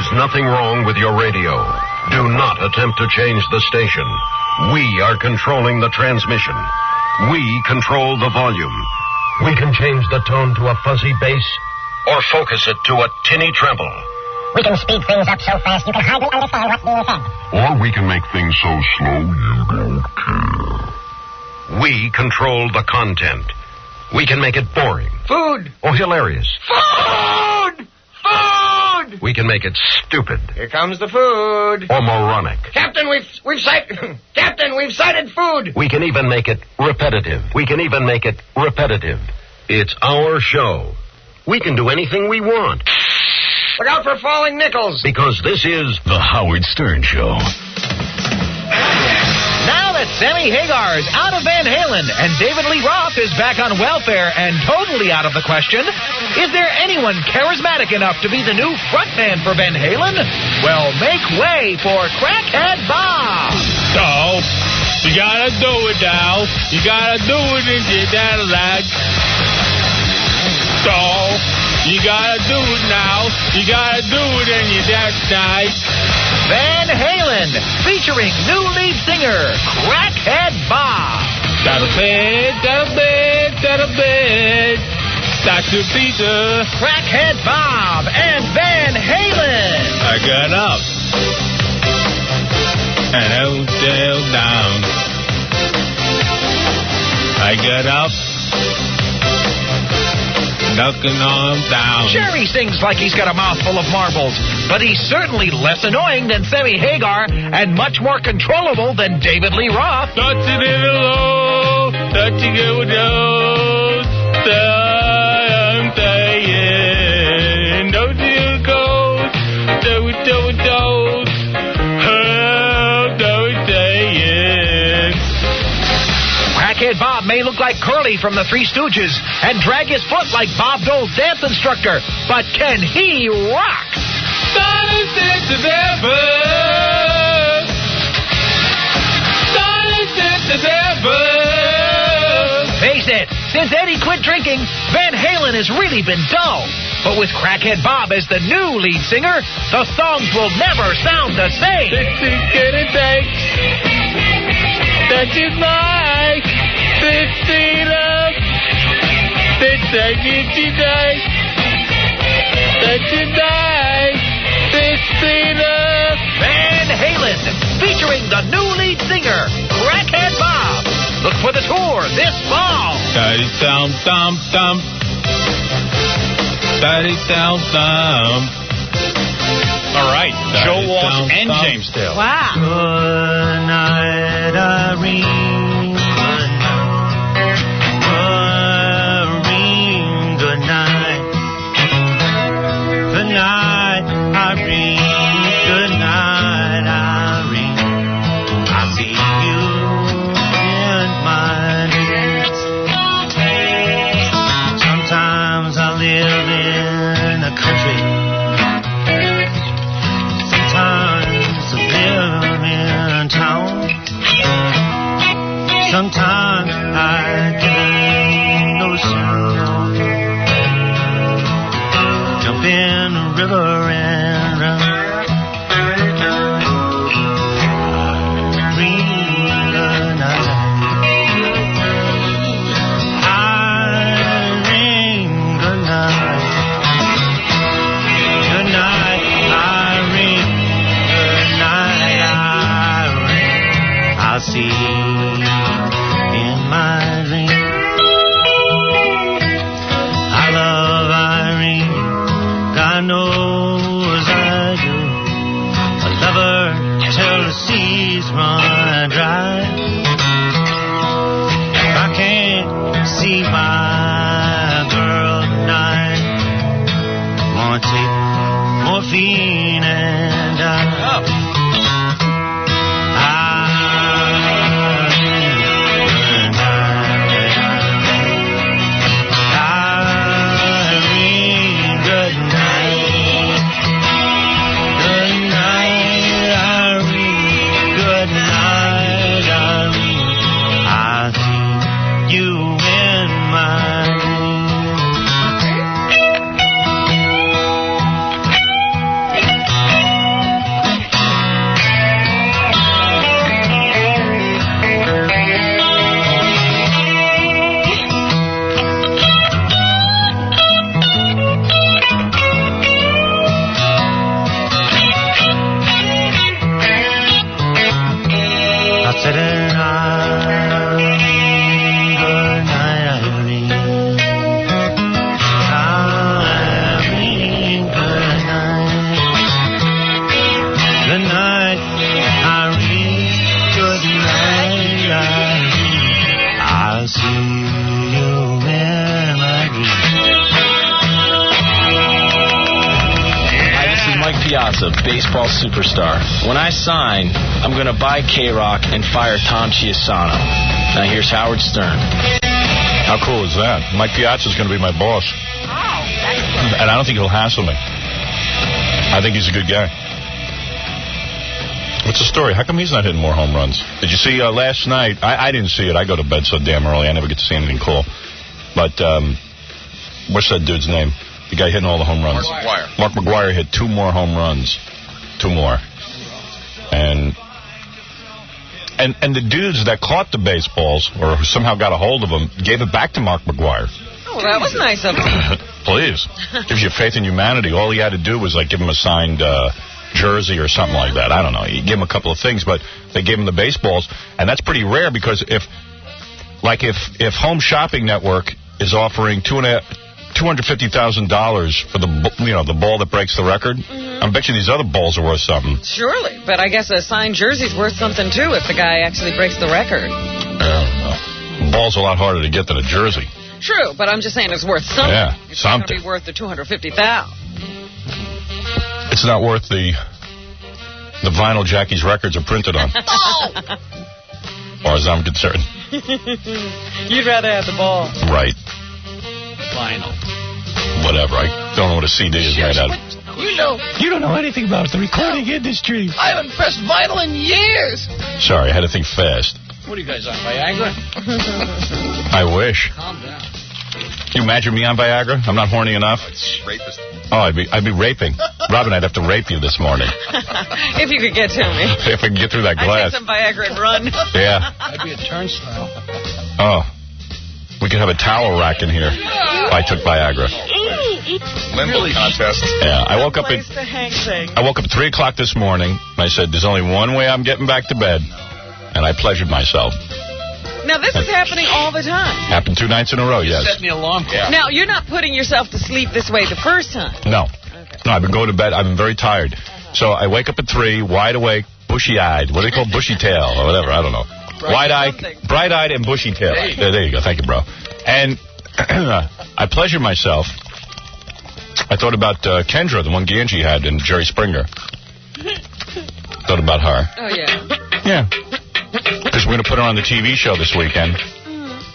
There's nothing wrong with your radio. Do not attempt to change the station. We are controlling the transmission. We control the volume. We can change the tone to a fuzzy bass or focus it to a tinny treble. We can speed things up so fast you can hardly understand what's being said. Or we can make things so slow you don't care. We control the content. We can make it boring. Food! Or hilarious. Food! Food! We can make it stupid. Here comes the food. Or moronic. Captain, we've sighted food. We can even make it repetitive. It's our show. We can do anything we want. Look out for falling nickels. Because this is The Howard Stern Show. Now that Sammy Hagar's out of Van Halen and David Lee Roth is back on welfare and totally out of the question, is there anyone charismatic enough to be the new frontman for Van Halen? Well, make way for Crackhead Bob. So, you gotta do it now. You gotta do it in your dad lag. So, you gotta do it now. You gotta do it in your dad night. Van Halen, featuring new lead singer, Crackhead Bob. Got a bed, got a bed, got a bed. Dr. Peter. Crackhead Bob and Van Halen. I got up. And I fell down. I got up. Knocking on down. Sure, he sings like he's got a mouthful of marbles, but he's certainly less annoying than Sammy Hagar and much more controllable than David Lee Roth. Touching it low, touching it with those. I'm saying, don't you go, do it, oh, don't saying. Crackhead Bob may look like Curly from the Three Stooges and drag his foot like Bob Dole's dance instructor, but can he rock? Face it, since Eddie quit drinking, Van Halen has really been dull. But with Crackhead Bob as the new lead singer, the songs will never sound the same. That is my 15 love. That's a good night. That's a night. 15 love. Van Halen, featuring the new lead singer, Crackhead Bob. Look for the tour this fall. Daddy thump, thump, thump. Daddy thump, thump. All right, Joe Walsh and James Dale. Wow. Good night, Irene. Irene, good night. Good night, Irene. Good night, Irene. I see you in my dreams. Sometimes I live in a country. Sometimes I live in town. Sometimes I get in the ocean. Jump in the river and run. Irene, good night. Irene, good night. Good night, Irene. Good night, Irene. I'll see you in my dreams. I love Irene, God knows I do. I love her till the seas run dry. If I can't see my girl tonight, wanna take morphine and die. Piazza, baseball superstar. When I sign, I'm going to buy K-Rock and fire Tom Chiasano. Now here's Howard Stern. How cool is that? Mike Piazza's going to be my boss. And I don't think he'll hassle me. I think he's a good guy. What's the story? How come he's not hitting more home runs? Did you see last night? I didn't see it. I go to bed so damn early. I never get to see anything cool. But what's that dude's name? The guy hitting all the home runs. Mark McGwire hit 2 more home runs. 2 more. And the dudes that caught the baseballs, or who somehow got a hold of them, gave it back to Mark McGwire. Oh, that was nice of him. Please. Gives you faith in humanity. All he had to do was, like, give him a signed jersey or something like that. I don't know. You give him a couple of things, but they gave him the baseballs. And that's pretty rare because if Home Shopping Network is offering $250,000 for the ball that breaks the record, I bet you these other balls are worth something. Surely, but I guess a signed jersey's worth something too if the guy actually breaks the record. I don't know. A ball's a lot harder to get than a jersey. True, but I'm just saying it's worth something. Yeah, it's something. It's going to be worth the $250,000. It's not worth the vinyl Jackie's records are printed on. As far as I'm concerned. You'd rather have the ball. Right. Vinyl. Whatever. I don't know what a CD is made out of. You don't know anything about the recording industry. I haven't pressed vinyl in years. Sorry, I had to think fast. What are you guys on, Viagra? I wish. Calm down. Can you imagine me on Viagra? I'm not horny enough. Rapist. Oh, I'd be raping. Robin, I'd have to rape you this morning. If you could get to me. If I can get through that I'd glass. take some Viagra and run. Yeah. I'd be a turnstile. Oh. We could have a towel rack in here if I took Viagra. Limbo contest. Yeah, I woke up at 3 o'clock this morning, and I said, there's only one way I'm getting back to bed, and I pleasured myself. Now, this is happening all the time. Happened 2 nights in a row, yes. Set me alarm clock. Now, you're not putting yourself to sleep this way the first time. No. Okay. No, I've been going to bed. I've been very tired. So I wake up at 3, wide awake, bushy-eyed. What do they call bushy tail or whatever? I don't know. Wide-eyed, bright-eyed and bushy-tail. There you go. Thank you, bro. And I pleasured myself. I thought about Kendra, the one Ganji had, and Jerry Springer. Thought about her. Oh, yeah. Yeah. Because we're going to put her on the TV show this weekend.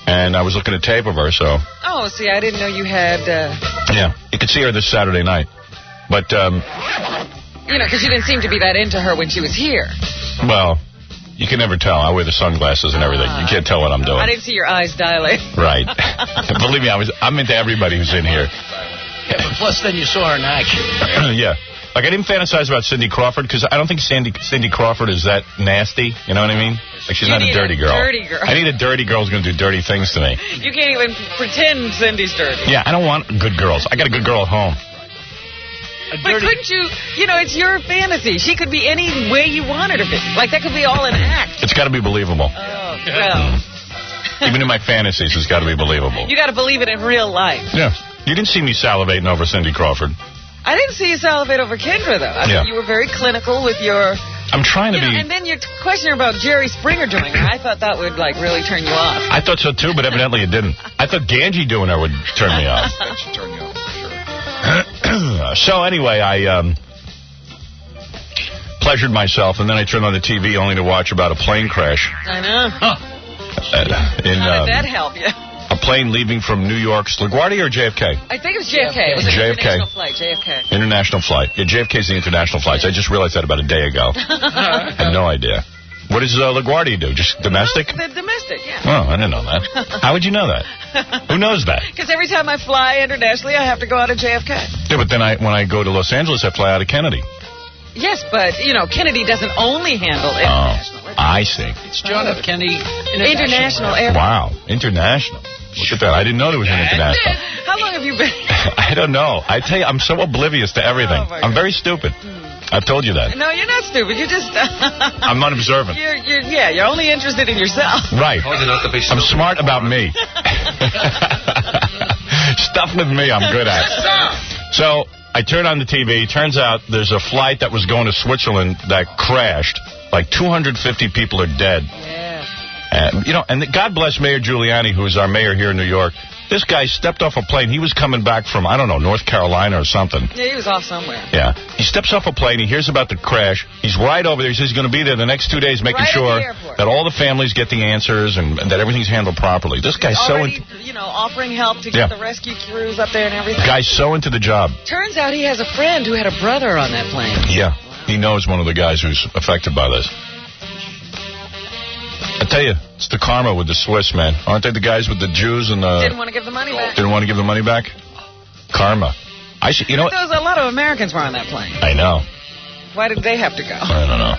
And I was looking at tape of her, so... Oh, see, I didn't know you had... Yeah, you could see her this Saturday night. But, because you didn't seem to be that into her when she was here. Well, you can never tell. I wear the sunglasses and everything. You can't tell what I'm doing. I didn't see your eyes dilate. Right. Believe me, I'm into everybody who's in here. Yeah, but plus then you saw her in action. Yeah. Like, I didn't fantasize about Cindy Crawford because I don't think Cindy Crawford is that nasty. You know what I mean? Like, she's not a dirty girl. Dirty girl. I need a dirty girl who's going to do dirty things to me. You can't even pretend Cindy's dirty. Yeah, I don't want good girls. I got a good girl at home. But couldn't you, it's your fantasy. She could be any way you want her to be. Like, that could be all an act. It's got to be believable. Oh, well. Even in my fantasies, it's got to be believable. You got to believe it in real life. Yeah. You didn't see me salivating over Cindy Crawford. I didn't see you salivate over Kendra, though. I mean, you were very clinical with your... I'm trying to be... And then your question about Jerry Springer doing her, I thought that would, really turn you off. I thought so, too, but evidently it didn't. I thought Ganji doing her would turn me off. That should turn you off, for sure. So, anyway, I pleasured myself, and then I turned on the TV only to watch about a plane crash. I know. How did that help you? A plane leaving from New York's LaGuardia or JFK? I think it was JFK. It was an international flight, JFK. International flight. Yeah, JFK's the international flights. I just realized that about a day ago. I had no idea. What does LaGuardia do? Just domestic? The domestic, yeah. Oh, I didn't know that. How would you know that? Who knows that? Because every time I fly internationally, I have to go out of JFK. Yeah, but then when I go to Los Angeles, I fly out of Kennedy. Yes, but, Kennedy doesn't only handle international. Oh, I see. It's John F. Kennedy International Airport. Wow, international. Look at that. I didn't know there was an international. How long have you been? I don't know. I tell you, I'm so oblivious to everything. I'm very stupid. I've told you that. No, you're not stupid. You're just... I'm unobservant. You're only interested in yourself. Right. I'm smart about me. Stuff with me I'm good at. So I turn on the TV. Turns out there's a flight that was going to Switzerland that crashed. Like 250 people are dead. Yeah. And God bless Mayor Giuliani, who is our mayor here in New York. This guy stepped off a plane. He was coming back from, I don't know, North Carolina or something. Yeah, he was off somewhere. Yeah. He steps off a plane. He hears about the crash. He's right over there. He says he's going to be there the next 2 days making sure that all the families get the answers and that everything's handled properly. This guy's already, offering help to get the rescue crews up there and everything. Guy's so into the job. Turns out he has a friend who had a brother on that plane. Yeah. He knows one of the guys who's affected by this. I tell you, it's the karma with the Swiss, man. Aren't they the guys with the Jews and the... Didn't want to give the money back. Didn't want to give the money back? Karma. You know, a lot of Americans were on that plane. I know. Why did they have to go? I don't know.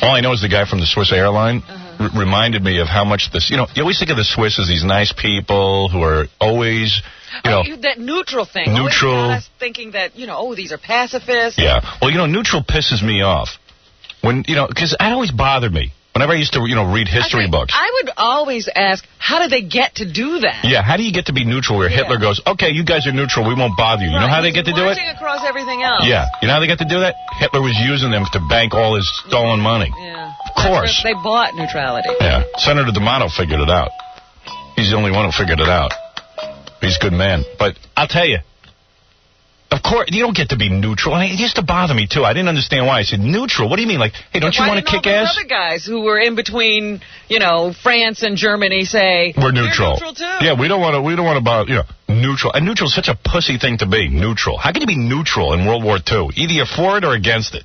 All I know is the guy from the Swiss airline reminded me of how much this... You always think of the Swiss as these nice people who are always... that neutral thing. Neutral. Always got us thinking that, these are pacifists. Yeah. Well, neutral pisses me off. When, because that always bothered me. Whenever I used to, read history books. I would always ask, how did they get to do that? Yeah, how do you get to be neutral where Hitler goes, okay, you guys are neutral, we won't bother you. You know how they get to do it? Across everything else. Yeah. You know how they get to do that? Hitler was using them to bank all his stolen money. Yeah. Of course. They bought neutrality. Yeah. Senator D'Amato figured it out. He's the only one who figured it out. He's a good man. But I'll tell you, of course, you don't get to be neutral. It used to bother me, too. I didn't understand why. I said, neutral? What do you mean? Like, hey, don't you want to kick ass? Other guys who were in between, France and Germany say, we're neutral. We're neutral, too. Yeah, we don't want to bother, neutral. And neutral is such a pussy thing to be, neutral. How can you be neutral in World War II? Either you're for it or against it.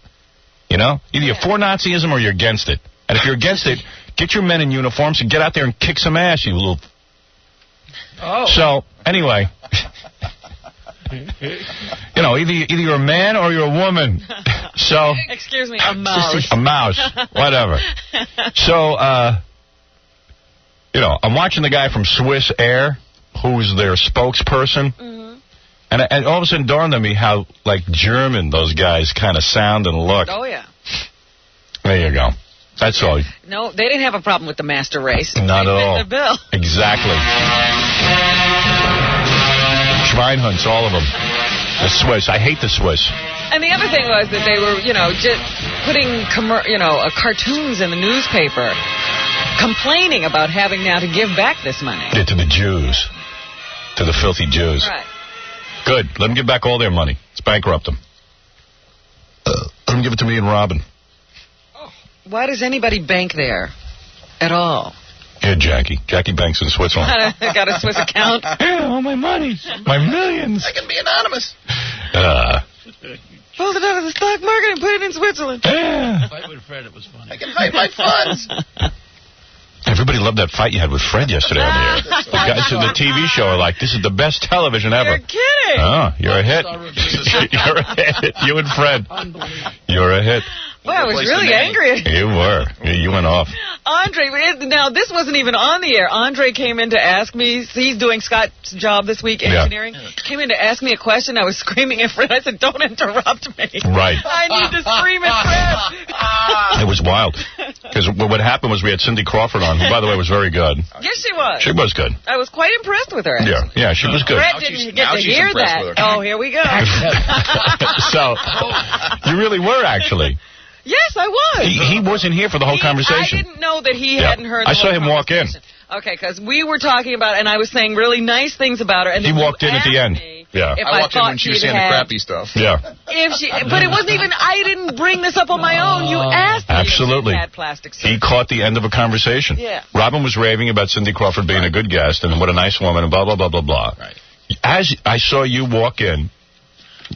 Either you're for Nazism or you're against it. And if you're against it, get your men in uniforms and get out there and kick some ass, you little... Oh. So, anyway... either you're a man or you're a woman. So excuse me, a mouse. A mouse, whatever. So, I'm watching the guy from Swiss Air, who's their spokesperson, and all of a sudden dawned on me how German those guys kind of sound and look. Oh yeah. There you go. That's all. No, they didn't have a problem with the master race. Not at all. The bill. Exactly. Schweinhunds, all of them. The Swiss. I hate the Swiss. And the other thing was that they were, just putting, cartoons in the newspaper, complaining about having now to give back this money. Yeah, to the Jews. To the filthy Jews. Right. Good. Let them give back all their money. Let's bankrupt them. Let them give it to me and Robin. Why does anybody bank there at all? Yeah, Jackie. Jackie banks in Switzerland. Got a Swiss account? Yeah, all my money. My millions. I can be anonymous. Pulled it out of the stock market and put it in Switzerland. Yeah. Fight with Fred, it was funny. I can hide my funds. Everybody loved that fight you had with Fred yesterday on the air. The guys in the TV show are like, this is the best television ever. You're kidding. Oh, you're a hit. You're a hit. You and Fred. You're a hit. Well, I was really angry at him. You were. You went off. Andre, now this wasn't even on the air. Andre came in to ask me, he's doing Scott's job this week, engineering. Yeah. Came in to ask me a question. I was screaming at Fred. I said, don't interrupt me. Right. I need to scream at Fred. It was wild. Because what happened was we had Cindy Crawford on, who, by the way, was very good. Yes, she was. She was good. I was quite impressed with her, actually. Yeah, she was good. Fred didn't get to hear that. Oh, here we go. So, you really were, actually. Yes, I was. He wasn't here for the whole conversation. I didn't know that he hadn't heard the I saw him walk in. Okay, because we were talking about it, and I was saying really nice things about her. And he walked in at the end. Yeah. I walked in when she was saying the crappy stuff. Yeah. But it wasn't even, I didn't bring this up on my own. You asked me Absolutely. if she had plastic surgery. He caught the end of a conversation. Yeah. Robin was raving about Cindy Crawford being a good guest and what a nice woman and blah, blah, blah, blah, blah. Right. As I saw you walk in,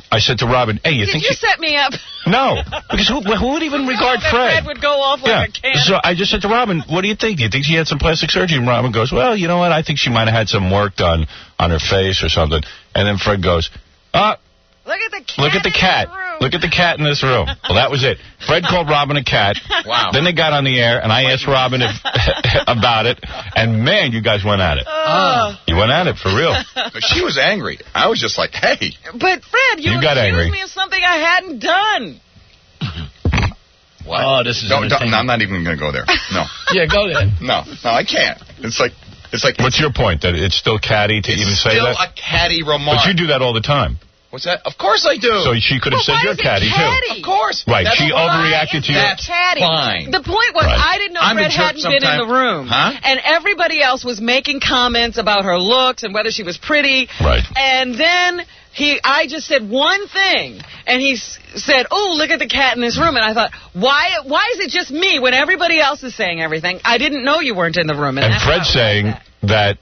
I said to Robin, hey, you think you set me up? No, because who would even regard Fred? Fred would go off like a can. So I just said to Robin, what do you think? Do you think she had some plastic surgery? And Robin goes, well, you know what? I think she might have had some work done on her face or something. And then Fred goes, look at the cat. Look at the cat. Look at the cat in this room. Well, that was it. Fred called Robin a cat. Wow. Then they got on the air, and I asked Robin about it. And, man, you guys went at it. You went at it, for real. But she was angry. I was just like, hey. But, Fred, you got angry. accused me of something I hadn't done. What? Oh, this is no, I'm not even going to go there. No. Yeah, go there. No, I can't. It's like. What's your point? That it's still catty to even say that? It's still a catty remark. But you do that all the time. What's that? Of course I do. So she could have said you're catty, too. Of course. Right, she overreacted to you. That's fine. The point was, I didn't know Fred hadn't been in the room. And everybody else was making comments about her looks and whether she was pretty. Right. And then I just said one thing, and he said, "Oh, look at the cat in this room." And I thought, why is it just me when everybody else is saying everything? I didn't know you weren't in the room. And Fred's saying that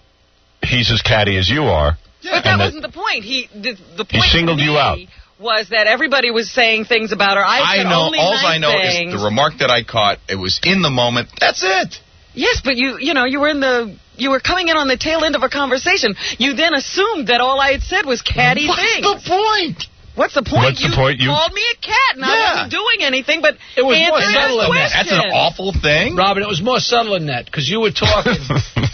he's as catty as you are. But that wasn't the point. The point singled you out. Was that everybody was saying things about her. I know. All I know is the remark that I caught. It was in the moment. That's it. Yes, but you were coming in on the tail end of a conversation. You then assumed that all I had said was catty things. What's the point? What's the point? What's the point? You called me a cat, and I wasn't doing anything, but it was more answering subtle the than that. question. That's an awful thing. Robin, it was more subtle than that, because you were talking,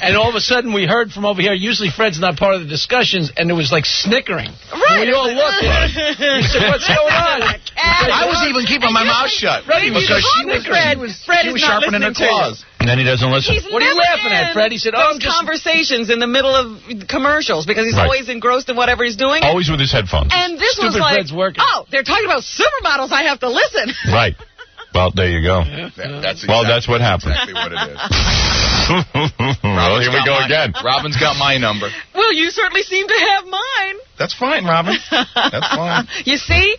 and all of a sudden we heard from over here, usually Fred's not part of the discussions, and there was like snickering. Right. And we all looked at him. We said, what's going on? I was even keeping my mouth shut. Because Fred was sharpening her claws. And then he doesn't listen. He's what are you laughing at, Fred? He said, I'm just conversations in the middle of commercials because he's always engrossed in whatever he's doing. Always with his headphones. And this was like, Fred's working. Oh, they're talking about supermodels. I have to listen. Right. Well, there you go. That's what happened. Exactly what it is. Well, here we go again. Robin's got my number. Well, you certainly seem to have mine. That's fine, Robin. That's fine. You see,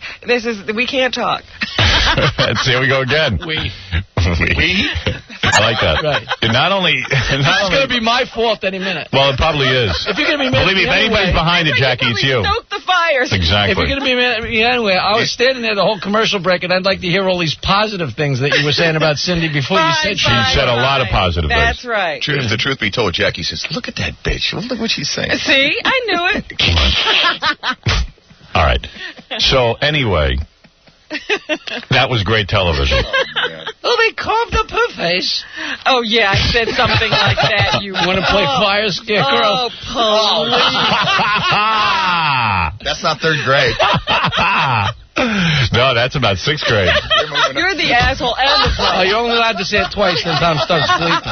we can't talk. Here we go again. We. I like that. Right. And not only it's going to be my fault any minute. Well, it probably is. If you're going to be mad believe me, if anybody's behind it, Jackie, it's you. Stoke the fires. Exactly. If you're going to be mad at me anyway, I was standing there the whole commercial break, and I'd like to hear all these positive things that you were saying about Cindy before you said she said a lot of positive things. That's right. The truth be told, Jackie says, "Look at that bitch. Look what she's saying." See, I knew it. All right. So anyway. That was great television. Oh, they carved up her face. Oh, yeah, I said something like that. You want to play fire scarecrow? Oh, That's not third grade. No, that's about sixth grade. You're the asshole and the Oh, you're only allowed to say it twice, then Tom starts sleeping.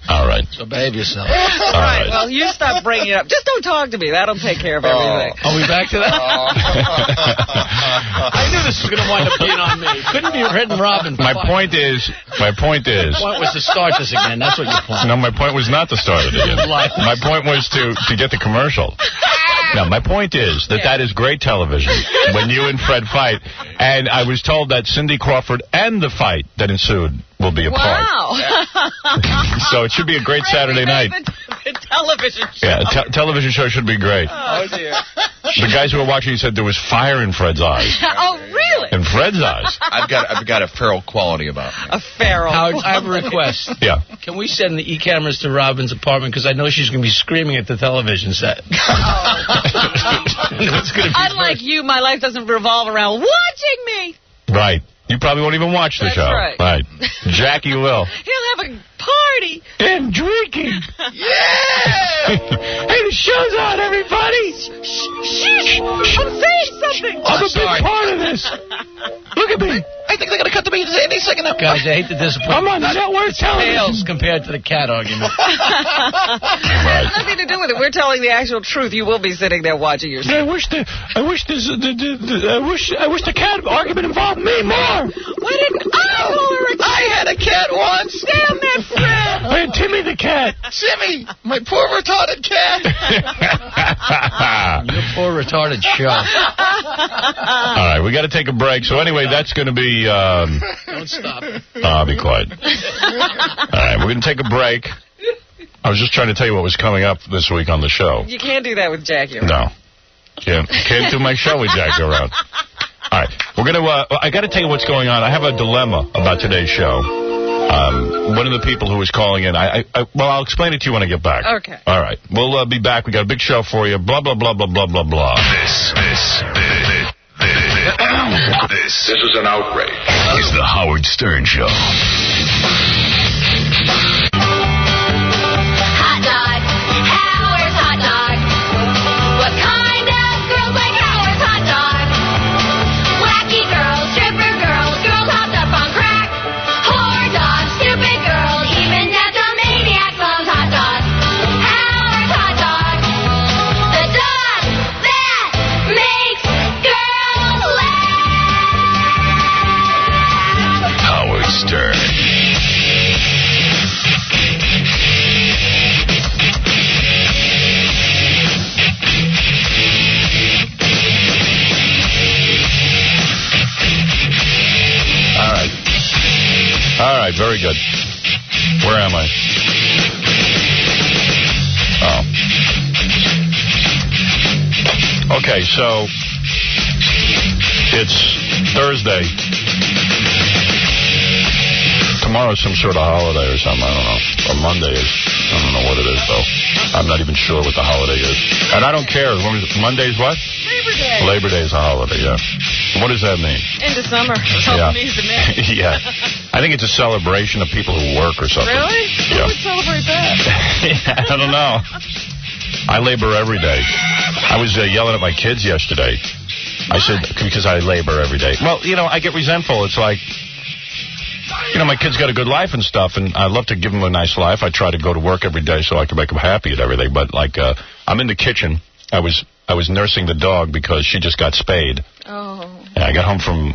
All right. So behave yourself. All right. Well, you stop bringing it up. Just don't talk to me. That'll take care of everything. Are we back to that? I knew this was going to wind up being on me. Couldn't be Red and Robin. My point is. The point was to start this again. That's what your point. No, my point was not to start it again. My point was to get the commercial. No, my point is that is great television when you and Fred fight. And I was told that Cindy Crawford and the fight that ensued will be a part. Wow. So it should be a great Saturday night. The television show. Yeah, television show should be great. Oh, dear. The guys who were watching said there was fire in Fred's eyes. Oh, really? In Fred's eyes. I've got a feral quality about me. A feral Howard, I have a request. Yeah. Can we send the e-cameras to Robin's apartment? Because I know she's going to be screaming at the television set. Unlike you, my life doesn't revolve around watching me. Right. You probably won't even watch the show. Right. Jackie will. He'll have a party. And drinking. Yeah! Hey, the show's on, everybody. Shh. I'm saying something. I'm a big part of this. Look at me. I think they're going to cut to me any second now. Guys, I hate to disappoint I'm on the network television. Pales compared to the cat argument. It has nothing to do with it. We're telling the actual truth. You will be sitting there watching yourself. I wish the cat argument involved me more. Why didn't I call her a cat? I had a cat once. Damn that Fred. I had Timmy the cat. Timmy, my poor retarded cat. Your poor retarded show. All right, we got to take a break. So anyway, that's going to be. Don't stop. I'll be quiet. All right, we're going to take a break. I was just trying to tell you what was coming up this week on the show. You can't do that with Jackie around. No. Can't do my show with Jackie around. All right, we're going to. I got to tell you what's going on. I have a dilemma about today's show. One of the people who was calling in, I'll explain it to you when I get back. Okay. All right, we'll be back. We got a big show for you. Blah blah blah blah blah blah blah. This is an outrage. It's the Howard Stern Show. Hot dog. Howard's hot dog. What kind of girls like Howard's hot dog? Wacky girls, stripper girls, girls hopped up on crack. Whore dog, stupid girl, even deptomaniac loves hot dogs. Howard's hot dog. The dog that makes right, very good. Where am I? Oh. Okay, so it's Thursday. Tomorrow's some sort of holiday or something. I don't know. Or Monday is. I don't know what it is, though. I'm not even sure what the holiday is. And I don't care. Monday's what? Labor Day. Labor Day is a holiday, yeah. What does that mean? End of summer. Yeah. Yeah. I think it's a celebration of people who work or something. Really? Yeah. Who would celebrate that? I don't know. I labor every day. I was yelling at my kids yesterday. I said, because I labor every day. Well, I get resentful. It's like, my kids got a good life and stuff, and I love to give them a nice life. I try to go to work every day so I can make them happy and everything. But, I'm in the kitchen. I was nursing the dog because she just got spayed. Oh. And I got home from,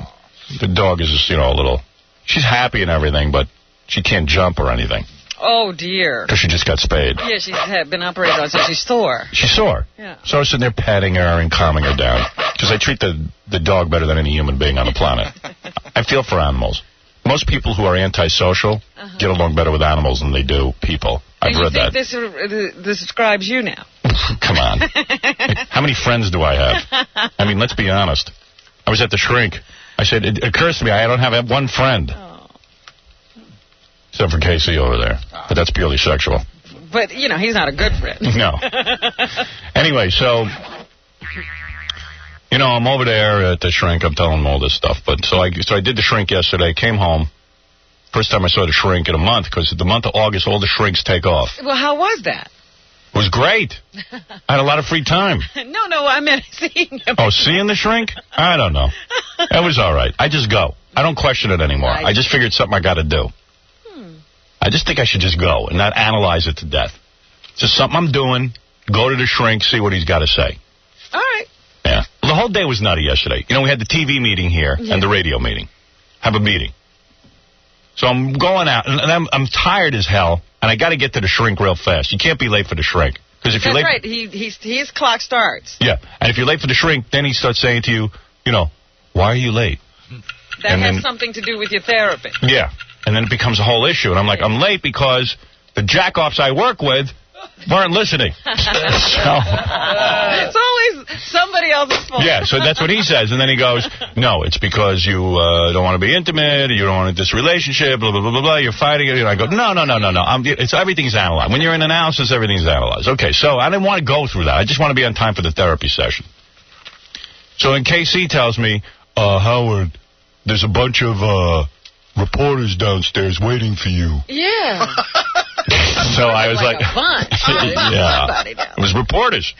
the dog is just, a little, she's happy and everything, but she can't jump or anything. Oh, dear. Because she just got spayed. Yeah, she's been operated on, so she's sore. She's sore. Yeah. So I was sitting there patting her and calming her down. Because I treat the dog better than any human being on the planet. I feel for animals. Most people who are antisocial get along better with animals than they do people. I've read that. This describes you now. Come on. How many friends do I have? I mean, let's be honest. I was at the shrink. I said, it occurs to me I don't have one friend. Oh. Except for Casey over there. But that's purely sexual. But, he's not a good friend. No. Anyway, so... I'm over there at the shrink. I'm telling them all this stuff. But so I did the shrink yesterday. Came home. First time I saw the shrink in a month, because the month of August, all the shrinks take off. Well, how was that? It was great. I had a lot of free time. No, I meant seeing him. Oh, seeing the shrink? I don't know. It was all right. I just go. I don't question it anymore. I just figured something I got to do. I just think I should just go and not analyze it to death. It's just something I'm doing. Go to the shrink, see what he's got to say. All right. Yeah. Well, the whole day was nutty yesterday. We had the TV meeting here and the radio meeting. Have a meeting. So I'm going out, and I'm tired as hell, and I got to get to the shrink real fast. You can't be late for the shrink. Because if you're late, right. His clock starts. Yeah. And if you're late for the shrink, then he starts saying to you, why are you late? That has something to do with your therapy. Yeah. And then it becomes a whole issue. And I'm like, I'm late because the jack-offs I work with weren't listening. It's always somebody else's fault. Yeah, so that's what he says. And then he goes, no, it's because you don't want to be intimate, you don't want this relationship, blah, blah, blah, blah, blah, you're fighting it. And I go, no. Everything's analyzed. When you're in analysis, everything's analyzed. Okay, so I didn't want to go through that. I just want to be on time for the therapy session. So then KC tells me, Howard, there's a bunch of reporters downstairs waiting for you. Yeah. So I was like, a bunch. Yeah, it was reporters.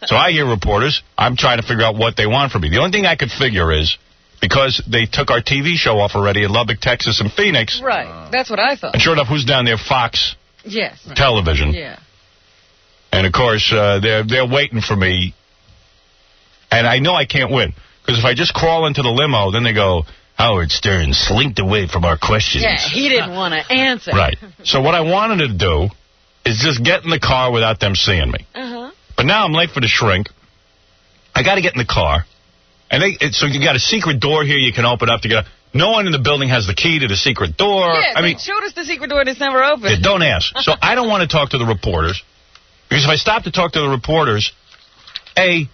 So I hear reporters. I'm trying to figure out what they want from me. The only thing I could figure is, because they took our TV show off already in Lubbock, Texas, and Phoenix. Right. That's what I thought. And sure enough, who's down there? Fox. Yes. Television. Yeah. And of course, they're waiting for me. And I know I can't win, because if I just crawl into the limo, then they go, Howard Stern slinked away from our questions. Yeah, he didn't want to answer. Right. So what I wanted to do is just get in the car without them seeing me. But now I'm late for the shrink. I got to get in the car. And so you got a secret door here you can open up to get. No one in the building has the key to the secret door. Yeah, they showed us the secret door and it's never open. Yeah, don't ask. So I don't want to talk to the reporters, because if I stop to talk to the reporters, I'm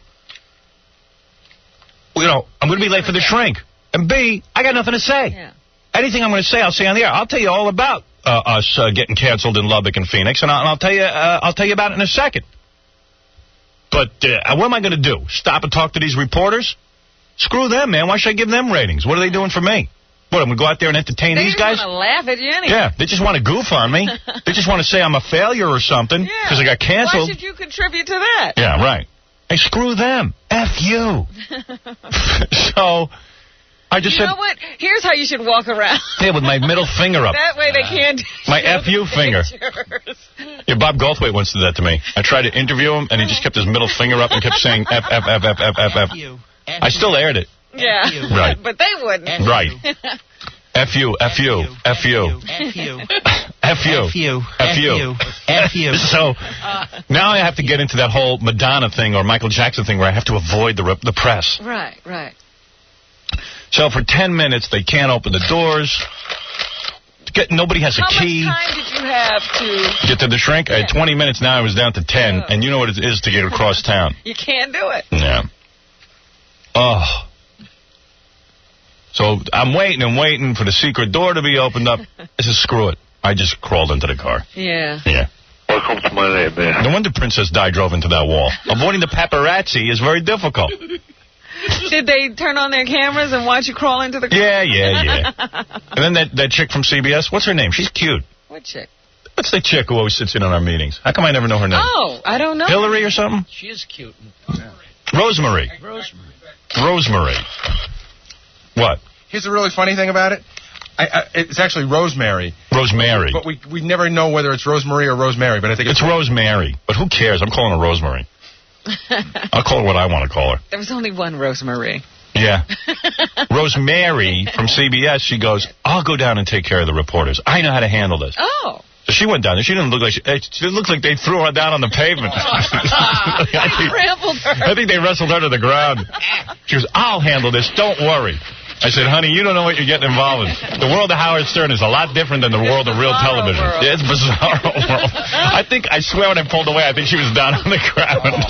going to be late for the shrink. And B, I got nothing to say. Yeah. Anything I'm going to say, I'll say on the air. I'll tell you all about us getting canceled in Lubbock and Phoenix, and I'll tell you about it in a second. But what am I going to do? Stop and talk to these reporters? Screw them, man. Why should I give them ratings? What are they doing for me? What, I'm going to go out there and entertain these guys? They just want to laugh at you anyway. Yeah, they just want to goof on me. They just want to say I'm a failure or something because I got canceled. Why should you contribute to that? Yeah, right. Hey, screw them. F you. So I just said... You know what? Here's how you should walk around. Yeah, with my middle finger up. That way they can't... My FU finger. Yeah, Bob Goldthwait once did that to me. I tried to interview him, and he just kept his middle finger up and kept saying F, F, F, F, F, F, F. I still aired it. Yeah. Right. But they wouldn't. Right. F-U, F-U, F-U. F-U. F-U. F-U. F-U. So now I have to get into that whole Madonna thing or Michael Jackson thing where I have to avoid the press. Right, right. So for 10 minutes, they can't open the doors. Nobody has a key. How much time did you have to get to the shrink? I had 20 minutes. Now I was down to 10. And you know what it is to get across town. You can't do it. Yeah. Oh. So I'm waiting for the secret door to be opened up. I said, screw it. I just crawled into the car. Yeah. Yeah. Welcome to my nightmare. No wonder Princess Di drove into that wall. Avoiding the paparazzi is very difficult. Did they turn on their cameras and watch you crawl into the car? Yeah. And then that chick from CBS, what's her name? She's cute. What chick? What's the chick who always sits in on our meetings? How come I never know her name? Oh, I don't know. Hillary or something? She is cute. Rosemary. What? Here's the really funny thing about it. It's actually Rosemary. Rosemary. But we never know whether it's Rosemary or Rosemary, but I think it's Rosemary. But who cares? I'm calling her Rosemary. I'll call her what I want to call her. There was only one Rosemary. Yeah. Rosemary from CBS, she goes, I'll go down and take care of the reporters. I know how to handle this. Oh. So she went down there. She didn't look like she looked like they threw her down on the pavement. I think they wrestled her to the ground. She goes, I'll handle this. Don't worry. I said, honey, you don't know what you're getting involved in. The world of Howard Stern is a lot different than the world of real television. Yeah, it's bizarre world. I swear when I pulled away, I think she was down on the ground.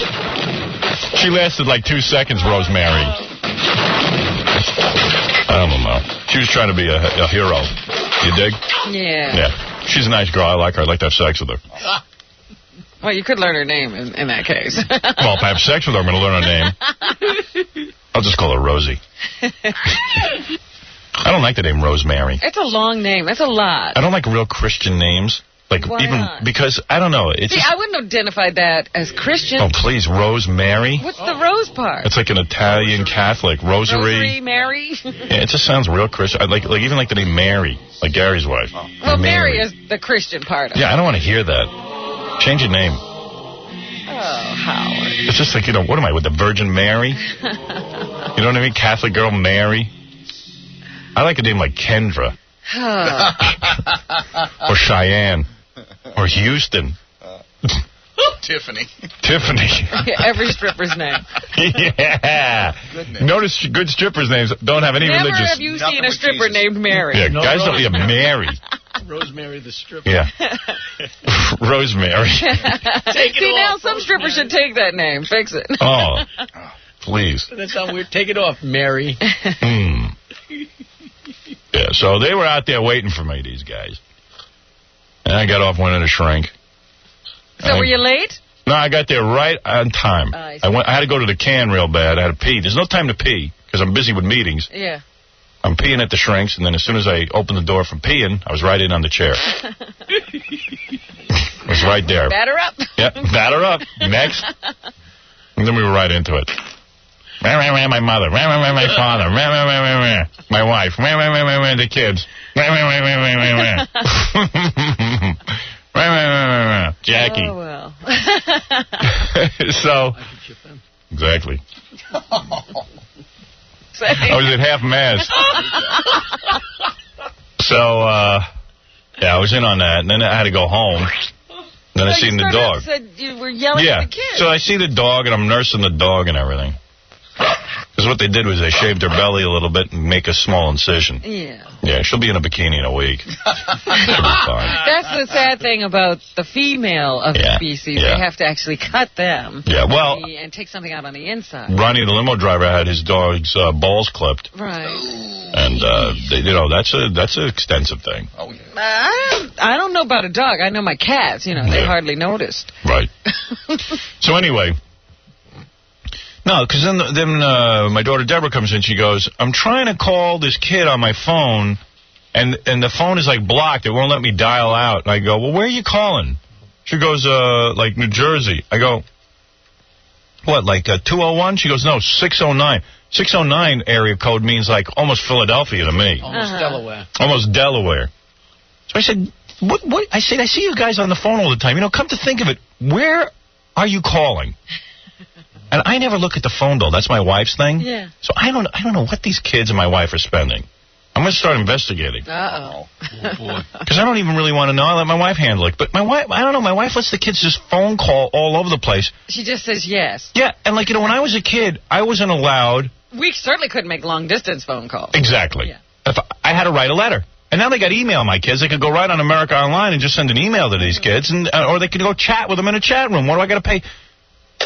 She lasted like 2 seconds, Rosemary. I don't know. She was trying to be a hero. You dig? Yeah. Yeah. She's a nice girl. I like her. I'd like to have sex with her. Well, you could learn her name in that case. Well, if I have sex with her, I'm going to learn her name. I'll just call her Rosie. I don't like the name Rosemary. It's a long name. It's a lot. I don't like real Christian names. Like, why even not? Because, I don't know. It's I wouldn't identify that as Christian. Oh, please, Rosemary? What's the rose part? It's like an Italian Catholic. Rosary, Mary? Yeah, it just sounds real Christian. Even like the name Mary, like Gary's wife. Well, Mary is the Christian part of it. Yeah, I don't want to hear that. Change your name. Oh, Howard. It's just like, what am I, with the Virgin Mary? You know what I mean? Catholic girl Mary. I like a name like Kendra. Or Cheyenne. Or Houston. Tiffany. Every stripper's name. Yeah. Notice good strippers' names don't have any religious. Never have you seen a stripper named Mary. Yeah, guys don't have Mary. Rosemary the stripper. Yeah. Rosemary. See, now some strippers should take that name. Fix it. Oh, please. That sounds weird. Take it off, Mary. Yeah, so they were out there waiting for me, these guys. And I got off, went in a shrink. So were you late? No, I got there right on time. I had to go to the can real bad. I had to pee. There's no time to pee because I'm busy with meetings. Yeah. I'm peeing at the shrinks, and then as soon as I opened the door from peeing, I was right in on the chair. It was right there. Batter up. Yep, batter up. Next. And then we were right into it. My mother. My father. My wife. The kids. Jackie. Oh, well. So, exactly. I was at half mast. So, yeah, I was in on that, and then I had to go home. Then I seen the dog. Said you were yelling at the kids. So I see the dog, and I'm nursing the dog and everything. Because what they did was they shaved her belly a little bit and make a small incision. Yeah. Yeah, she'll be in a bikini in a week. She'll be fine. That's the sad thing about the female of the species. Yeah. They have to actually cut them. Yeah, well, and take something out on the inside. Ronnie, the limo driver, had his dog's balls clipped. Right. And, that's an extensive thing. Oh, yeah. I don't know about a dog. I know my cats. They hardly noticed. Right. So anyway... No, because then my daughter Deborah comes in. She goes, I'm trying to call this kid on my phone, and the phone is, like, blocked. It won't let me dial out. And I go, well, where are you calling? She goes, like, New Jersey. I go, what, like 201? She goes, no, 609. 609 area code means, like, almost Philadelphia to me. Almost Delaware. Almost Delaware. So I said, what? I said, I see you guys on the phone all the time. Come to think of it, where are you calling? And I never look at the phone bill. That's my wife's thing. Yeah. So I don't know what these kids and my wife are spending. I'm going to start investigating. Uh-oh. Because I don't even really want to know. I let my wife handle it. But my wife, I don't know. My wife lets the kids just phone call all over the place. She just says yes. Yeah. And, like, when I was a kid, I wasn't allowed. We certainly couldn't make long-distance phone calls. Exactly. Yeah. If I had to write a letter. And now they got email, my kids. They could go right on America Online and just send an email to these kids, and or they could go chat with them in a chat room. What do I got to pay?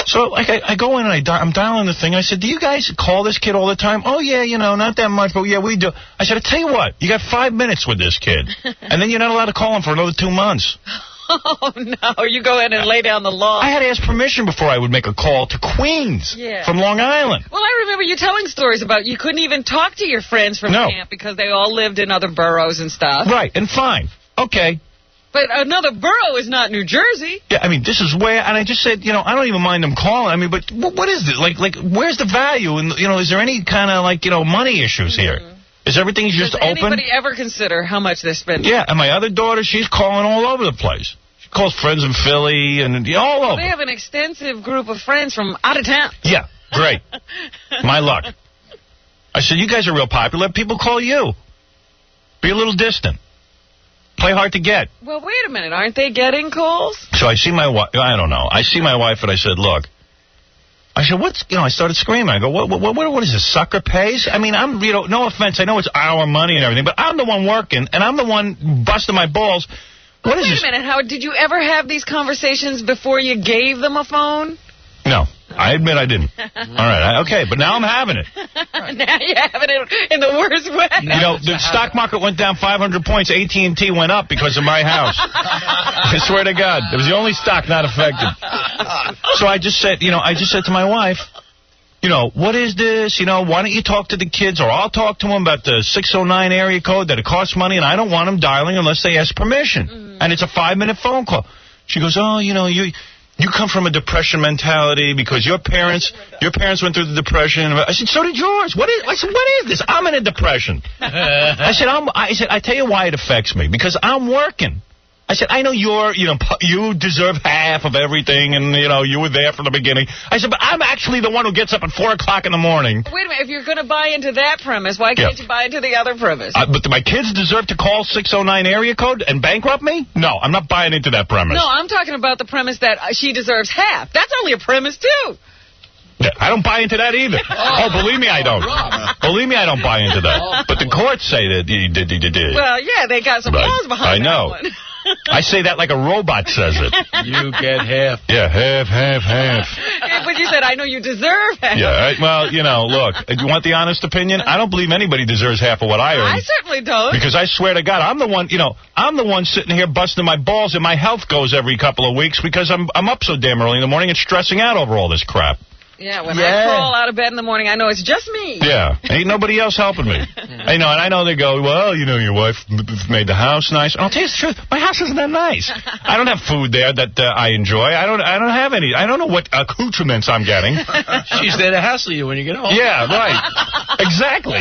So, like, I go in and I'm dialing the thing. I said, do you guys call this kid all the time? Oh, yeah, not that much, but yeah, we do. I said, I tell you what, you got 5 minutes with this kid, and then you're not allowed to call him for another 2 months. Oh, no, you go in and lay down the law. I had to ask permission before I would make a call to Queens from Long Island. Well, I remember you telling stories about you couldn't even talk to your friends from camp because they all lived in other boroughs and stuff. Right, and fine. Okay. But another borough is not New Jersey. Yeah, I mean, this is where, and I just said, I don't even mind them calling. I mean, but what is this? Like, where's the value? And, is there any kind of, money issues here? Is everything just open? Does anybody ever consider how much they're spending? Yeah, and my other daughter, she's calling all over the place. She calls friends in Philly and all over. They have an extensive group of friends from out of town. Yeah, great. My luck. I said, you guys are real popular. People call you. Be a little distant. Play hard to get. Well, wait a minute. Aren't they getting calls? So I see my wife. I don't know. I see my wife and I said, look. I said, what's, I started screaming. I go, what is this, sucker pays? I mean, I'm, no offense. I know it's our money and everything, but I'm the one working, and I'm the one busting my balls. What is this? Wait a minute, Howard. Did you ever have these conversations before you gave them a phone? No. I admit I didn't. All right. Okay, but now I'm having it. Now you're having it in the worst way. The stock market went down 500 points. AT&T went up because of my house. I swear to God. It was the only stock not affected. So I just said, to my wife, what is this? Why don't you talk to the kids, or I'll talk to them about the 609 area code that it costs money, and I don't want them dialing unless they ask permission. And it's a 5-minute phone call. She goes, oh, you come from a depression mentality because your parents went through the depression. I said, so did yours. What is this? I'm in a depression. I said, I tell you why it affects me, because I'm working. I said, I know you deserve half of everything, and, you were there from the beginning. I said, but I'm actually the one who gets up at 4 o'clock in the morning. Wait a minute. If you're going to buy into that premise, why can't you buy into the other premise? But do my kids deserve to call 609 area code and bankrupt me? No, I'm not buying into that premise. No, I'm talking about the premise that she deserves half. That's only a premise, too. Yeah, I don't buy into that either. Believe me, I don't. Believe me, I don't buy into that. But the courts say that you did. Well, yeah, they got some laws behind that one. I say that like a robot says it. You get half. Yeah, half. But you said, I know you deserve half. Yeah, well, look, you want the honest opinion? I don't believe anybody deserves half of what I earn. I certainly don't. Because I swear to God, I'm the one sitting here busting my balls, and my health goes every couple of weeks because I'm up so damn early in the morning and stressing out over all this crap. Yeah, when I crawl out of bed in the morning, I know it's just me. Yeah, ain't nobody else helping me. And I know they go, well, your wife made the house nice. And I'll tell you the truth, my house isn't that nice. I don't have food there that I enjoy. I don't have any. I don't know what accoutrements I'm getting. She's there to hassle you when you get home. Yeah, right. Exactly.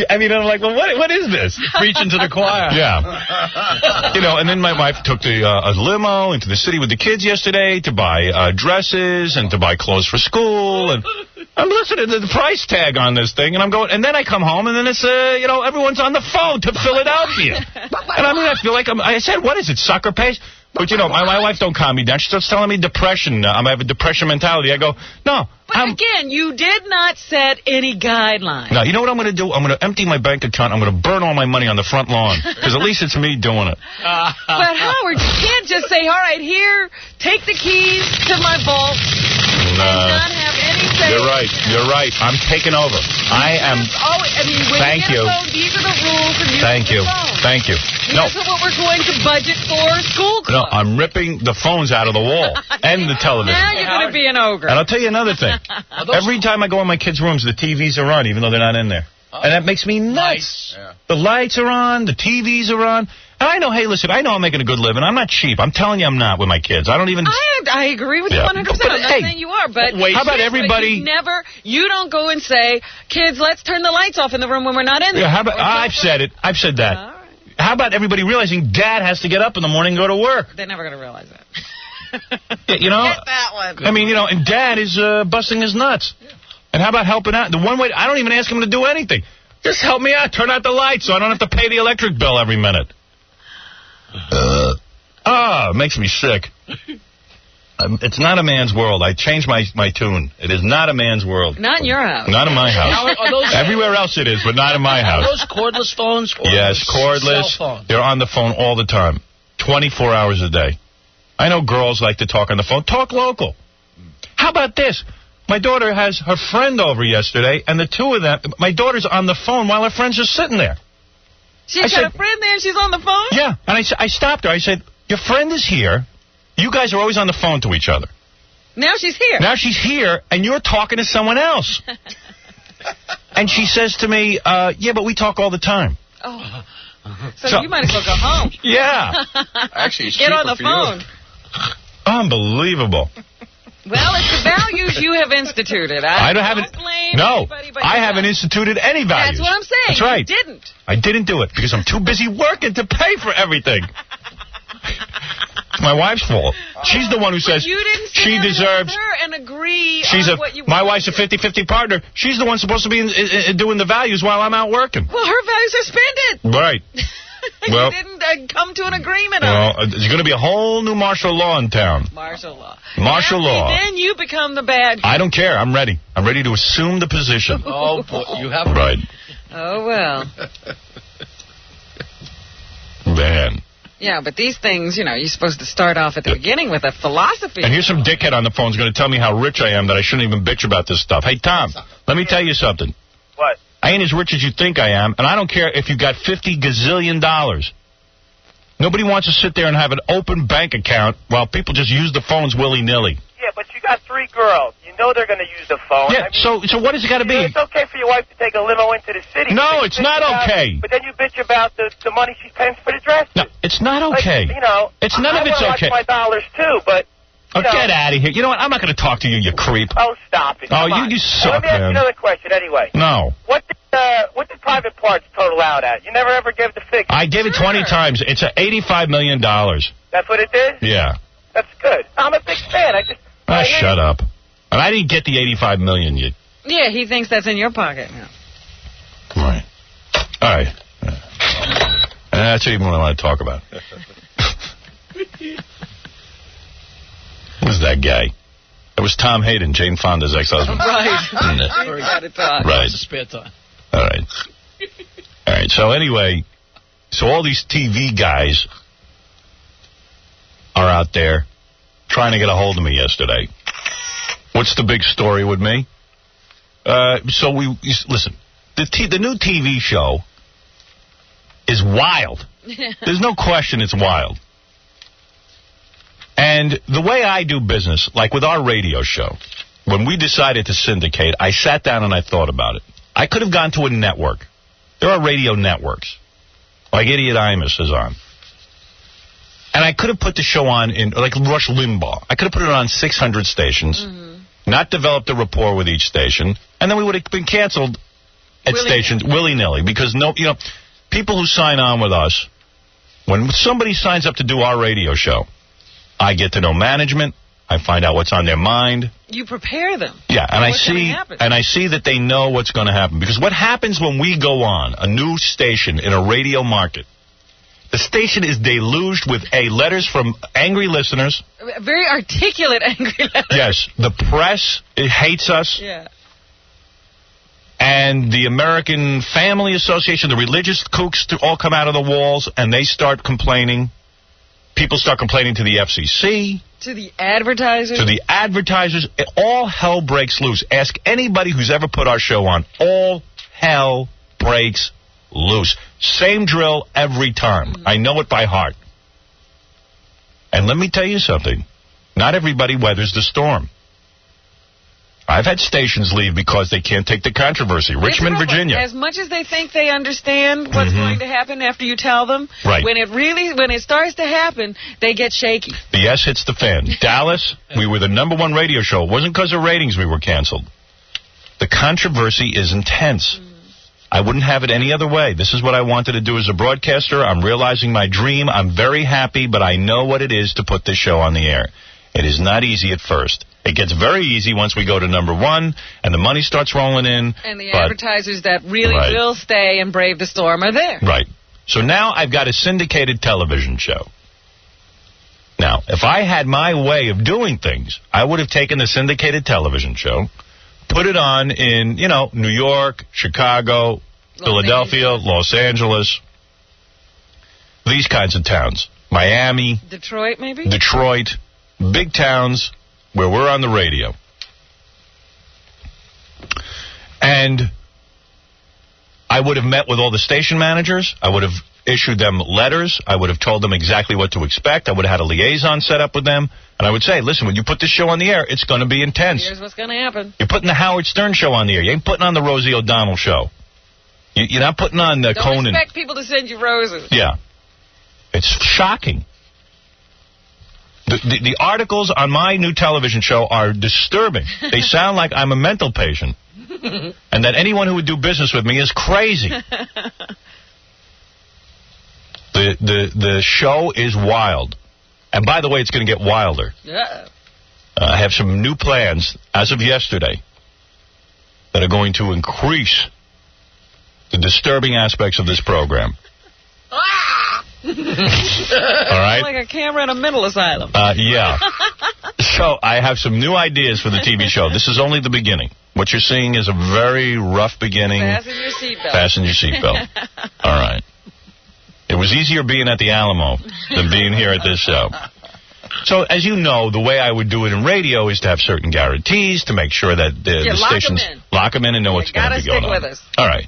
I mean, I'm like, well, what is this? Preaching to the choir. Yeah. And then my wife took a limo into the city with the kids yesterday to buy dresses and to buy clothes for school. And I'm listening to the price tag on this thing, and I'm going, and then I come home, and then it's, everyone's on the phone to Philadelphia. And I feel like I said, what is it, sucker pays? But, my wife don't calm me down. She starts telling me depression. I have a depression mentality. I go, no. But again, you did not set any guidelines. No, you know what I'm going to do? I'm going to empty my bank account. I'm going to burn all my money on the front lawn, because at least it's me doing it. But, Howard, you can't just say, all right, here, take the keys to my vault and not have any say. You're right. I'm taking over. I am. Thank you. These are the rules. And Thank you. Here's what we're going to budget for school club. No, I'm ripping the phones out of the wall and the television. Now you're going to be an ogre. And I'll tell you another thing. Every time I go in my kids' rooms, the TVs are on, even though they're not in there. And that makes me nuts. Yeah. The lights are on, the TVs are on. And I know, hey, listen, I know I'm making a good living. I'm not cheap. I'm telling you I'm not with my kids. I don't even... I agree with you 100%. I'm not saying you are, but... How about everybody... You don't go and say, kids, let's turn the lights off in the room when we're not in there. Yeah, I've said it. I've said that. Right. How about everybody realizing Dad has to get up in the morning and go to work? They're never going to realize that. Get that one. I mean, and Dad is busting his nuts. Yeah. And how about helping out? The one way, I don't even ask him to do anything. Just help me out. Turn out the lights so I don't have to pay the electric bill every minute. It makes me sick. It's not a man's world. I changed my tune. It is not a man's world. Not in your house. Not in my house. Are those, everywhere else it is, but not in my house. Are those cordless phones? Or yes, cordless. Cell phone? They're on the phone all the time, 24 hours a day. I know girls like to talk on the phone. Talk local. How about this? My daughter has her friend over yesterday, and the two of them, my daughter's on the phone while her friend's just sitting there. She's got a friend there and she's on the phone? Yeah, and I stopped her. I said, your friend is here. You guys are always on the phone to each other. Now she's here. Now she's here, and you're talking to someone else. And she says to me, yeah, but we talk all the time. Oh. So you might as well go home. Yeah. Actually, it's get on the for phone. Unbelievable. Well, it's the values you have instituted. I don't blame anybody but I haven't instituted any values. That's what I'm saying. That's right. You didn't. I didn't do it because I'm too busy working to pay for everything. It's my wife's fault. She's the one who says you didn't she deserves. With her and agree she's on what you my wife's a 50-50 partner. She's the one supposed to be doing the values while I'm out working. Well, her values are spend it. Right. You didn't come to an agreement on it. There's going to be a whole new martial law in town. Martial law. Martial law. Then you become the bad guy. I don't care. I'm ready. I'm ready to assume the position. Oh, boy. You have right. Oh, well. Man. Yeah, but these things, you're supposed to start off at the beginning with a philosophy. And here's some dickhead on the phone who's going to tell me how rich I am that I shouldn't even bitch about this stuff. Hey, Tom, let me tell you something. What? I ain't as rich as you think I am, and I don't care if you got $50 gazillion. Nobody wants to sit there and have an open bank account while people just use the phones willy-nilly. Yeah, but you got 3 girls. You know they're going to use the phone. Yeah, so what has it got to be? It's okay for your wife to take a limo into the city. No, it's not okay. But then you bitch about the money she spends for the dresses. No, it's not okay. It's none of it's okay. I want to watch my dollars, too, but... get out of here. You know what? I'm not going to talk to you, you creep. Oh, stop it. Come on. You suck, Let me ask you another question anyway. No. What did private parts total out at? You never ever gave the figure. I gave it 20 times. It's $85 million. That's what it did? Yeah. That's good. I'm a big fan. Shut up. And I didn't get the $85 million yet. Yeah, he thinks that's in your pocket. Yeah. Right. All right. That's even what I want to talk about. Who's that guy? It was Tom Hayden, Jane Fonda's ex-husband. Right. We got to talk. Right. Spare time. All right. All right. So anyway, all these TV guys are out there trying to get a hold of me yesterday. What's the big story with me? Listen, the new TV show is wild. There's no question it's wild. And the way I do business, like with our radio show, when we decided to syndicate, I sat down and I thought about it. I could have gone to a network. There are radio networks, like Idiot Imus is on. And I could have put the show on like Rush Limbaugh. I could have put it on 600 stations, not developed a rapport with each station, and then we would have been canceled at stations willy-nilly because people who sign on with us, when somebody signs up to do our radio show, I get to know management. I find out what's on their mind. You prepare them. Yeah, and I see that they know what's going to happen. Because what happens when we go on a new station in a radio market? The station is deluged with letters from angry listeners. Very articulate angry letters. Yes, the press hates us. Yeah. And the American Family Association, the religious kooks all come out of the walls and they start complaining. People start complaining to the FCC. To the advertisers. To the advertisers. All hell breaks loose. Ask anybody who's ever put our show on. All hell breaks loose. Same drill every time. I know it by heart. And let me tell you something. Not everybody weathers the storm. I've had stations leave because they can't take the controversy. Richmond, Virginia. As much as they think they understand what's going to happen after you tell them, right. when it starts to happen, they get shaky. The S hits the fan. Dallas, we were the #1 radio show. It wasn't because of ratings we were canceled. The controversy is intense. I wouldn't have it any other way. This is what I wanted to do as a broadcaster. I'm realizing my dream. I'm very happy, but I know what it is to put this show on the air. It is not easy at first. It gets very easy once we go to #1 and the money starts rolling in. And the advertisers that really will stay and brave the storm are there. Right. So now I've got a syndicated television show. Now, if I had my way of doing things, I would have taken the syndicated television show, put it on in, New York, Chicago, Philadelphia, Los Angeles, these kinds of towns. Miami. Detroit, maybe? Detroit. Big towns where we're on the radio. And I would have met with all the station managers. I would have issued them letters. I would have told them exactly what to expect. I would have had a liaison set up with them. And I would say, listen, when you put this show on the air, it's going to be intense. Here's what's going to happen. You're putting the Howard Stern show on the air. You ain't putting on the Rosie O'Donnell show. You're not putting on the Conan. Don't expect people to send you roses. Yeah. It's shocking. The articles on my new television show are disturbing. They sound like I'm a mental patient. And that anyone who would do business with me is crazy. The show is wild. And by the way, it's going to get wilder. Yeah. I have some new plans as of yesterday that are going to increase the disturbing aspects of this program. All right? Like a camera in a mental asylum. Yeah. So I have some new ideas for the TV show. This is only the beginning. What you're seeing is a very rough beginning. Fasten your seatbelt. Fasten your seatbelt. All right. It was easier being at the Alamo than being here at this show. So, as you know, the way I would do it in radio is to have certain guarantees to make sure that the stations lock them in and know what's going to be going on. With us. All right.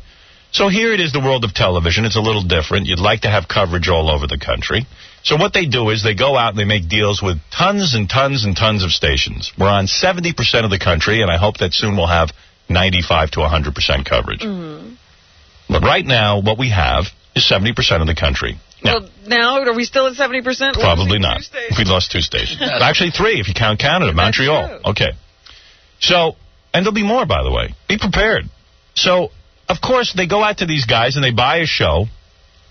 So here it is, the world of television. It's a little different. You'd like to have coverage all over the country. So what they do is they go out and they make deals with tons and tons and tons of stations. We're on 70% of the country, and I hope that soon we'll have 95 to 100% coverage. Mm-hmm. But right now, what we have is 70% of the country. Now, are we still at 70%? Probably not. We lost 2 stations. Actually, 3 if you count Canada, Montreal. True. Okay. So, and there'll be more, by the way. Be prepared. So, of course, they go out to these guys and they buy a show.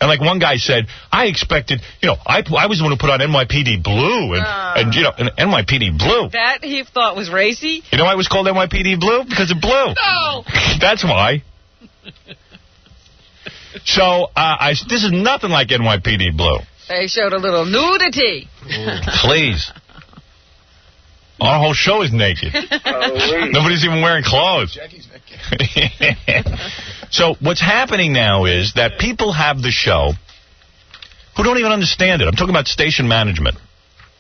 And like one guy said, I expected, I was the one who put on NYPD Blue and NYPD Blue. That he thought was racy? You know why it was called NYPD Blue? Because it blew. No! That's why. So, this is nothing like NYPD Blue. They showed a little nudity. Please. Our whole show is naked. Nobody's even wearing clothes. Jackie's naked. So what's happening now is that people have the show who don't even understand it. I'm talking about station management.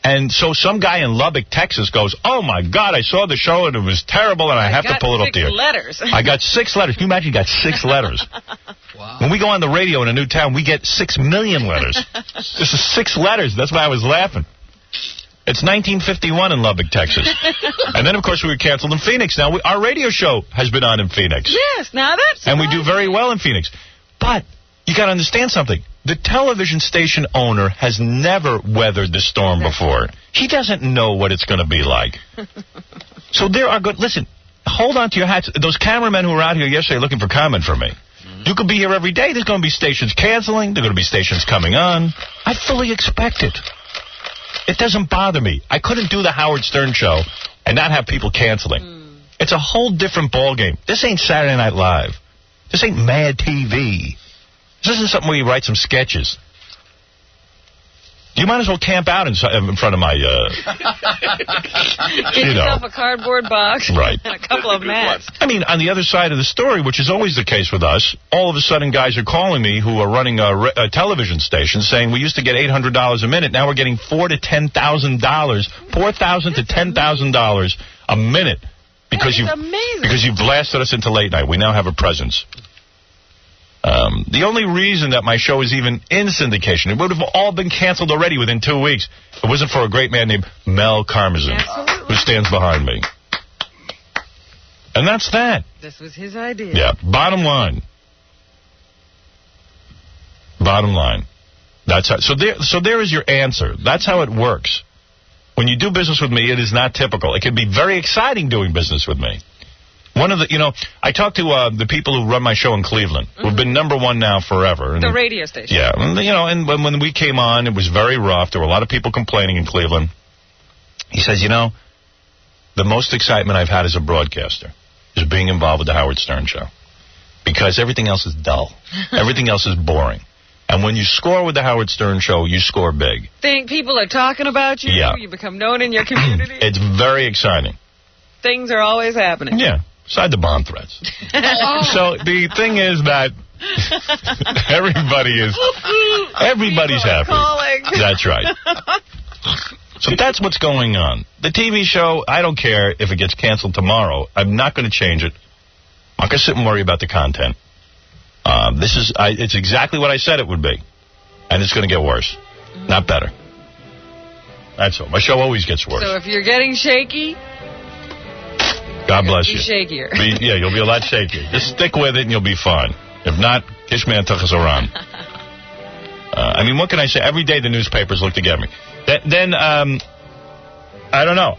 And so some guy in Lubbock, Texas goes, oh, my God, I saw the show and it was terrible and I have to pull it up there. I got 6 letters. Can you imagine you got 6 letters? Wow. When we go on the radio in a new town, we get 6 million letters. This is 6 letters. That's why I was laughing. It's 1951 in Lubbock, Texas. And then, of course, we were canceled in Phoenix. Now, our radio show has been on in Phoenix. Yes, now that's and we do very well in Phoenix. But you got to understand something. The television station owner has never weathered the storm before. He doesn't know what it's going to be like. So there are good... Listen, hold on to your hats. Those cameramen who were out here yesterday looking for comment from me. You could be here every day. There's going to be stations canceling. There are going to be stations coming on. I fully expect it. It doesn't bother me. I couldn't do the Howard Stern show and not have people canceling. It's a whole different ballgame. This ain't Saturday Night Live. This ain't Mad TV. This isn't something where you write some sketches. You might as well camp out in front of my, Get yourself a cardboard box right. and a couple of mats. I mean, on the other side of the story, which is always the case with us, all of a sudden guys are calling me who are running a television station saying we used to get $800 a minute. Now we're getting $4,000 to $10,000, $4,000 to $10,000 a minute because you've blasted us into late night. We now have a presence. The only reason that my show is even in syndication, it would have all been canceled already within 2 weeks. If it wasn't for a great man named Mel Karmazin, who stands behind me. And that's that. This was his idea. Yeah. Bottom line. That's how, so there is your answer. That's how it works. When you do business with me, it is not typical. It can be very exciting doing business with me. One of the, I talked to the people who run my show in Cleveland, who've been #1 now forever. And, the radio station. Yeah, and when we came on, it was very rough. There were a lot of people complaining in Cleveland. He says, the most excitement I've had as a broadcaster is being involved with the Howard Stern show. Because everything else is dull. Everything else is boring. And when you score with the Howard Stern Show, you score big. Think people are talking about you. Yeah. You become known in your community. It's very exciting. Things are always happening. Yeah, aside the bomb threats. So the thing is that everybody's happy. Calling. That's right. So that's what's going on. The TV show, I don't care if it gets canceled tomorrow. I'm not going to change it. I'm not going to sit and worry about the content. It's exactly what I said it would be. And it's going to get worse. Not better. That's all. My show always gets worse. So if you're getting shaky, God bless you. be shakier. Yeah, you'll be a lot shakier. Just stick with it and you'll be fine. If not, Kishman took us around. I mean, what can I say? Every day the newspapers look to get me. Then, I don't know.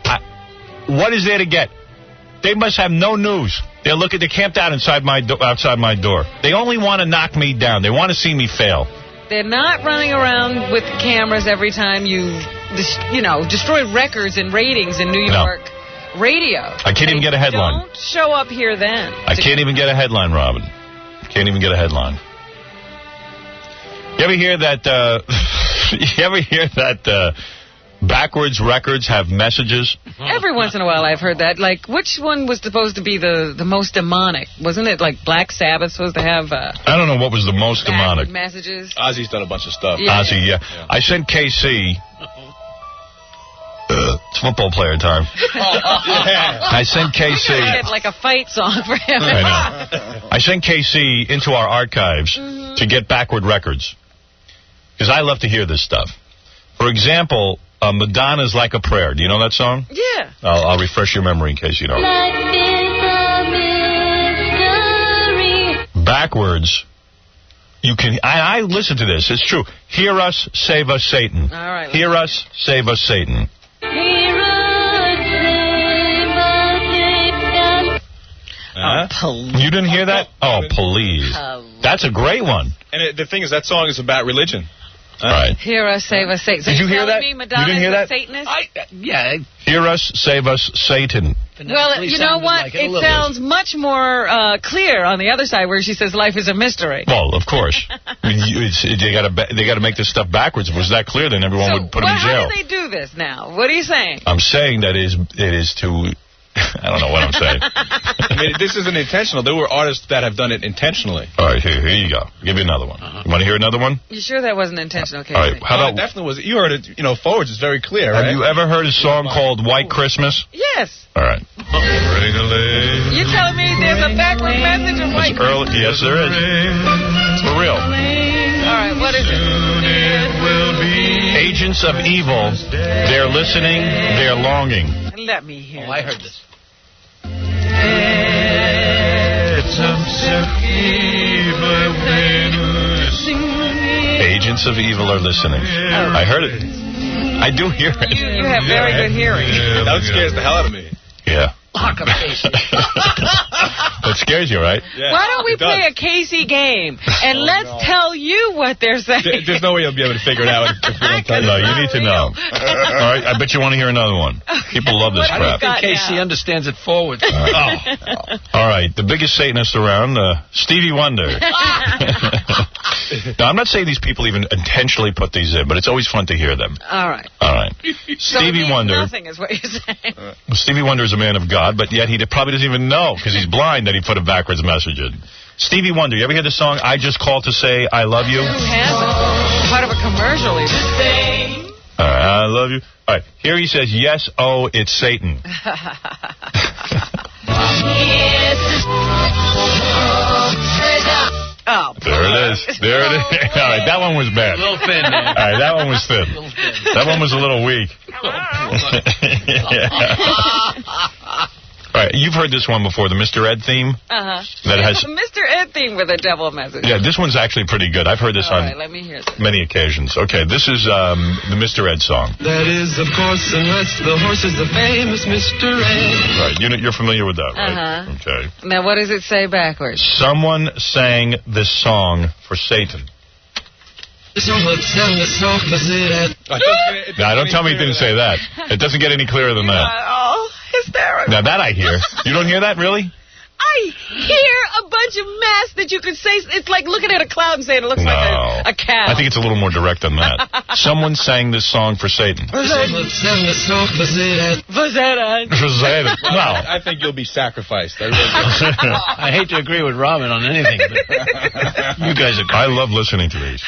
What is there to get? They must have no news. They camped out outside my door. They only want to knock me down. They want to see me fail. They're not running around with cameras every time you destroy records and ratings in New York radio. I can't even get a headline. Don't show up here then. I can't even get a headline, Robin. Can't even get a headline. You ever hear that backwards records have messages? Every once in a while I've heard that. Like, which one was supposed to be the most demonic? Wasn't it like Black Sabbath supposed to have... I don't know what was the most demonic. Messages? Ozzy's done a bunch of stuff. Yeah. Ozzy, yeah. I sent KC... it's football player time. I sent KC... I get like a fight song for him. I know. I sent KC into our archives to get backward records. Because I love to hear this stuff. For example, Madonna's Like a Prayer. Do you know that song? Yeah. I'll refresh your memory in case you don't. Life is a mystery. Backwards, you can... I listen to this. It's true. Hear us, save us, Satan. All right. Hear us, save us, Satan. You didn't hear that? Oh, please. That's a great one. And the thing is, that song is about religion. Right. Hear us, save us, Satan. So Did you hear that? Me Madonna You didn't hear that? Satanist? Yeah. Hear us, save us, Satan. Well, you know what? Like it sounds much more clear on the other side where she says life is a mystery. Well, of course. I mean, they got to make this stuff backwards. If it was that clear, then everyone would put him in jail. How do they do this now? What are you saying? I'm saying that it is to... I don't know what I'm saying. I mean, this isn't intentional. There were artists that have done it intentionally. All right, here you go. I'll give you another one. You want to hear another one? You sure that wasn't intentional, Casey? All right, how about... It definitely was. You heard it, forwards. It's very clear, Have right? you ever heard a song called White Christmas? Yes. All right. You telling me there's a backward message of white Christmas? Yes, there is. For real. All right, what is it? Agents of Evil. They're listening. They're longing. Let me hear. I heard this. Agents of Evil are listening. I heard it. I do hear it. You have very good hearing. That scares the hell out of me. Yeah. Lock up Casey. That scares you, right? Yeah, why don't we play a Casey game and let's tell you what they're saying? There's no way you'll be able to figure it out if we don't tell you. No, you need to know. All right, I bet you want to hear another one. People love this crap. I think Casey understands it forward. All right, the biggest Satanist around, Stevie Wonder. Now, I'm not saying these people even intentionally put these in, but it's always fun to hear them. All right. All right. So Stevie Wonder. Nothing is what you're saying. Stevie Wonder is a man of God, but yet he probably doesn't even know because he's blind that he put a backwards message in. Stevie Wonder, you ever hear the song "I Just Called to Say I Love You"? Who hasn't? Part of a commercial, even. All right, I love you. All right, here he says, "Yes, oh, it's Satan." Oh, there it is. There it is. All right, that one was bad. A little thin, man. All right, that one was thin. That one was a little weak. All right, you've heard this one before, the Mr. Ed theme. Uh-huh. That has Mr. Ed theme with a devil message. Yeah, this one's actually pretty good. I've heard this All on right, let me hear this. many occasions. Okay, this is the Mr. Ed song. That is, of course, unless the horse is the famous Mr. Ed. Right, you're familiar with that, right? Uh-huh. Okay. Now, what does it say backwards? Someone sang this song for Satan. Now, don't tell me it didn't say that. It doesn't get any clearer than that. Oh, hysterical. Now, that I hear. You don't hear that, really? I hear a bunch of mess that you could say. It's like looking at a cloud and saying it looks like a cow. I think it's a little more direct than that. Someone sang this song for Satan. For Satan. No. I think you'll be sacrificed. I really do. I hate to agree with Robin on anything, but you guys are crazy. I love listening to these.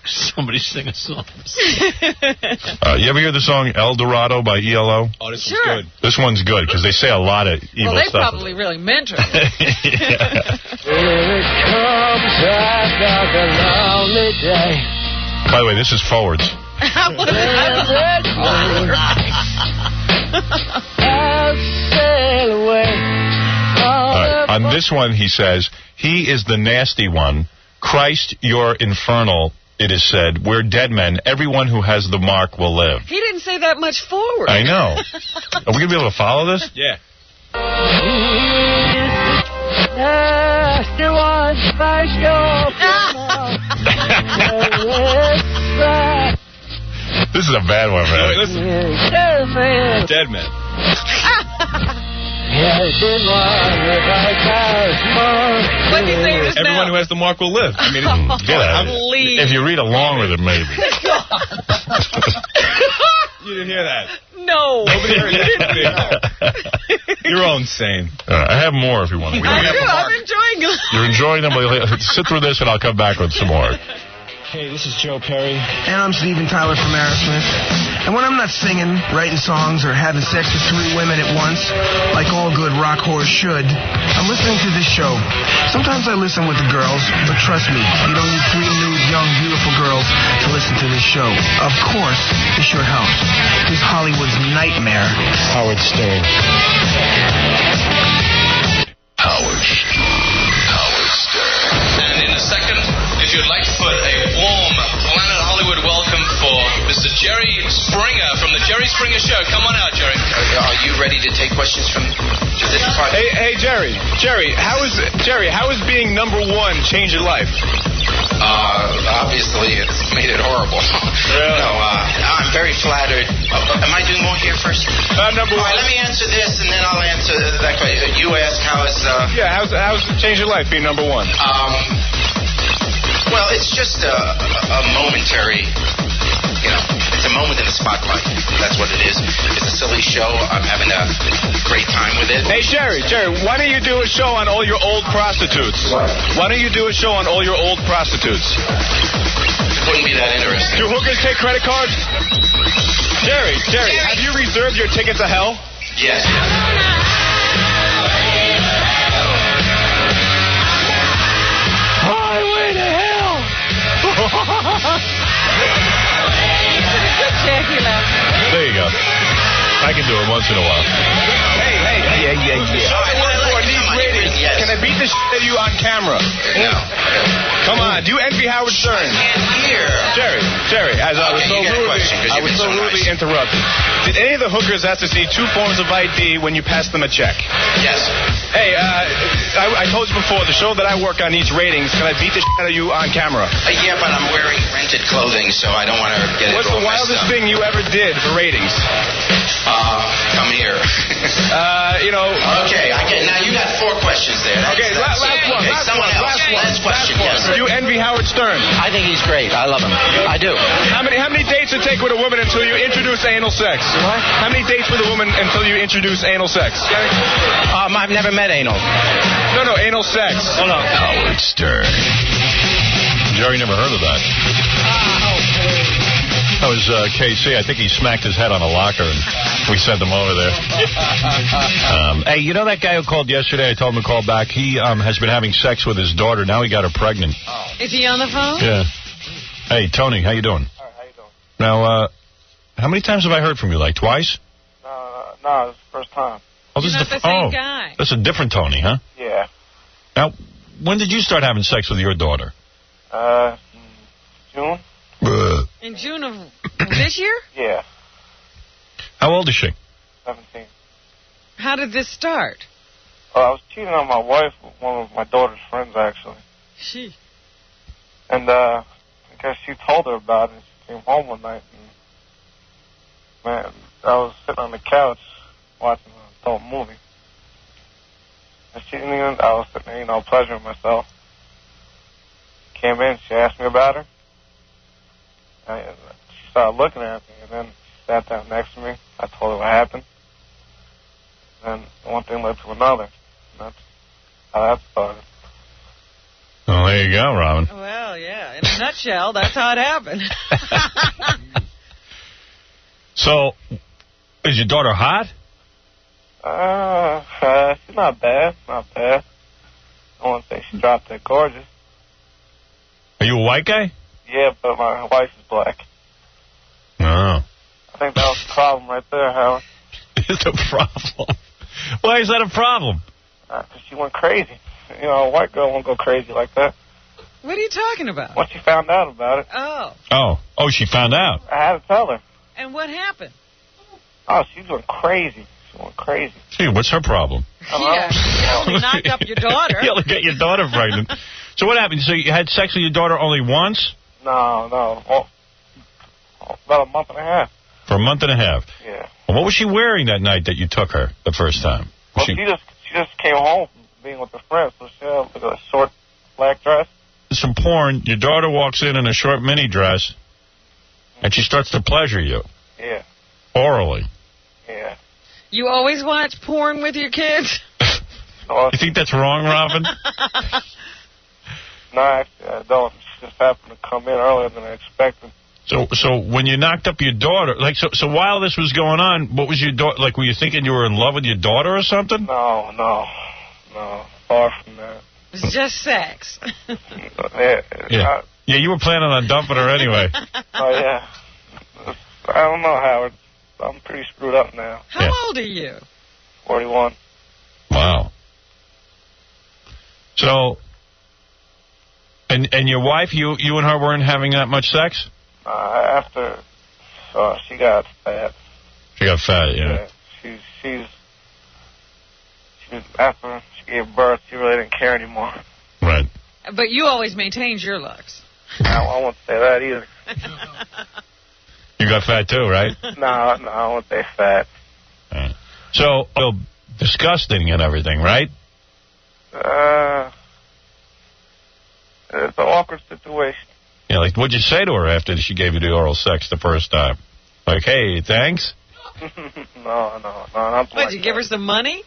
Somebody sing a song. You ever hear the song El Dorado by ELO? Oh, this Sure. is good. This one's good because they say a lot of evil Well, they stuff. probably really meant it. Here it comes, another lonely day. By the way, this is Forwards. I I'll sail away. All right. On this one, he says, he is the nasty one. Christ, you're infernal, it is said. We're dead men. Everyone who has the mark will live. He didn't say that much forward. I know. Are we going to be able to follow this? Yeah. Nasty one, first This is a bad one, man. Wait, listen. Dead man. What do you say this Everyone now? who has the mark will live. I mean, Please. If you read along with it, maybe. you didn't hear that. No. Nobody heard that. You're all insane. I have more if you want to. I'm enjoying it. You're enjoying them. Sit through this, and I'll come back with some more. Hey, this is Joe Perry. And I'm Steven Tyler from Aerosmith. And when I'm not singing, writing songs, or having sex with 3 women at once, like all good rock whores should, I'm listening to this show. Sometimes I listen with the girls, but trust me, you don't need 3 nude, young, beautiful girls to listen to this show. Of course, it sure helps. Who's Hollywood's nightmare? Howard Stern. Howard Stern. And in a second, if you'd like to put a warm Planet Hollywood welcome for Mr. Jerry Springer from the Jerry Springer Show. Come on out, Jerry. Are you ready to take questions from the department? Hey, Jerry, how is being number 1 changed your life? Obviously, it's made it horrible. Really? No, I'm very flattered. Am I doing more here first? Number 1. All right, let me answer this, and then I'll answer that question. You asked how's it changed your life being number 1? Well, it's just a momentary, it's a moment in the spotlight. That's what it is. It's a silly show. I'm having a great time with it. Hey, Jerry, why don't you do a show on all your old prostitutes? Why don't you do a show on all your old prostitutes? It wouldn't be that interesting. Do hookers take credit cards? Jerry, have you reserved your ticket to hell? Yes. Highway to hell! There you go. I can do it once in a while. Hey. Can I beat the shit out of you on camera? No. Come on. Do you envy Howard Stern? Jerry, as I was so rudely interrupted. Did any of the hookers have to see 2 forms of ID when you pass them a check? Yes. Hey, I told you before, the show that I work on needs ratings. Can I beat the shit out of you on camera? Yeah, but I'm wearing rented clothing, so I don't want to get What's the wildest thing you ever did for ratings? Come here. Okay, now you got 4 questions there. Okay, last one. Last question. Yes. Do you envy Howard Stern? I think he's great. I love him. I do. How many dates it take with a woman until you introduce anal sex? What? How many dates with a woman until you introduce anal sex? I've never met anal. No, anal sex. Oh, no. Howard Stern. Jerry never heard of that. That was KC. I think he smacked his head on a locker, and we sent him over there. Hey, you know that guy who called yesterday? I told him to call back. He has been having sex with his daughter. Now he got her pregnant. Is he on the phone? Yeah. Hey, Tony, how you doing? All right, how you doing? Now, how many times have I heard from you? Like twice? No, it's the first time. Oh, this You're is not the same guy. That's a different Tony, huh? Yeah. Now, when did you start having sex with your daughter? June. In June of this year? Yeah. How old is she? 17. How did this start? I was cheating on my wife with one of my daughter's friends, actually. She. And I guess she told her about it. She came home one night, and man, I was sitting on the couch watching an adult movie. And she didn't even, I was sitting there, you know, pleasuring myself. Came in, she asked me about her. And she started looking at me, and then she sat down next to me. I told her what happened. And one thing led to another. And that's how that started. Well, there you go, Robin. Well, yeah. In a nutshell, that's how it happened. So, is your daughter hot? She's not bad. Not bad. I won't say she's drop dead gorgeous. Are you a white guy? Yeah, but my wife is black. Oh. I think that was the problem right there, Howard. It's a problem. Why is that a problem? Because she went crazy. You know, a white girl won't go crazy like that. What are you talking about? Once she found out about it. Oh. Oh, she found out. I had to tell her. And what happened? Oh, she went crazy. She went crazy. Gee, what's her problem? Yeah, you only knocked up your daughter. You'll get your daughter pregnant. So what happened? So you had sex with your daughter only once? No. About a month and a half. For a month and a half? Yeah. Well, what was she wearing that night that you took her the first time? Well, she just came home from being with her friends, so she had like a short black dress. Some porn, your daughter walks in a short mini dress, and she starts to pleasure you. Yeah. Orally. Yeah. You always watch porn with your kids? You think that's wrong, Robin? No, actually, I don't. She just happened to come in earlier than I expected. So when you knocked up your daughter, like, so while this was going on, what was your daughter, like, were you thinking you were in love with your daughter or something? No. Far from that. It's just sex. Yeah, you were planning on dumping her anyway. Oh, yeah. I don't know, Howard. I'm pretty screwed up now. How old are you? 41. Wow. So, and your wife, you and her weren't having that much sex? After she got fat. She got fat, yeah. She's after she gave birth, she really didn't care anymore. Right. But you always maintained your looks. I won't say that either. You got fat too, right? No, I won't say fat. So, disgusting and everything, right? It's an awkward situation. Yeah, like, what'd you say to her after she gave you the oral sex the first time? Like, hey, thanks? No, not What, did you give her some money?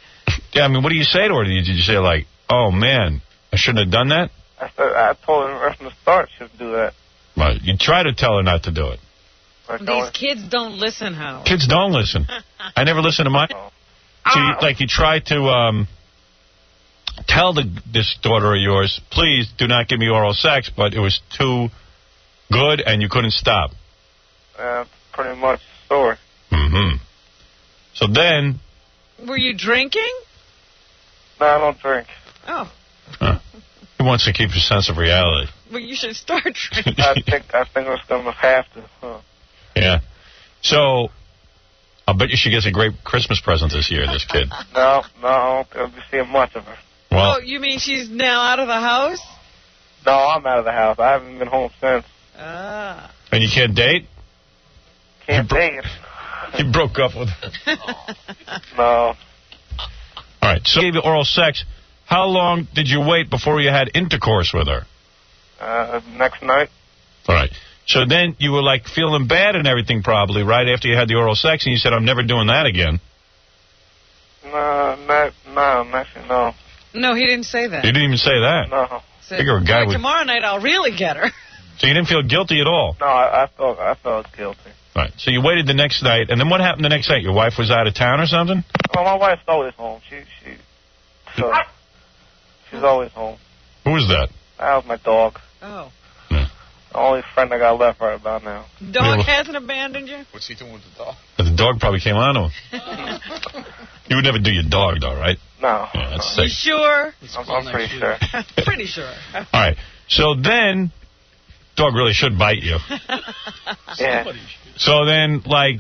Yeah, I mean, what do you say to her? Did you say, like, oh, man, I shouldn't have done that? I told her right from the start she should do that. Right. You try to tell her not to do it. These kids don't listen, Howard. Kids don't listen. I never listen to mine. So, you try to tell this daughter of yours, please do not give me oral sex, but it was too good and you couldn't stop. Pretty much sore. Mm-hmm. So then... Were you drinking? No, I don't drink. Oh. He wants to keep your sense of reality. Well, you should start drinking. I think I was going to have to. Yeah. So, I'll bet you she gets a great Christmas present this year, this kid. No, I won't be seeing much of her. Well, oh, you mean she's now out of the house? No, I'm out of the house. I haven't been home since. Ah. And you can't date? Can't date. He broke up with her. No. All right, so you gave you oral sex. How long did you wait before you had intercourse with her? Next night. All right. So then you were, like, feeling bad and everything probably right after you had the oral sex, and you said, I'm never doing that again. No. No, he didn't say that. You didn't even say that? No. Said, figure a guy would... Tomorrow night I'll really get her. So you didn't feel guilty at all? No, I felt guilty. Right. So you waited the next night, and then what happened the next night? Your wife was out of town or something? Well, my wife's always home. She's always home. Who was that? That was my dog. Oh. The only friend I got left right about now. Dog hasn't abandoned you? What's he doing with the dog? The dog probably came on to him. You would never do your dog, though, right? No. Yeah, that's You sick. sure? I'm pretty sure. Pretty sure. All right. So then, dog really should bite you. Yeah. So then, like,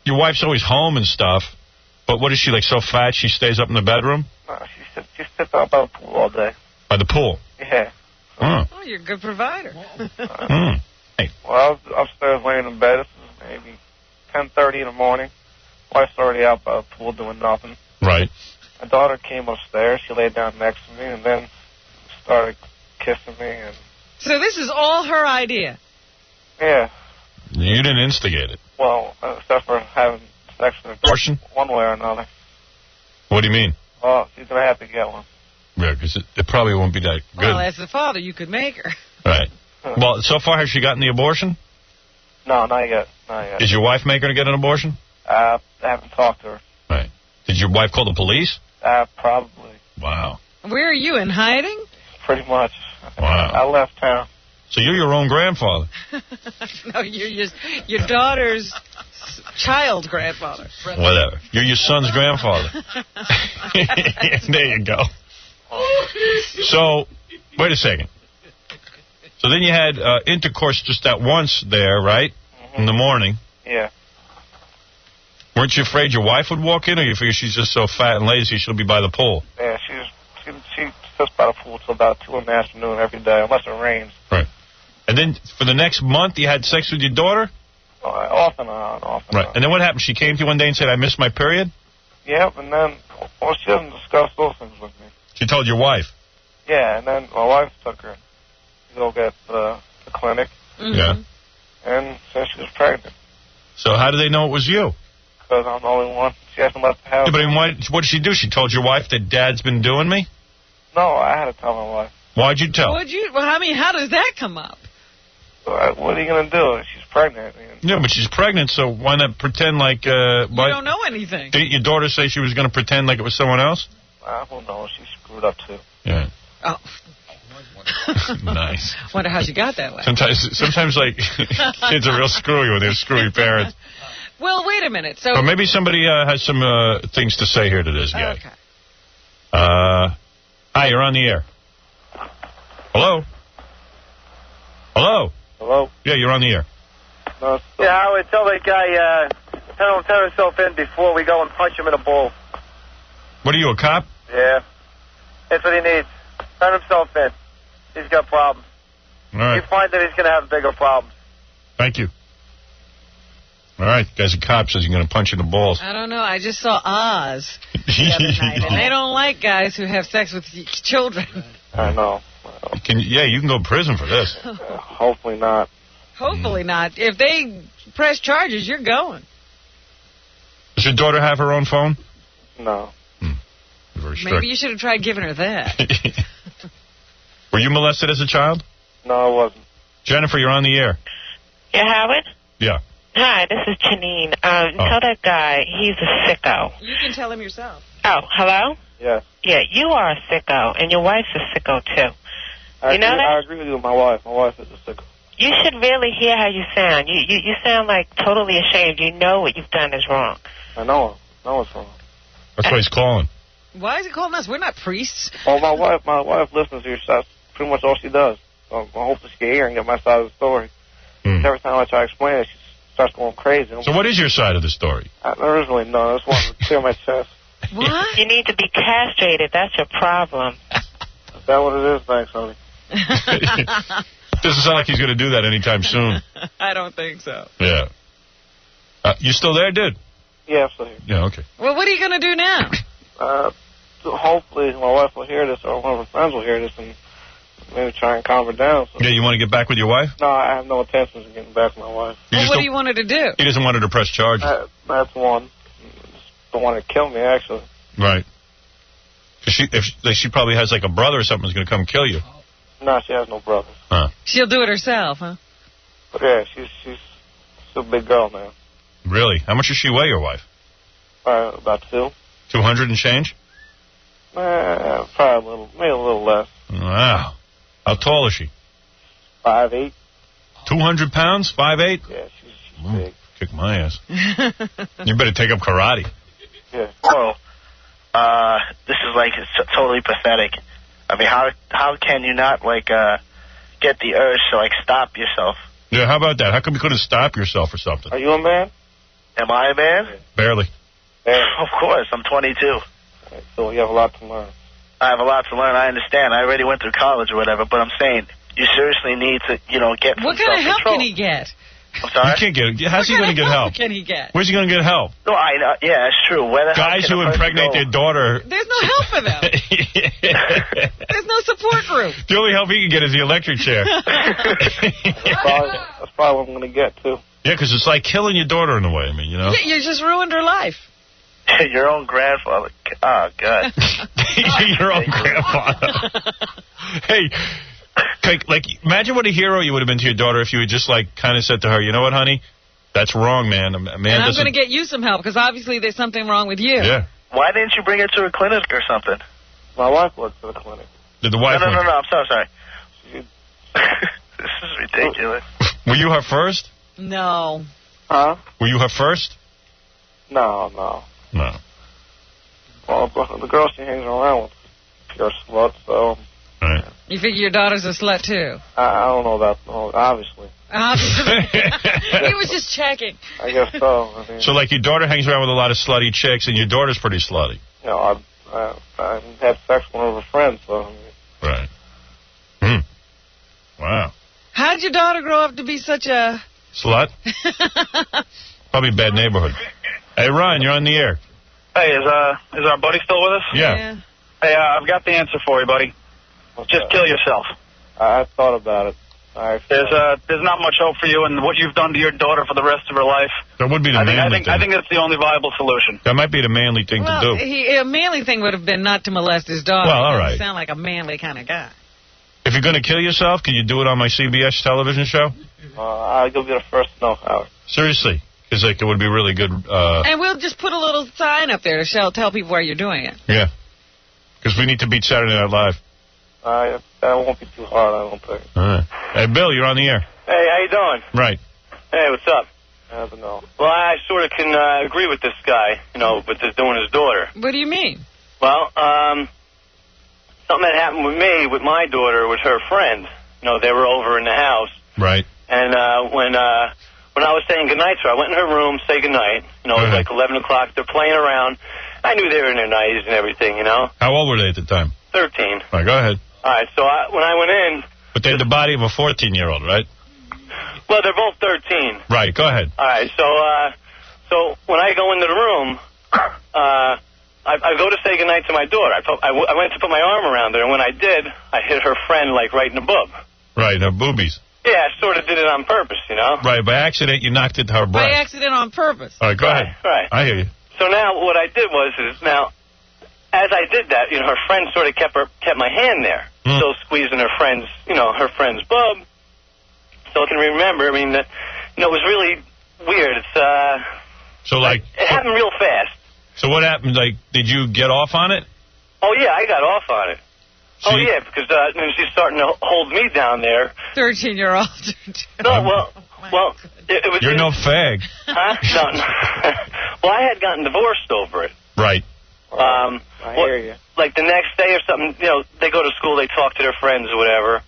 your wife's always home and stuff, but what is she, like, so fat she stays up in the bedroom? No, she sits out by the pool all day. By the pool? Yeah. Oh, you're a good provider. Hey. Well, I was upstairs laying in bed. This is maybe 10:30 in the morning. Wife's already out by the pool doing nothing. Right. my daughter came upstairs. She laid down next to me and then started kissing me. And So this is all her idea? yeah. You didn't instigate it. Well, except for having sex with her Abortion? one way or another. What do you mean? Well, she's going to have to get one. Yeah, because it probably won't be that good. Well, as the father, you could make her. Right. Well, so far, has she gotten the abortion? No, not yet. Not yet. Did your wife make her to get an abortion? I haven't talked to her. Right. Did your wife call the police? Probably. Wow. Where are you, in hiding? Pretty much. Wow. I left town. So you're your own grandfather. No, you're your daughter's child grandfather. Whatever. You're your son's grandfather. There you go. So, wait a second. So then you had intercourse just that once there, right? In the morning. Yeah. Weren't you afraid your wife would walk in, or you figure she's just so fat and lazy she'll be by the pool? Yeah, she sits by the pool till about 2 in the afternoon every day, unless it rains. Right. And then for the next month, you had sex with your daughter? Off and on, off and Right. on. And then what happened? She came to you one day and said, I missed my period? Yep, and then, well, she doesn't discuss those things with me. She told your wife? Yeah, and then my wife took her to go get the clinic. Mm-hmm. Yeah. And said she was pregnant. So how do they know it was you? Because I'm the only one. She hasn't left the house. Yeah, but then what did she do? She told your wife that Dad's been doing me? No, I had to tell my wife. Why'd you tell? Well, I mean, how does that come up? What are you going to do? She's pregnant. Yeah, but she's pregnant, so why not pretend like... You don't know anything. Didn't your daughter say she was going to pretend like it was someone else? I don't know. She screwed up, too. Yeah. Oh. Nice. Wonder how she got that way. Sometimes like, kids are real screwy when they're screwy parents. Well, wait a minute. So Or maybe somebody has some things to say here to this guy. Okay. Hi, you're on the air. Hello? Hello? Hello? Yeah, you're on the air. No, yeah, I would tell that guy, tell him to turn himself in before we go and punch him in the bull. What are you, a cop? Yeah. That's what he needs. Turn himself in. He's got problems. All right. You find that he's going to have bigger problems. Thank you. All right, guy's a cop, says you're going to punch in the balls. I don't know. I just saw Oz the other night, and they don't like guys who have sex with children. I know. You can go to prison for this. Hopefully not. Hopefully not. If they press charges, you're going. Does your daughter have her own phone? No. Very strict. Maybe you should have tried giving her that. Were you molested as a child? No, I wasn't. Jennifer, you're on the air. Yeah, Howard? Yeah. Hi, this is Janine. Tell that guy he's a sicko. You can tell him yourself. Oh, hello? Yes. Yeah, you are a sicko, and your wife's a sicko, too. You know that? I agree with you with my wife. My wife is a sicko. You should really hear how you sound. You sound like totally ashamed. You know what you've done is wrong. I know. I know it's wrong. That's why he's calling. Why is he calling us? We're not priests. Well, my wife listens to you. That's pretty much all she does. So I hope she can hear and get my side of the story. Every time I try to explain it, she starts going crazy. So what is your side of the story? There is really none. I just want to clear my chest. What? You need to be castrated. That's your problem. Is that what it is? Thanks, honey. Doesn't sound like he's going to do that anytime soon. I don't think so. Yeah. You still there, dude? Yeah, I'm still here. Yeah, okay. Well, what are you going to do now? Hopefully my wife will hear this, or one of her friends will hear this, and maybe try and calm her down. So. Yeah, you want to get back with your wife? No, I have no intentions of getting back with my wife. Well, what do you want her to do? He doesn't want her to press charges. That's one. Just don't want her to kill me, actually. Right. Because she probably has like a brother or something who's going to come kill you. No, she has no brothers. Huh. She'll do it herself, huh? But yeah, she's a big girl now. Really? How much does she weigh, your wife? About 2. 200 and change? Probably maybe a little less. Wow. How tall is she? 5'8". 200 pounds? 5'8"? Yeah, she's big. Kick my ass. You better take up karate. Yeah. Well, this is like totally pathetic. I mean, how can you not get the urge to stop yourself? Yeah, how about that? How come you couldn't stop yourself or something? Are you a man? Am I a man? Barely. Of course, I'm 22. So you have a lot to learn. I have a lot to learn. I understand. I already went through college or whatever, but I'm saying you seriously need to, get What some kind of help self-control. can he get? I'm sorry? You can't get. How's he going to get help? Can he get? Where's he going to get help? No, yeah, it's true. Where the hell Guys can who a person impregnate go? their daughter. There's no help for them. There's no support group. The only help he can get is the electric chair. That's probably what I'm going to get, too. Yeah, because it's like killing your daughter in a way. I mean, you know. Yeah, you just ruined her life. Your own grandfather. Oh, God. Your own grandfather. Hey, like, imagine what a hero you would have been to your daughter if you had just, like, kind of said to her, you know what, honey? That's wrong, man. A man and I'm doesn't... going to get you some help, because obviously there's something wrong with you. Yeah. Why didn't you bring her to a clinic or something? My wife works for the clinic. Did the wife No, work? I'm sorry. This is ridiculous. Were you her first? No. Huh? Were you her first? No. No. Well, the girl she hangs around with, you're a slut, so... Right. You figure your daughter's a slut, too? I don't know that, obviously. Obviously. He was just checking. I guess so. I mean, So, like, your daughter hangs around with a lot of slutty chicks, and your daughter's pretty slutty. you know, I had sex with one of her friends, so... I mean, Right. Wow. How did your daughter grow up to be such a... Slut? Probably bad neighborhood. Hey, Ron, you're on the air. Hey, is our buddy still with us? Yeah. Hey, I've got the answer for you, buddy. Just kill yourself. I thought about it. There's not much hope for you, and what you've done to your daughter for the rest of her life. That would be the manly thing. I think that's the only viable solution. That might be the manly thing to do. A manly thing would have been not to molest his daughter. Well, all He right. doesn't sound like a manly kind of guy. If you're going to kill yourself, can you do it on my CBS television show? You'll be the first to know, Howard. Seriously. Because like, it would be really good. And we'll just put a little sign up there to tell people where you're doing it. Yeah. Because we need to beat Saturday Night Live. That won't be too hard, I don't think. All right. Hey, Bill, you're on the air. Hey, how you doing? Right. Hey, what's up? I don't know. Well, I sort of can agree with this guy, with this doing his daughter. What do you mean? Well, something that happened with me, with my daughter, with her friend. They were over in the house. Right. And when I was saying goodnight to her, I went in her room, say goodnight. It was like 11 o'clock. They're playing around. I knew they were in their 90s and everything, How old were they at the time? 13. All right, go ahead. All right, so when I went in... But they had the body of a 14-year-old, right? Well, they're both 13. Right, go ahead. All right, so when I go into the room, I go to say goodnight to my daughter. I went to put my arm around her, and when I did, I hit her friend, right in the boob. Right, her boobies. Yeah, I sort of did it on purpose, Right, by accident, you knocked it to her By breast. accident on purpose. All right, go ahead. Right. I hear you. So now what I did was, as I did that, her friend sort of kept my hand there, still squeezing her friend's boob. So I can remember, that, it was really weird. It's, it happened real fast. So what happened? Like, did you get off on it? Oh, yeah, I got off on it. Yeah, because she's starting to hold me down there. 13-year-old. No, well, it was... You're no fag. Huh? No. Well, I had gotten divorced over it. Right. I hear you. Like the next day or something, they go to school, they talk to their friends or whatever.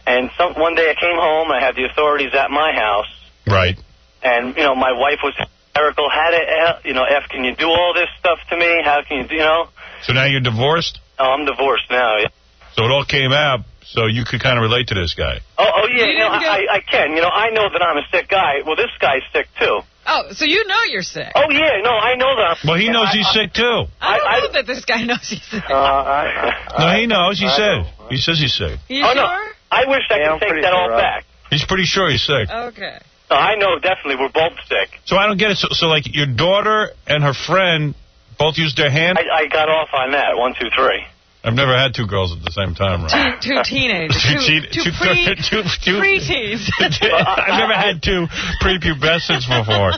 And one day I came home, I had the authorities at my house. Right. And, my wife was hysterical. F, can you do all this stuff to me? How can you, So now you're divorced? Oh, I'm divorced now, yeah. So it all came out, so you could kind of relate to this guy. Oh yeah, I can. I know that I'm a sick guy. Well, this guy's sick, too. Oh, so you know you're sick. Oh, yeah, no, I know that. Well, he knows he's sick, too. I don't know that this guy knows he's sick. No, he knows. He said. He says he's sick. You sure? No. I wish I could take that all back. He's pretty sure he's sick. Okay. No, I know definitely we're both sick. So I don't get it. So like, your daughter and her friend both used their hand? I got off on that. 1, 2, 3. I've never had two girls at the same time, right? Two teenagers. Two preteens. I've never had two prepubescents before.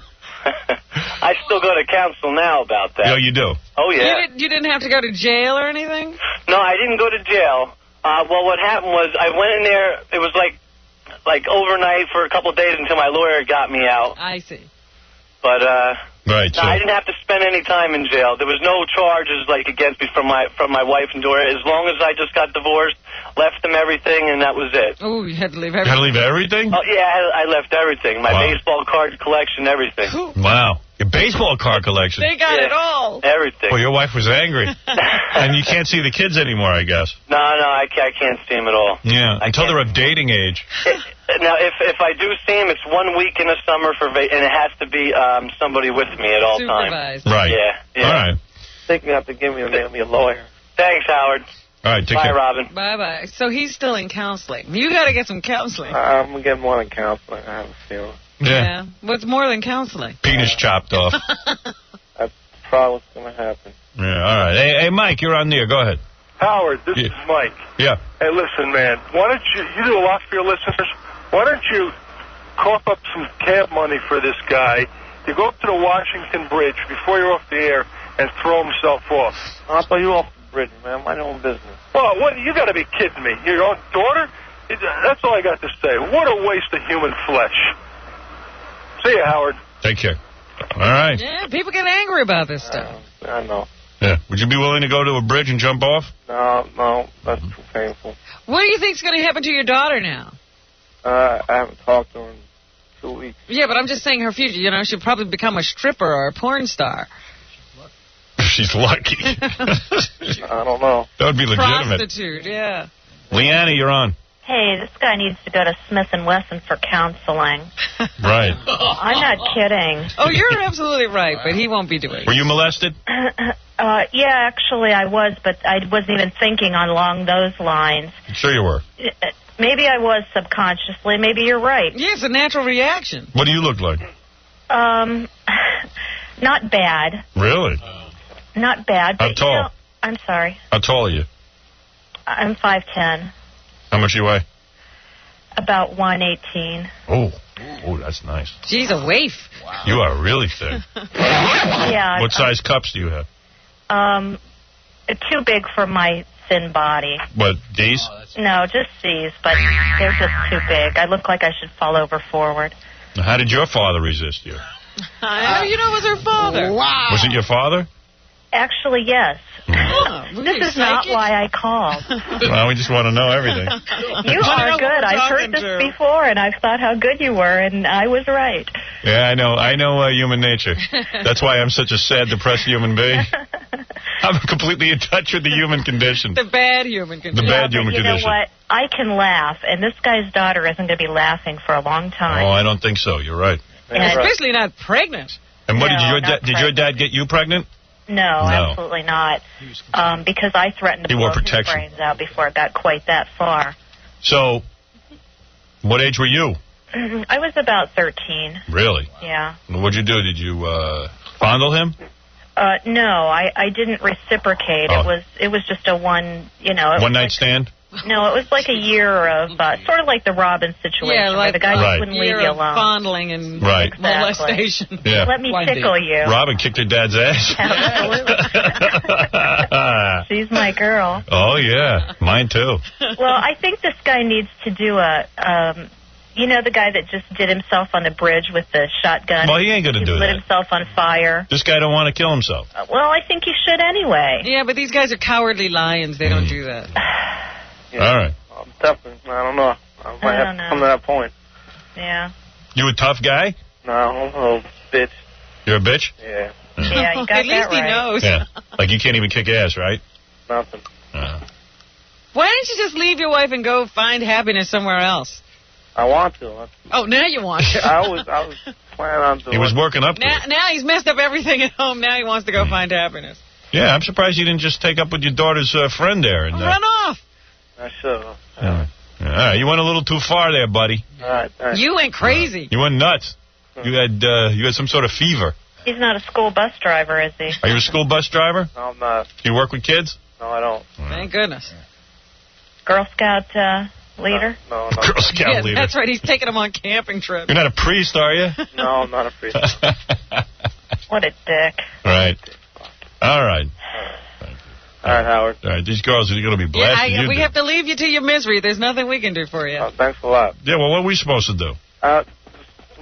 I still go to counsel now about that. No, you do? Oh, yeah. You didn't have to go to jail or anything? No, I didn't go to jail. Well, what happened was I went in there. It was like overnight for a couple of days until my lawyer got me out. I see. But right, no, I didn't have to spend any time in jail. There was no charges against me from my wife and daughter. As long as I just got divorced, left them everything, and that was it. Oh, you had to leave everything. You had to leave everything? Oh yeah, I left everything. My baseball card collection, everything. Wow. Your baseball card collection. They got it all. Everything. Well, your wife was angry. And you can't see the kids anymore, I guess. No, I can't see him at all. Yeah, until they're of dating age. Now, if I do see him, it's 1 week in the summer and it has to be somebody with me at all times. Right. Yeah. All right. I think you have to give me a lawyer. Thanks, Howard. All right, take Bye, care. Robin. Bye-bye. So he's still in counseling. You got to get some counseling. I'm going to get more than counseling, I have a feeling. Yeah. What's more than counseling? Penis chopped off. That's probably what's going to happen. Yeah, all right. Hey, Mike, you're on the air. Go ahead. Howard, this is Mike. Yeah. Hey, listen, man. Why don't you do a lot for your listeners? Why don't you cough up some cab money for this guy to go up to the Washington Bridge before you're off the air and throw himself off? I'll throw you off the bridge, man. Mind your own business. Well, what, you got to be kidding me. Your own daughter? That's all I got to say. What a waste of human flesh. See you, Howard. Take care. All right. Yeah, people get angry about this stuff. I know. Yeah. Would you be willing to go to a bridge and jump off? No, that's too painful. What do you think's going to happen to your daughter now? I haven't talked to her in 2 weeks. Yeah, but I'm just saying her future. You know, she'll probably become a stripper or a porn star. She's lucky. I don't know. That would be legitimate. Prostitute, yeah. Leanna, you're on. Hey, this guy needs to go to Smith & Wesson for counseling. Right. I'm not kidding. Oh, you're absolutely right, but he won't be doing it. Were you molested? Yeah, actually I was, but I wasn't even thinking along those lines. Sure you were. Maybe I was subconsciously. Maybe you're right. Yeah, it's a natural reaction. What do you look like? Not bad. Really? Not bad. How But, tall? you know, I'm sorry. How tall are you? I'm 5'10". How much you weigh? About 118. Oh, that's nice. She's a waif. Wow. You are really thin. Yeah. What size cups do you have? Too big for my thin body. What, D's? No, just C's, but they're just too big. I look like I should fall over forward. How did your father resist you? How do you know it was her father? Wow. Was it your father? Actually, yes. This is not why I called. Well, we just want to know everything. You are good. I've heard this before, and I've thought how good you were, and I was right. Yeah, I know human nature. That's why I'm such a sad, depressed human being. I'm completely in touch with the human condition. The bad human condition. The bad human you condition. know what? I can laugh, and this guy's daughter isn't going to be laughing for a long time. Oh, I don't think so. You're right. Especially not pregnant. And what No, did your dad get you pregnant? No, absolutely not. Because I threatened to He wore blow his protection. brains out before it got quite that far. So, what age were you? I was about 13. Really? Yeah. What'd you do? Did you fondle him? No, I didn't reciprocate. Oh. It was just a one, One night stand? No, it was like a year of sort of like the Robin situation, Yeah, where like the guy just wouldn't leave year you of alone. fondling and Right. molestation. Yeah. Let me tickle you. Robin kicked her dad's ass. Absolutely. She's my girl. Oh, yeah. Mine, too. Well, I think this guy needs to do the guy that just did himself on the bridge with the shotgun? Well, he ain't gonna do lit that. himself on fire. This guy don't want to kill himself. Well, I think he should anyway. Yeah, but these guys are cowardly lions. They don't do that. All right. I'm definitely, I don't know. I might have to come to that point. Yeah. You a tough guy? No, I'm a little bitch. You're a bitch? Yeah. Yeah, you got At least that he right. knows. Yeah. Like you can't even kick ass, right? Nothing. Why don't you just leave your wife and go find happiness somewhere else? I want to. Oh, now you want to. I was planning on doing He was working up to now, it. now he's messed up everything at home. Now he wants to go find happiness. Yeah, I'm surprised you didn't just take up with your daughter's friend there. And, Run off. I should have. All right, you went a little too far there, buddy. All right. You went crazy. You went nuts. You had some sort of fever. He's not a school bus driver, is he? Are you a school bus driver? No, I'm not. Do you work with kids? No, I don't. Thank goodness. Girl Scout leader? No. Girl Scout Yeah, leader. that's right. He's taking them on camping trips. You're not a priest, are you? No, I'm not a priest. What a dick. Right. All right. All right, Howard. All right, these girls are going to be blasting you. We have to leave you to your misery. There's nothing we can do for you. Thanks a lot. Yeah, well, what are we supposed to do?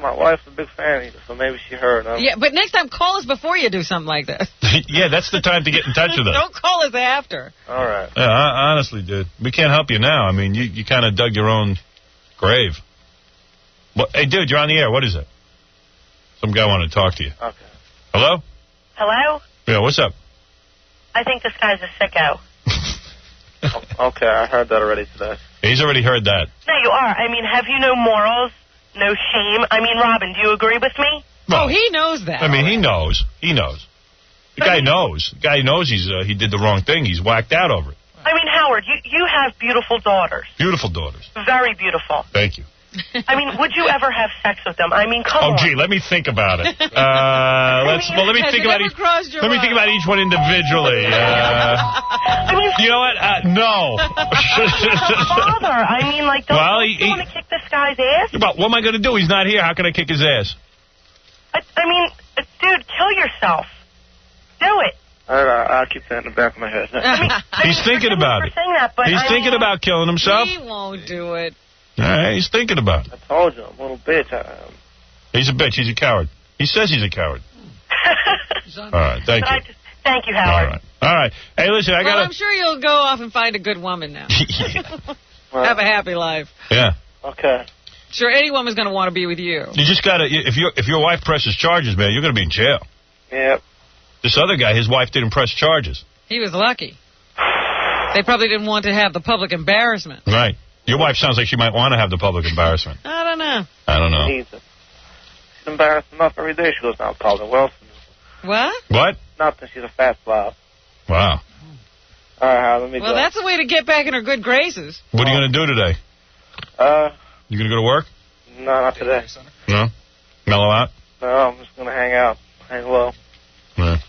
My wife's a big fan of you, so maybe she heard. Yeah, but next time call us before you do something like this. Yeah, that's the time to get in touch with us. Don't call us after. All right. Yeah, honestly, dude, we can't help you now. I mean, you kind of dug your own grave. Hey, dude, you're on the air. What is it? Some guy wanted to talk to you. Okay. Hello? Hello? Yeah, what's up? I think this guy's a sicko. Okay, I heard that already today. He's already heard that. No, you are. I mean, have you no morals, no shame? I mean, Robin, do you agree with me? Well, he knows that. I mean, he knows. He knows. The guy knows. The guy knows he did the wrong thing. He's whacked out over it. I mean, Howard, you have beautiful daughters. Beautiful daughters. Very beautiful. Thank you. I mean, would you ever have sex with them? I mean, come on. Oh, gee, let me think about it. Let me think about each. Let me think about each one individually. You know what? No. Father, I mean, like, don't you want to kick this guy's ass? What am I going to do? He's not here. How can I kick his ass? I mean, dude, kill yourself. Do it. I'll keep that in the back of my head. He's thinking about it. He's thinking about killing himself. He won't do it. All right, he's thinking about it. I told you, I'm a little bitch. He's a bitch. He's a coward. He says he's a coward. All right, thank you. Thank you, Howard. All right. Hey, listen, Well, I'm sure you'll go off and find a good woman now. Have a happy life. Yeah. Okay. Sure, any woman's going to want to be with you. You just got to, if your wife presses charges, man, you're going to be in jail. Yep. This other guy, his wife didn't press charges. He was lucky. They probably didn't want to have the public embarrassment. Right. Your wife sounds like she might want to have the public embarrassment. I don't know. I don't know. She's embarrassed enough every day. She goes down to public. Well, what? What? Nothing. She's a fat slob. Wow. All right, Howard, let me go. Well, that's a way to get back in her good graces. What are you going to do today? You going to go to work? No, not today. No? Mellow out? No, I'm just going to hang out. Hang low. Yeah.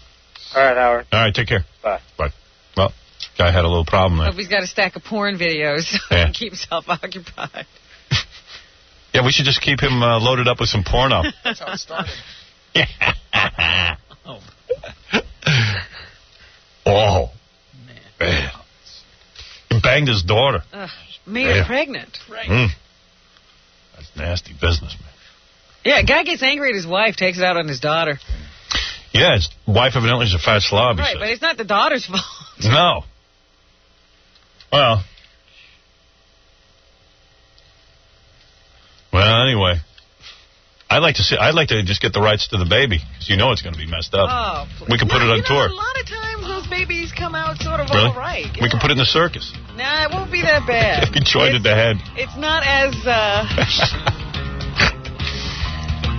All right, Howard. All right, take care. Bye. Bye. Well, guy had a little problem there. Hope he's got a stack of porn videos so he can keep himself occupied. Yeah, we should just keep him loaded up with some porno. That's how it started. Oh. Man. He banged his daughter. Made her pregnant. That's nasty business, man. Yeah, a guy gets angry at his wife, takes it out on his daughter. Yeah, his wife evidently is a fat slob, he Right, said. but it's not the daughter's fault. No. Well, anyway. I'd like to just get the rights to the baby, because you know it's going to be messed up. Oh, we can put it on tour. A lot of times those babies come out sort of Really? all right. We can put it in the circus. Nah, it won't be that bad. Be joined at the head. It's not as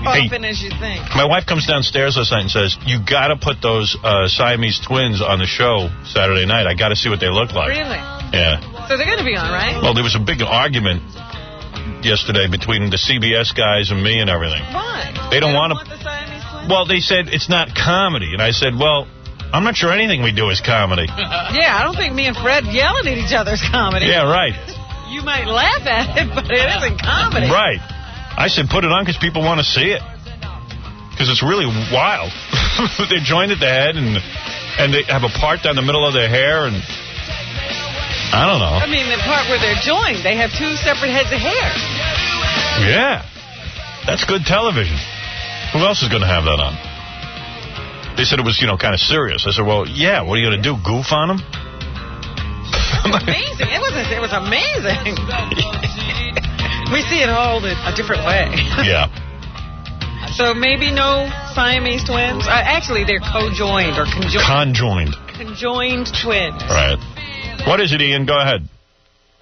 often as you think. My wife comes downstairs last night and says, you got to put those Siamese twins on the show Saturday night. I got to see what they look like. Really? Yeah. So they're going to be on, right? Well, there was a big argument yesterday between the CBS guys and me and everything. Why? They don't want to. Well, they said it's not comedy. And I said, well, I'm not sure anything we do is comedy. Yeah, I don't think me and Fred yelling at each other is comedy. Yeah, right. You might laugh at it, but it isn't comedy. Right. I said put it on because people want to see it. Because it's really wild. They're joined at the head, and they have a part down the middle of their hair, and I don't know. I mean, the part where they're joined, they have two separate heads of hair. Yeah. That's good television. Who else is going to have that on? They said it was, kind of serious. I said, well, yeah, what are you going to do, goof on them? Amazing. It was amazing. We see it all a different way. Yeah. So maybe no Siamese twins? Actually, they're co-joined or conjoined. Conjoined twins. Right. What is it, Ian? Go ahead.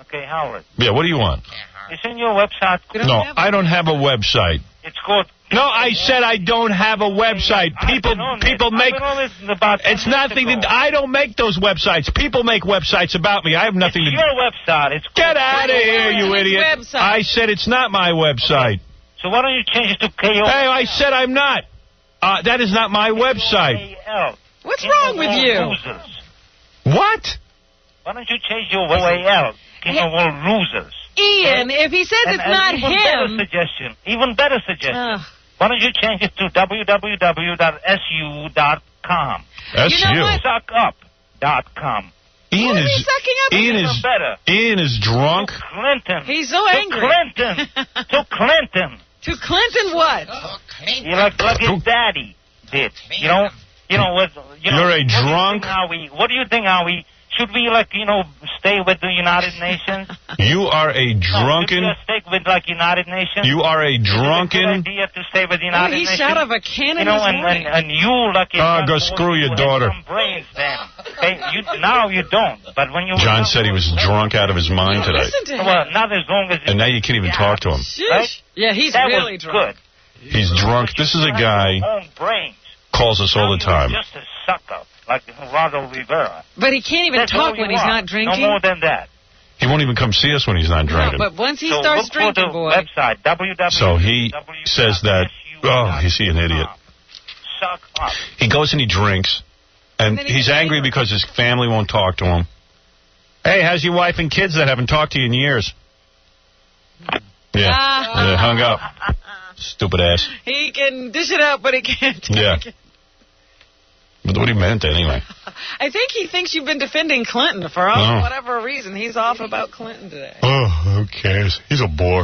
Okay, Howard. Yeah, what do you want? It's in your website. No, I don't have a website. It's called... No, I said I don't have a website. People make... It's nothing... I don't make those websites. People make websites about me. I have nothing to do... It's your website. It's Get out of here, you idiot. Website. I said it's not my website. So why don't you change it to KO? Hey, I said I'm not. That is not my website. What's wrong with you? Losers. What? Why don't you change your OAL? King of all losers. Ian, if he says it's not him... Even better suggestion. Why don't you change it to www.su.com? SU? Suckup.com. Ian is drunk. Clinton. He's so angry. To Clinton. To Clinton what? You like his daddy did. You know what? You're a drunk. What do you think how he should we, like, stay with the United Nations? You are a drunken... No, should we just stick with, like, United Nations? You are a drunken... Is it a good idea to stay with the United Nations? He shot off a cannon this morning. And you, like... go screw your daughter. Some brains, then. Okay? Now you don't, but when you... John said he was drunk out of his mind today. Listen to him. Well, not as long as... And now you can't even talk to him. Right? Yeah, he's that really was drunk. Good. He's drunk. This is a guy... Calls us all the time. Just a sucker, like Gerardo Rivera. But he can't even talk when he's not drinking. No more than that. He won't even come see us when he's not drinking. No, but once he starts drinking, boy. Website, so he says that, is he an idiot? Suck up. He goes and he drinks, and he's angry because his family won't talk to him. Hey, how's your wife and kids that haven't talked to you in years? Yeah, hung up. Stupid ass. He can dish it out, but he can't take it. But what he meant anyway. I think he thinks you've been defending Clinton for whatever reason. He's off about Clinton today. Oh, who cares? He's a bore.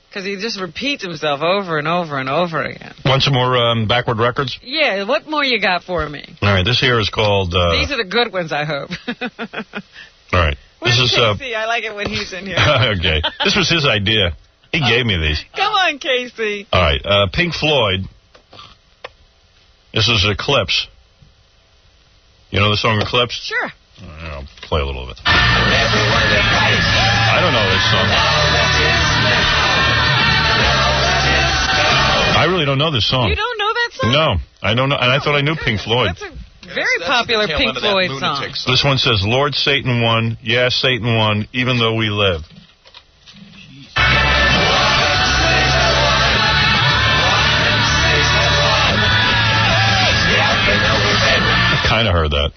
Because he just repeats himself over and over and over again. Want some more backward records? Yeah, what more you got for me? All right, this here is called... These are the good ones, I hope. All right. Where's this is Casey? I like it when he's in here. Okay. This was his idea. He gave me these. Come on, Casey. All right. Pink Floyd. This is Eclipse. You know the song Eclipse? Sure. I'll play a little of it. I don't know this song. I really don't know this song. You don't know that song? No, I don't know. And I thought I knew Pink Floyd. That's a very popular Pink Floyd song. This one says, Lord, Satan won. Yeah, Satan won, even though we live. Kind of heard that.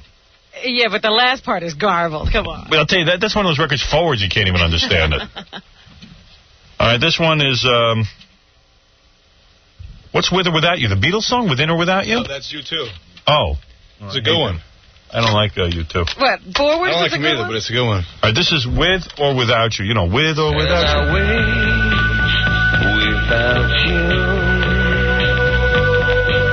Yeah, but the last part is garbled. Come on. But I'll tell you, that's one of those records forwards you can't even understand it. All right, this one is, what's With or Without You? The Beatles song, Within or Without You? Oh, that's U2. Oh. It's a good one. I don't like U2. What, Forwards I don't like is a him good either, one? but it's a good one. All right, this is With or Without You. You know, With or Without You. Without you.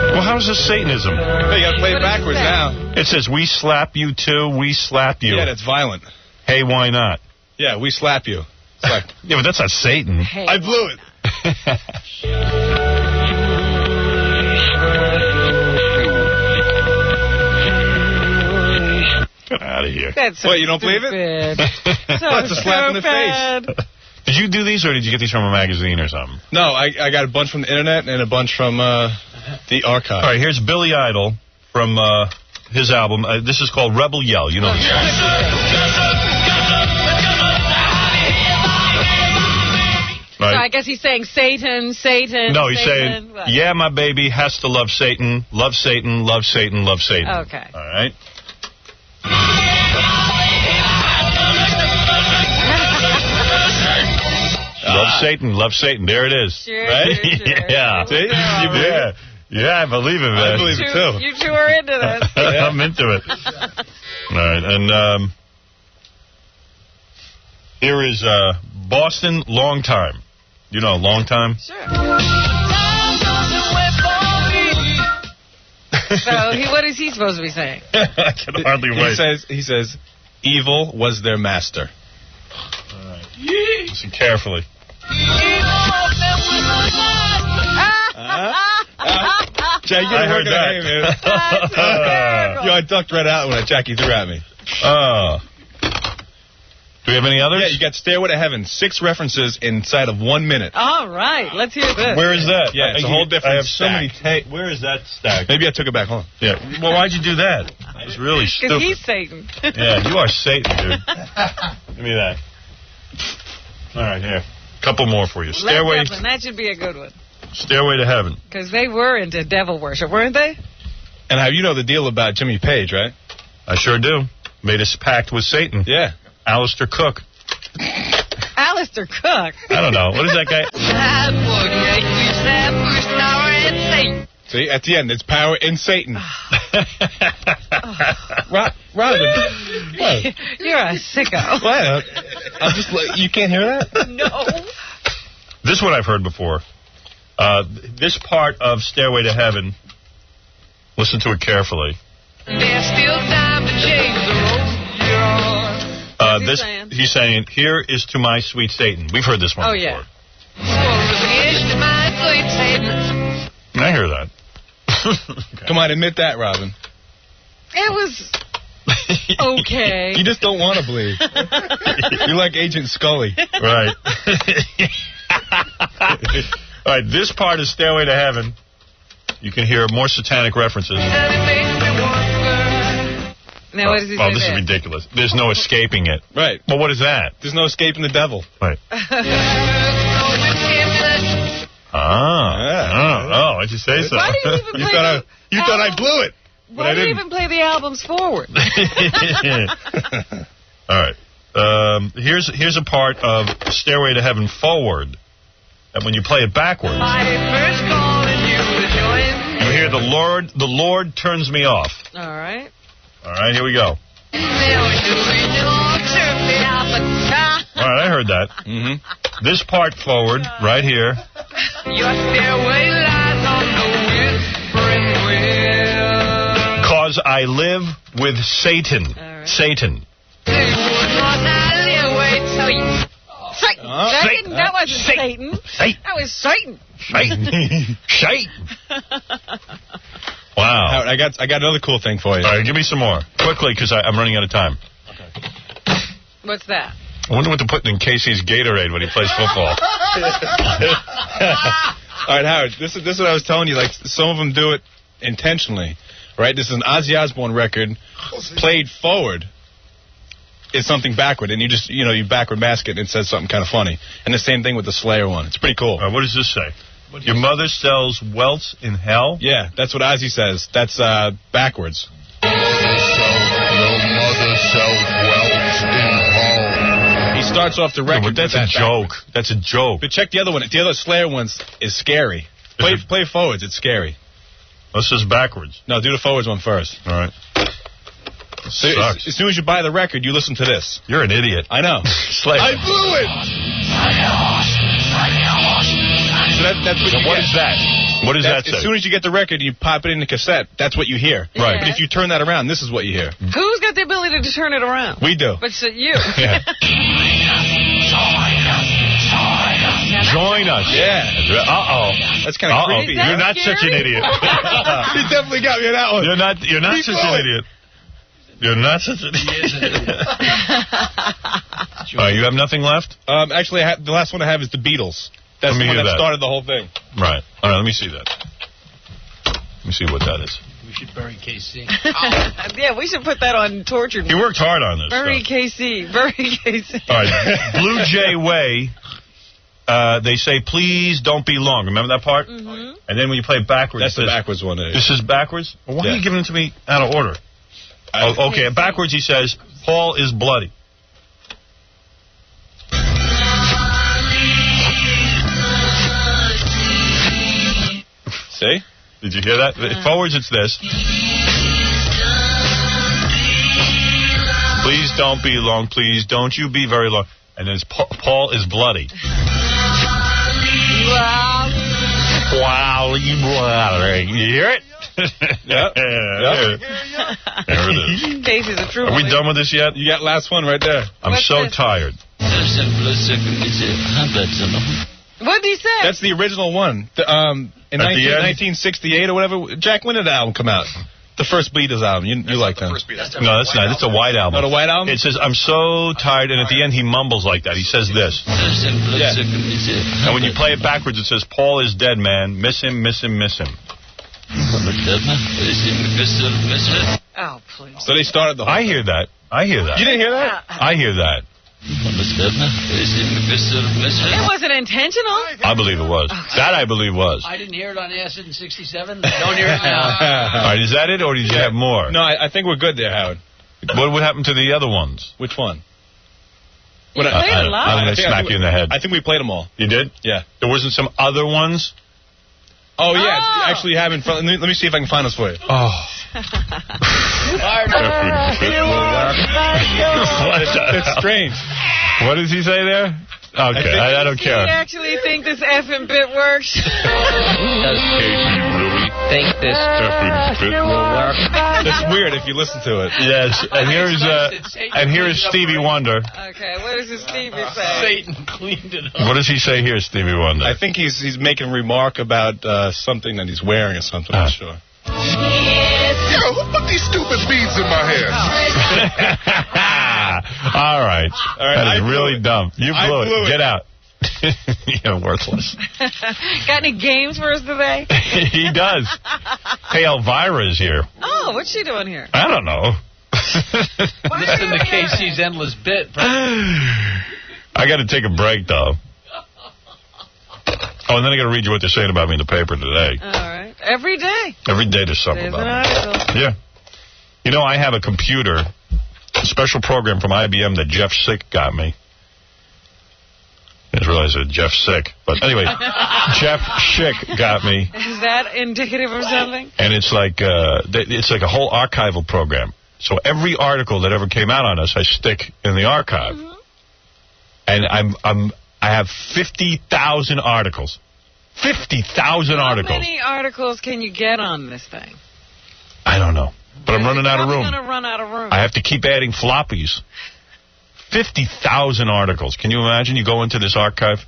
Well, how's this Satanism? Hey, you gotta play it backwards now. It says, we slap you too, we slap you. Yeah, that's violent. Hey, why not? Yeah, we slap you. It's like, yeah, but that's not Satan. Hey, I blew it. Get out of here. That's so What, you don't believe it? That's a slap in the face. Did you do these, or did you get these from a magazine or something? No, I got a bunch from the internet and a bunch from the archive. All right, here's Billy Idol from his album. This is called Rebel Yell. You know this song. Right. So I guess he's saying Satan, Satan. No, he's Satan, saying, what? yeah, my baby has to love Satan, love Satan, love Satan, love Satan. Okay. All right. Love Satan, love Satan. There it is. Sure, right? sure, sure. Yeah. See? You believe Yeah. Yeah, I believe it, man. I believe it, too. You two are into this. I'm into it. All right, and here is Boston Long Time. You know, Long Time? Sure. So, what is he supposed to be saying? I can hardly wait. He says, evil was their master. All right. Listen carefully. Jack, you I heard that. Yo, I ducked right out when Jackie threw at me. Do we have any others? Yeah, you got Stairway to Heaven. 6 references inside of 1 minute. All right, let's hear this. Where is that? Yeah, it's a whole different I have so stack. many Where is that stack? Maybe I took it back home. Yeah. Well, why'd you do that? That was really Because stupid. he's Satan. Yeah, you are Satan, dude. Give me that. All right, here. Couple more for you. Stairway Led Zeppelin, that should be a good one. to Heaven. Because they were into devil worship, weren't they? And how you know the deal about Jimmy Page, right? I sure do. Made a pact with Satan. Yeah. Alistair Cook. Alistair Cook. I don't know. What is that guy? See, at the end, it's power in Satan. Robin. What? You're a sicko. What? I'm just like, you can't hear that? No. This one I've heard before. This part of Stairway to Heaven, listen to it carefully. There's still time to change the road. He's saying, here is to my sweet Satan. We've heard this one before. yeah. I hear that. Come on, admit that, Robin. It was okay. You just don't want to believe. You're like Agent Scully. Right. All right, this part is Stairway to Heaven. You can hear more satanic references. Now, what does he say this there? is ridiculous. There's no escaping it. Right. Well, what is that? There's no escaping the devil. Right. Why'd you say so? Why do you even play you thought I blew it. Why do you even play the albums forward? All right. Here's a part of Stairway to Heaven forward. And when you play it backwards, you hear the Lord turns me off. All right. All right, here we go. All right, I heard that. Mm-hmm. This part forward, right here. Your stairway lies on the whispering wind. Cause I live with Satan. Right. Satan. Satan. That wasn't Satan. That was Satan. Satan. Wow. Howard, I got another cool thing for you. All right, give me some more. Quickly, because I'm running out of time. Okay. What's that? I wonder what to put in Casey's Gatorade when he plays football. All right, Howard, this is what I was telling you. Like, some of them do it intentionally, right? This is an Ozzy Osbourne record played forward. It's something backward, and you backward mask it, and it says something kind of funny. And the same thing with the Slayer one. It's pretty cool. What does this say? Your mother sells welts in hell? Yeah, that's what Ozzy says. That's backwards. Your mother sells welts in hell. He starts off the record. Yeah, but that's a joke. Backwards. That's a joke. But check the other one. The other Slayer one is scary. Play forwards. It's scary. This is backwards. No, do the forwards one first. All right. So as soon as you buy the record, you listen to this. You're an idiot. I know. Slayer. I blew it. So that's what what is that? What does that say? As soon as you get the record, you pop it in the cassette. That's what you hear. Yeah. Right. But if you turn that around, this is what you hear. Who's got the ability to turn it around? We do. But you. Yeah. Join us. Yeah. Uh-oh. That's kind of creepy. You're not such an idiot. He definitely got me on that one. You're not such an idiot. You're not such an idiot. You have nothing left? Actually, the last one I have is the Beatles. That's the one that started the whole thing. Right. All right, let me see that. Let me see what that is. We should bury KC. Yeah, we should put that on torture. He worked hard on this. Bury KC. Bury KC. All right. Blue Jay Way, they say, please don't be long. Remember that part? Mm-hmm. And then when you play it backwards. That's the backwards one. This is backwards? Well, why are you giving it to me out of order? Okay, backwards he says, Paul is bloody. See? Did you hear that? Forwards it's this. Please don't be long, please don't you be very long. And then it's Paul is bloody. Wow, you hear it? Yep. There it is. Casey's a true Are we done with this yet? You got last one right there. I'm so tired. What did he say? That's the original one. In 1968 or whatever, Jack, when did the album come out? The first Bleeders album. You like them? No, that's not. It's a White Album. Oh, the White Album? It says, I'm so tired, and at the end he mumbles like that. He says this. Yeah. And when you play it backwards, it says, Paul is dead, man. Miss him, miss him, miss him. Oh, please. So they started the whole I hear that. I hear that. You didn't hear that? I hear that. It wasn't intentional. I believe it was. That I believe was. I didn't hear it on Acid in 67. Don't hear it now. All right, is that it, or did you have more? No, I think we're good there, Howard. What would happen to the other ones? Which one? You played a lot. I'm going to smack you in the head. I think we played them all. You did? Yeah. There wasn't some other ones? Oh, yeah. Actually, you have in front. Let me see if I can find this for you. Oh. It's strange. What does he say there? Okay, I don't care. Do you actually think this effing bit works? Casey, really? think this bit will work? It's weird if you listen to it. Yes, and here's Stevie Wonder. Okay, what does Stevie say? Satan cleaned it up. What does he say here, Stevie Wonder? I think he's making a remark about something that he's wearing or something. I'm not sure. Yo, who put these stupid beads in my hair? All right. That is really dumb. You blew it. Get out. You're worthless. Got any games for us today? He does. Hey, Elvira is here. Oh, what's she doing here? I don't know. Listen to Casey's endless bit. I got to take a break, though. Oh, and then I got to read you what they're saying about me in the paper today. All right. Every day. Every day there's something about an me. article. Yeah. You know, I have a computer, a special program from IBM that Jeff Sick got me. I didn't realize that Jeff Sick. But anyway, Jeff Schick got me. Is that indicative of something? And it's like a whole archival program. So every article that ever came out on us, I stick in the archive. Mm-hmm. And I have 50,000 articles. 50,000 articles. How many articles can you get on this thing? I don't know. But I'm running out of room. I'm going to run out of room. I have to keep adding floppies. 50,000 articles. Can you imagine? You go into this archive.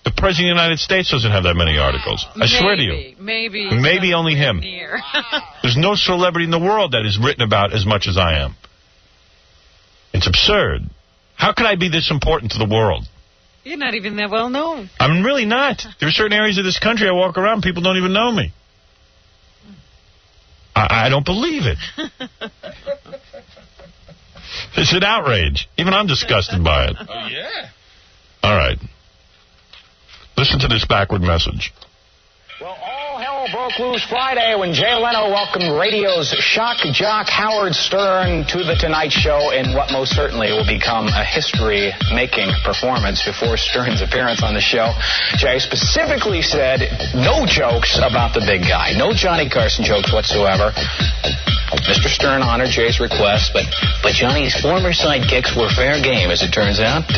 The President of the United States doesn't have that many articles. I swear to you. Maybe only him. There's no celebrity in the world that is written about as much as I am. It's absurd. How could I be this important to the world? You're not even that well known. I'm really not. There are certain areas of this country I walk around, people don't even know me. I don't believe it. It's an outrage. Even I'm disgusted by it. Oh, yeah. All right. Listen to this backward message. Well, all hell broke loose Friday when Jay Leno welcomed radio's shock jock Howard Stern to The Tonight Show in what most certainly will become a history-making performance. Before Stern's appearance on the show, Jay specifically said no jokes about the big guy, no Johnny Carson jokes whatsoever. Mr. Stern honored Jay's request, but Johnny's former sidekicks were fair game, as it turns out.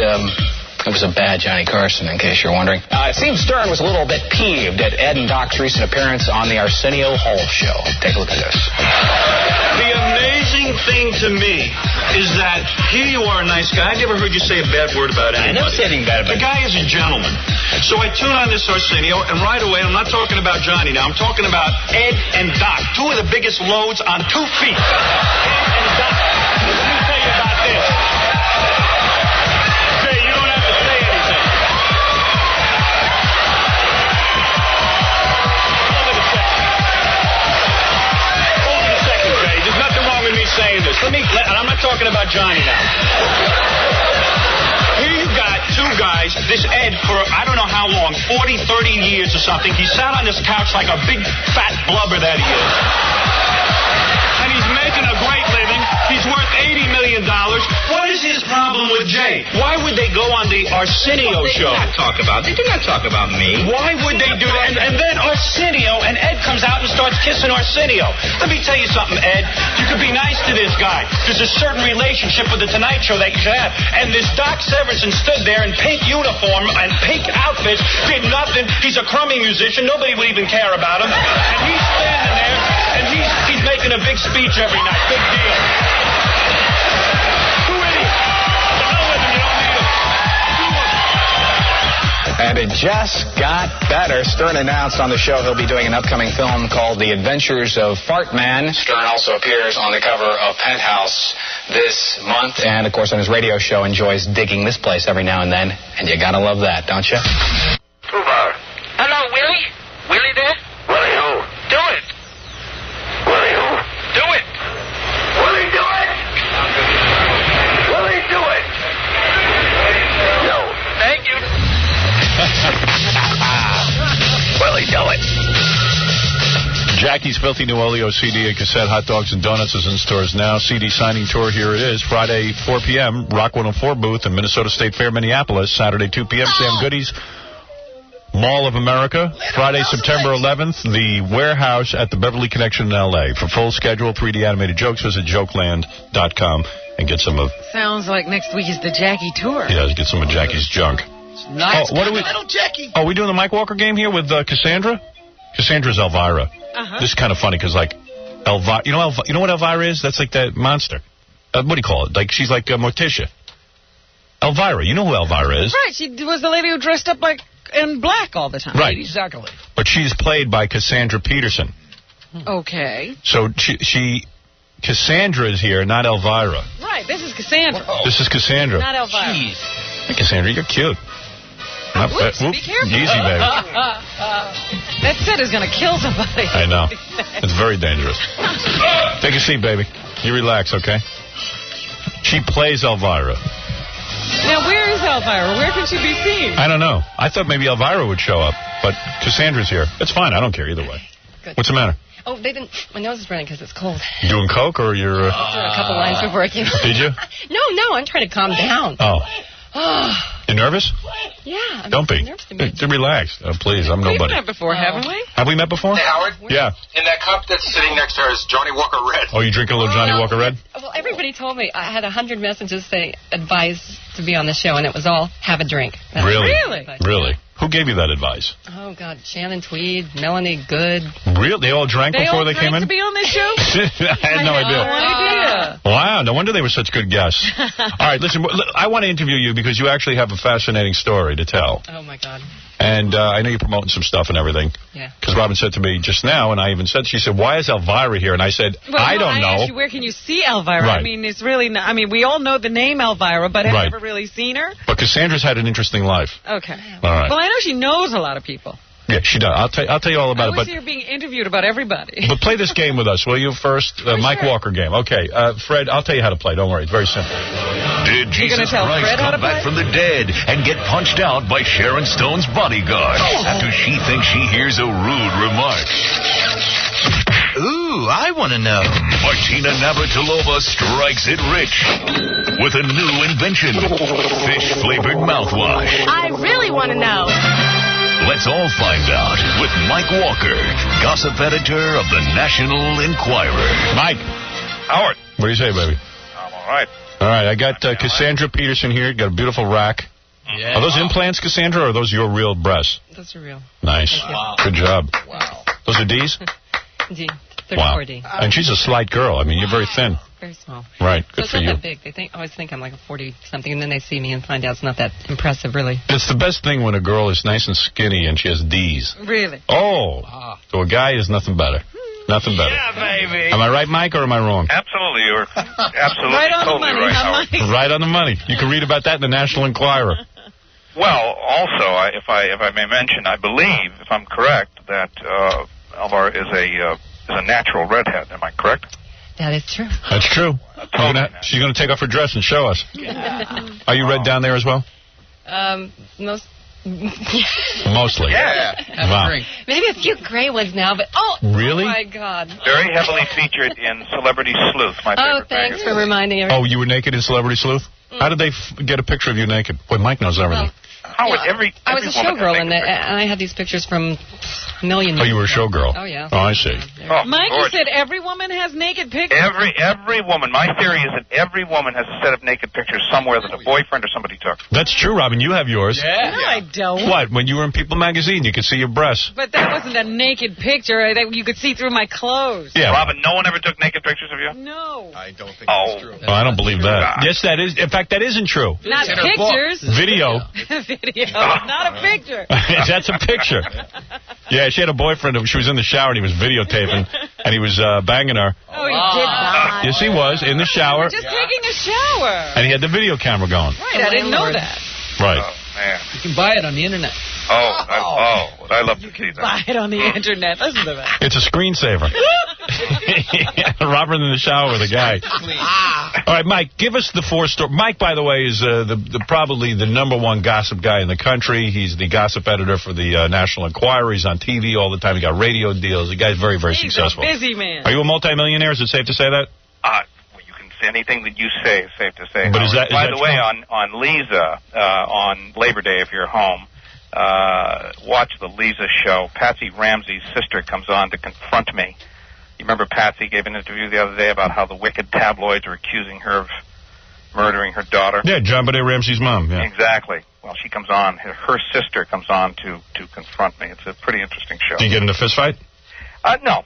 It was a bad Johnny Carson, in case you're wondering. It seems Stern was a little bit peeved at Ed and Doc's recent appearance on the Arsenio Hall show. Take a look at this. The amazing thing to me is that here you are, a nice guy. I never heard you say a bad word about anybody. I never said anything bad about The guy is a gentleman. So I tune on this Arsenio, and right away, I'm not talking about Johnny now. I'm talking about Ed and Doc, two of the biggest loads on 2 feet. Ed and Doc. Let me tell you about this. Saying this. And I'm not talking about Johnny now. Here you got two guys, this Ed, for I don't know how long, 40, 30 years or something. He sat on this couch like a big fat blubber that he is. And he's making a great living. He's worth $80 million. What is his problem with Jay? Why would they go on the Arsenio show? They do not talk about me. Why would they do that? And then Arsenio, and Ed comes out and starts kissing Arsenio. Let me tell you something, Ed. You could be nice to this guy. There's a certain relationship with the Tonight Show that you should have. And this Doc Severinsen stood there in pink uniform and pink outfits, did nothing. He's a crummy musician. Nobody would even care about him. And he's standing there, and he's making a big speech every night. Big deal. And it just got better. Stern announced on the show he'll be doing an upcoming film called The Adventures of Fart Man. Stern also appears on the cover of Penthouse this month. And, of course, on his radio show, enjoys digging this place every now and then. And you gotta love that, don't you? Hello, Willie? Willie there? Willie who? Do it. Willie who? Do it. Willie do it? Willie do it? No. Thank you. Willie do it. Jackie's Filthy New Oleo CD and cassette Hot Dogs and Donuts is in stores now. CD signing tour, here it is. Friday, 4 p.m., Rock 104 booth in Minnesota State Fair, Minneapolis. Saturday, 2 p.m., Sam Goodies, Mall of America. Friday, September 11th, the Warehouse at the Beverly Connection in L.A. For full schedule, 3D animated jokes, visit jokeland.com and get some of... Sounds like next week is the Jackie tour. Yeah, get some of Jackie's junk. Nice. What are we? Little Jackie. Oh, we doing the Mike Walker game here with Cassandra? Cassandra's Elvira. Uh-huh. This is kind of funny because, like, Elvira. You know what Elvira is? That's like that monster. What do you call it? Like, she's like Morticia. Elvira. You know who Elvira is? Right. She was the lady who dressed up like in black all the time. Right. Exactly. But she's played by Cassandra Peterson. Okay. So Cassandra is here, not Elvira. Right. This is Cassandra. This is Cassandra. Not Elvira. Hey, Cassandra, you're cute. Not Whoops, bad. be careful. Easy, baby. That set is going to kill somebody. I know. It's very dangerous. Take a seat, baby. You relax, okay? She plays Elvira. Now, where is Elvira? Where can she be seen? I don't know. I thought maybe Elvira would show up, but Cassandra's here. It's fine. I don't care either way. Good. What's the matter? Oh, they didn't. My nose is running because it's cold. You doing coke or you're... Doing a couple lines before I came. Did you? No, I'm trying to calm down. Oh. You nervous? Yeah. I'm Don't be. nervous to meet you. Relax. Please, I'm We've nobody. met before, haven't we? Have we met before? Hey, Howard? Yeah. In that cup that's sitting next to her is Johnny Walker Red. Oh, you drink a little Johnny Walker Red? Well, everybody told me. I had 100 messages saying advice to be on the show, and it was all have a drink. That's Really? it. Really? Who gave you that advice? Oh, God. Shannon Tweed, Melanie Good. Really? They all drank before they came in? to be on this show? I had no idea. Wow, no wonder they were such good guests. All right, listen, I want to interview you because you actually have a fascinating story to tell. Oh, my God. And I know you're promoting some stuff and everything. Yeah. Because Robin said to me just now, and I even said, she said, why is Elvira here? And I said, I don't know. Asked you, where can you see Elvira? Right. I mean, it's really not, I mean, we all know the name Elvira, but have Right. never really seen her. But Cassandra's had an interesting life. Okay. All right. Well, I know she knows a lot of people. Yeah, she does. I'll tell you all about I it. always But see her being interviewed about everybody. But play this game with us, will you, first? Mike Walker game. Okay. Fred, I'll tell you how to play. Don't worry. It's very simple. Did Jesus Christ come back from the dead and get punched out by Sharon Stone's bodyguard after she thinks she hears a rude remark? Ooh, I want to know. Martina Navratilova strikes it rich with a new invention, fish-flavored mouthwash. I really want to know. Let's all find out with Mike Walker, gossip editor of the National Enquirer. Mike. Howard. What do you say, baby? I'm all right. All right, I got Cassandra Peterson here. Got a beautiful rack. Yeah. Are those implants, Cassandra, or are those your real breasts? Those are real. Nice. Wow. Good job. Wow. Those are D's? D. Wow. 34D. And she's a slight girl. I mean, you're very thin. Very small. Right. So Good it's for not you. that big. They always think I'm like a 40-something, and then they see me and find out it's not that impressive, really. It's the best thing when a girl is nice and skinny and she has D's. Really? Oh. So a guy is nothing better. Nothing better. Yeah, baby. Am I right, Mike, or am I wrong? Absolutely, you're absolutely Right on the totally money, right, huh, Howard. Right on the money. You can read about that in the National Enquirer. Well, also, if I may mention, I believe, if I'm correct, that Elvira is a natural redhead. Am I correct? That is true. That's true. She's going to take off her dress and show us. Are you red down there as well? Most. Mostly. Yeah. Wow. Maybe a few gray ones now, but Really? Oh my God. Very heavily featured in Celebrity Sleuth, my Oh, favorite thanks magazine. for reminding everyone. Oh, you were naked in Celebrity Sleuth? How did they get a picture of you naked? Boy, Mike knows everything. Howard, every I was a woman showgirl, has and I had these pictures from a million Oh, years you were a showgirl? Oh, yeah. Oh, I see. Oh, Mike, you gorgeous. said every woman has naked pictures. Every woman. My theory is that every woman has a set of naked pictures somewhere that a boyfriend or somebody took. That's true, Robin. You have yours. No, I don't. What? When you were in People magazine, you could see your breasts. But that wasn't a naked picture. That you could see through my clothes. Yeah. Robin, no one ever took naked pictures of you? No. I don't think that's true. Oh, I don't believe that. Yes, that is. In fact, that isn't true. Not pictures. Video. Video. Not a picture. That's a picture. Yeah, she had a boyfriend. She was in the shower and he was videotaping, and he was banging her. Oh, he did not. Yes, he was in the shower, Just taking a shower. and he had the video camera going. Right, I didn't know that. Right. Oh, man. You can buy it on the internet. I love to see that. Buy it on the internet. Listen to that. It's a screensaver. Robert in the shower with a guy. All right, Mike, give us the four story. Mike, by the way, is probably the #1 gossip guy in the country. He's the gossip editor for the National Enquirer. He's on TV all the time. He got radio deals. The guy's very, very He's successful. a busy man. Are you a multimillionaire? Is it safe to say that? Anything that you say is safe to say. But is that- By is the that way, true? on Lisa, on Labor Day, if you're home, watch the Lisa show. Patsy Ramsey's sister comes on to confront me. You remember Patsy gave an interview the other day about how the wicked tabloids are accusing her of murdering her daughter? Yeah, John Bonet Ramsey's mom. Yeah. Exactly. well, she comes on, her sister comes on to confront me. It's a pretty interesting show. Did you get in a fist fight? No.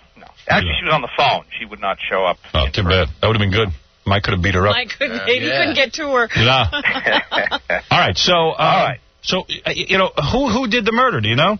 Actually, she was on the phone. She would not show up. Oh, too bad. That would have been good. Mike could have beat her up. Mike couldn't. He couldn't get to her. No. All right. So, So, who did the murder? Do you know?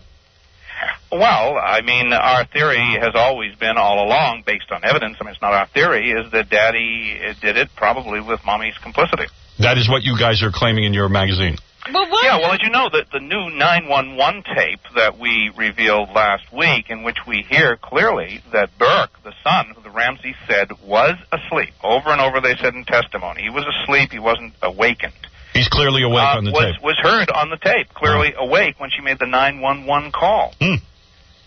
Well, I mean, our theory has always been all along, based on evidence. I mean, it's not our theory, is that Daddy did it probably with Mommy's complicity. That is what you guys are claiming in your magazine. Well, as you know, the new 911 tape that we revealed last week, in which we hear clearly that Burke, the son, who the Ramsey said was asleep, over and over they said in testimony, he was asleep, he wasn't awakened. He's clearly awake on the tape. Was heard on the tape, clearly awake when she made the 911 call.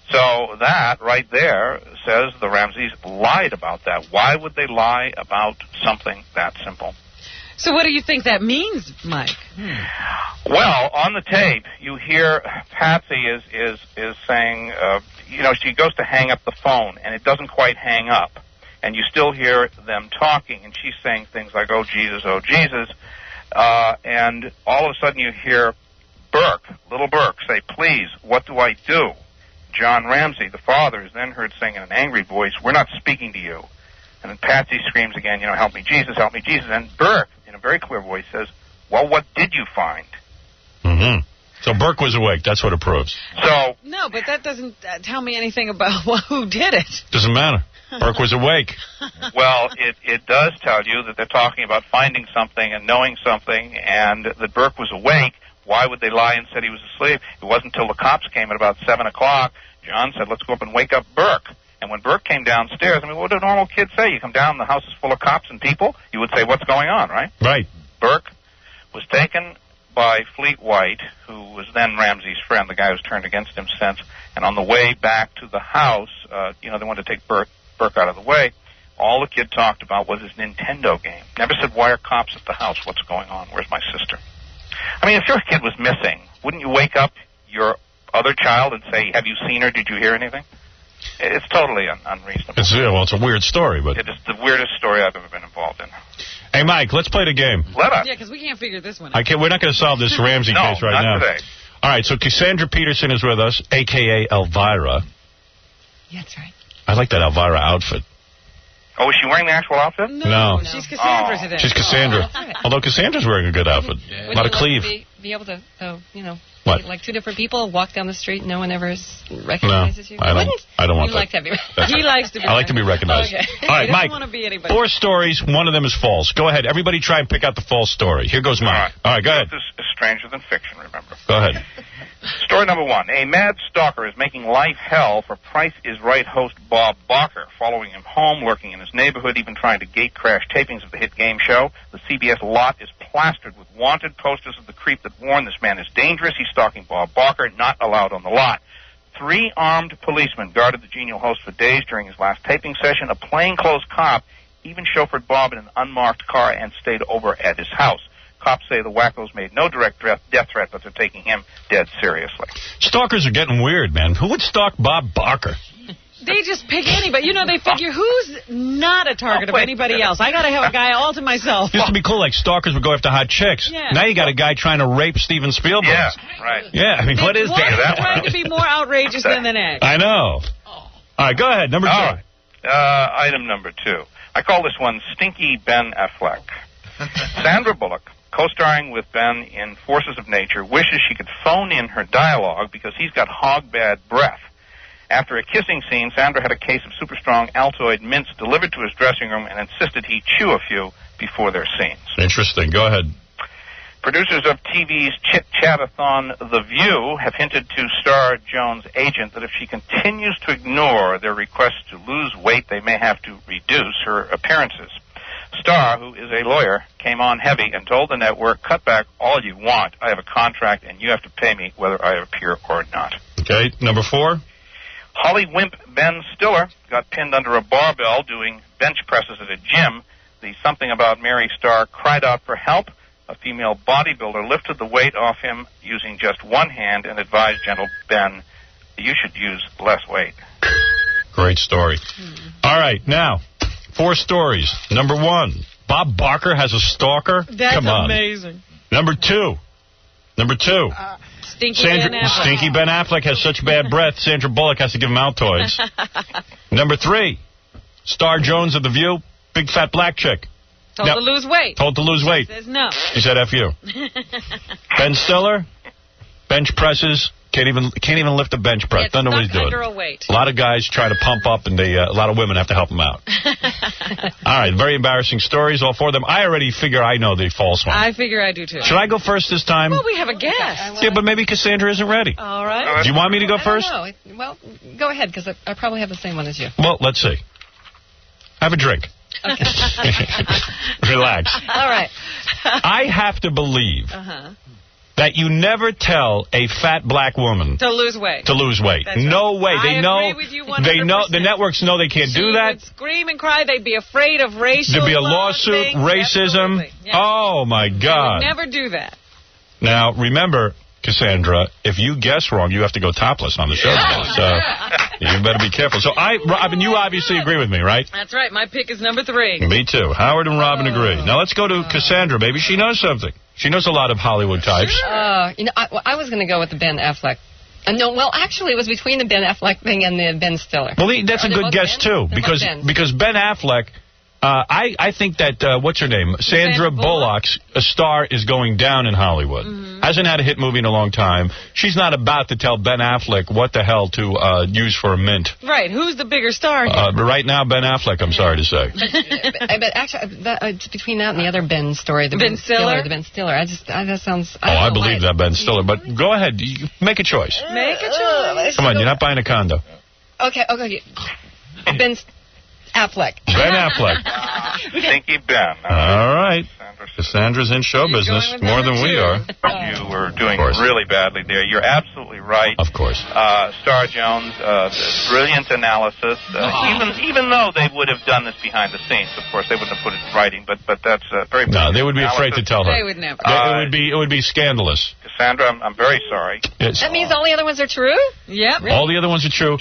So that right there says the Ramseys lied about that. Why would they lie about something that simple? So what do you think that means, Mike? Well, on the tape, you hear Patsy is saying, she goes to hang up the phone, and it doesn't quite hang up. And you still hear them talking, and she's saying things like, oh, Jesus, and all of a sudden you hear little Burke, say, please, what do I do? John Ramsey, the father, is then heard saying in an angry voice, we're not speaking to you. And then Patsy screams again, help me, Jesus, help me, Jesus. And Burke, in a very clear voice, says, well, what did you find? Mm-hmm. So Burke was awake. That's what it proves. No, but that doesn't tell me anything about who did it. Doesn't matter. Burke was awake. Well, it does tell you that they're talking about finding something and knowing something, and that Burke was awake. Why would they lie and said he was asleep? It wasn't until the cops came at about 7 o'clock. John said, let's go up and wake up Burke. And when Burke came downstairs, what do normal kids say? You come down, the house is full of cops and people. You would say, what's going on, right? Right. Burke was taken by Fleet White, who was then Ramsey's friend, the guy who's turned against him since. And on the way back to the house, they wanted to take Burke out of the way. All the kid talked about was his Nintendo game. Never said, why are cops at the house? What's going on? Where's my sister? I mean, if your kid was missing, wouldn't you wake up your other child and say, have you seen her? Did you hear anything? It's totally unreasonable. It's a weird story, but... It is the weirdest story I've ever been involved in. Hey, Mike, let's play the game. Let us. Yeah, because we can't figure this one out. We're not going to solve this Ramsey case right now. No, not today. All right, so Cassandra Peterson is with us, a.k.a. Elvira. Yeah, that's right. I like that Elvira outfit. Oh, is she wearing the actual outfit? No. She's Cassandra today. She's Cassandra. Although Cassandra's wearing a good outfit. Would Not a you cleave. Like to be able to, What? like two different people walk down the street, no one ever recognizes you? I don't want you that. Like to have He likes to be I like to be recognized. Okay. All right, he Mike, doesn't want to be anybody. 4 stories, one of them is false. Go ahead. Everybody try and pick out the false story. Here goes Mike. All right, go ahead. This is stranger than fiction, remember. Go ahead. Story number 1. A mad stalker is making life hell for Price is Right host Bob Barker, following him home, lurking in his neighborhood, even trying to gate crash tapings of the hit game show. The CBS lot is plastered with wanted posters of the creep that warn this man is dangerous. He's stalking Bob Barker, not allowed on the lot. 3 armed policemen guarded the genial host for days during his last taping session. A plainclothes cop even chauffeured Bob in an unmarked car and stayed over at his house. Cops say the wackos made no direct death threat, but they're taking him dead seriously. Stalkers are getting weird, man. Who would stalk Bob Barker? They just pick anybody. They figure who's not a target of anybody else. I got to have a guy all to myself. Used to be cool, like stalkers would go after hot chicks. Yeah. Now you got a guy trying to rape Steven Spielberg. Yeah, right. Yeah, I mean, what is that? Trying to be more outrageous than the next. I know. All right, go ahead. Number 2. All right. Item number 2. I call this one Stinky Ben Affleck. Sandra Bullock, co-starring with Ben in Forces of Nature, wishes she could phone in her dialogue because he's got hog-bad breath. After a kissing scene, Sandra had a case of super-strong Altoid mints delivered to his dressing room and insisted he chew a few before their scenes. Interesting. Go ahead. Producers of TV's chit-chat-a-thon The View have hinted to star Joan's agent that if she continues to ignore their request to lose weight, they may have to reduce her appearances. Star, who is a lawyer, came on heavy and told the network, cut back all you want. I have a contract, and you have to pay me whether I appear or not. Okay, number 4. Holly Wimp Ben Stiller got pinned under a barbell doing bench presses at a gym. The Something About Mary star cried out for help. A female bodybuilder lifted the weight off him using just one hand and advised gentle Ben, you should use less weight. Great story. All right, now, 4 stories. Number 1, Bob Barker has a stalker? That's Come on. amazing. Number 2, Number 2. Stinky Ben Affleck. Stinky Ben Affleck has such bad breath, Sandra Bullock has to give him Altoids. Number 3, Star Jones of The View, big fat black chick. Told to lose weight. Told to lose weight. Says no. He said F you. Ben Stiller, bench presses, can't even lift a bench press. Don't know what he's doing. Under a weight. A lot of guys try to pump up, and a lot of women have to help him out. All right, very embarrassing stories, all 4 of them. I already figure I know the false one. I figure I do, too. Should I go first this time? Well, we have a guest. Yeah, but maybe Cassandra isn't ready. All right. Do you want me to go first? No. Well, go ahead, because I probably have the same one as you. Well, let's see. Have a drink. Okay. Relax. All right. I have to believe that you never tell a fat black woman to lose weight. That's no way. I agree with you 100%. They know. The networks know they can't do that. Would scream and cry. They'd be afraid of racial. There'd be a lawsuit, things. racism. Yeah. Oh my God! They would never do that. Now remember, Cassandra, if you guess wrong, you have to go topless on the show. So you better be careful. So Robin, you obviously agree with me, right? That's right. My pick is number 3. Me too. Howard and Robin agree. Now let's go to Cassandra. Maybe she knows something. She knows a lot of Hollywood types. I was going to go with the Ben Affleck. No, well, actually, it was between the Ben Affleck thing and the Ben Stiller. Well, that's a good guess, too, because Ben Affleck, I think that, what's her name? Sandra Bullock's star is going down in Hollywood. Hasn't had a hit movie in a long time. She's not about to tell Ben Affleck what the hell to use for a mint. Right. Who's the bigger star here? But right now, Ben Affleck, I'm sorry to say. But actually, between that and the other Ben story, the Ben Stiller? The Ben Stiller, that sounds... I believe that Ben Stiller, but go ahead. Make a choice. Make a choice. Come on, you're not buying a condo. Okay. Ben Affleck. Ben Affleck. Stinky Ben. All right. Cassandra's in show business more than we are. You were doing really badly there. You're absolutely right. Of course. Star Jones, brilliant analysis. Even though they would have done this behind the scenes, of course, they wouldn't have put it in writing. But that's very. No, they would be afraid to tell her. They would never. It would be scandalous. Cassandra, I'm very sorry. That means all the other ones are true? Yep. All the other ones are true.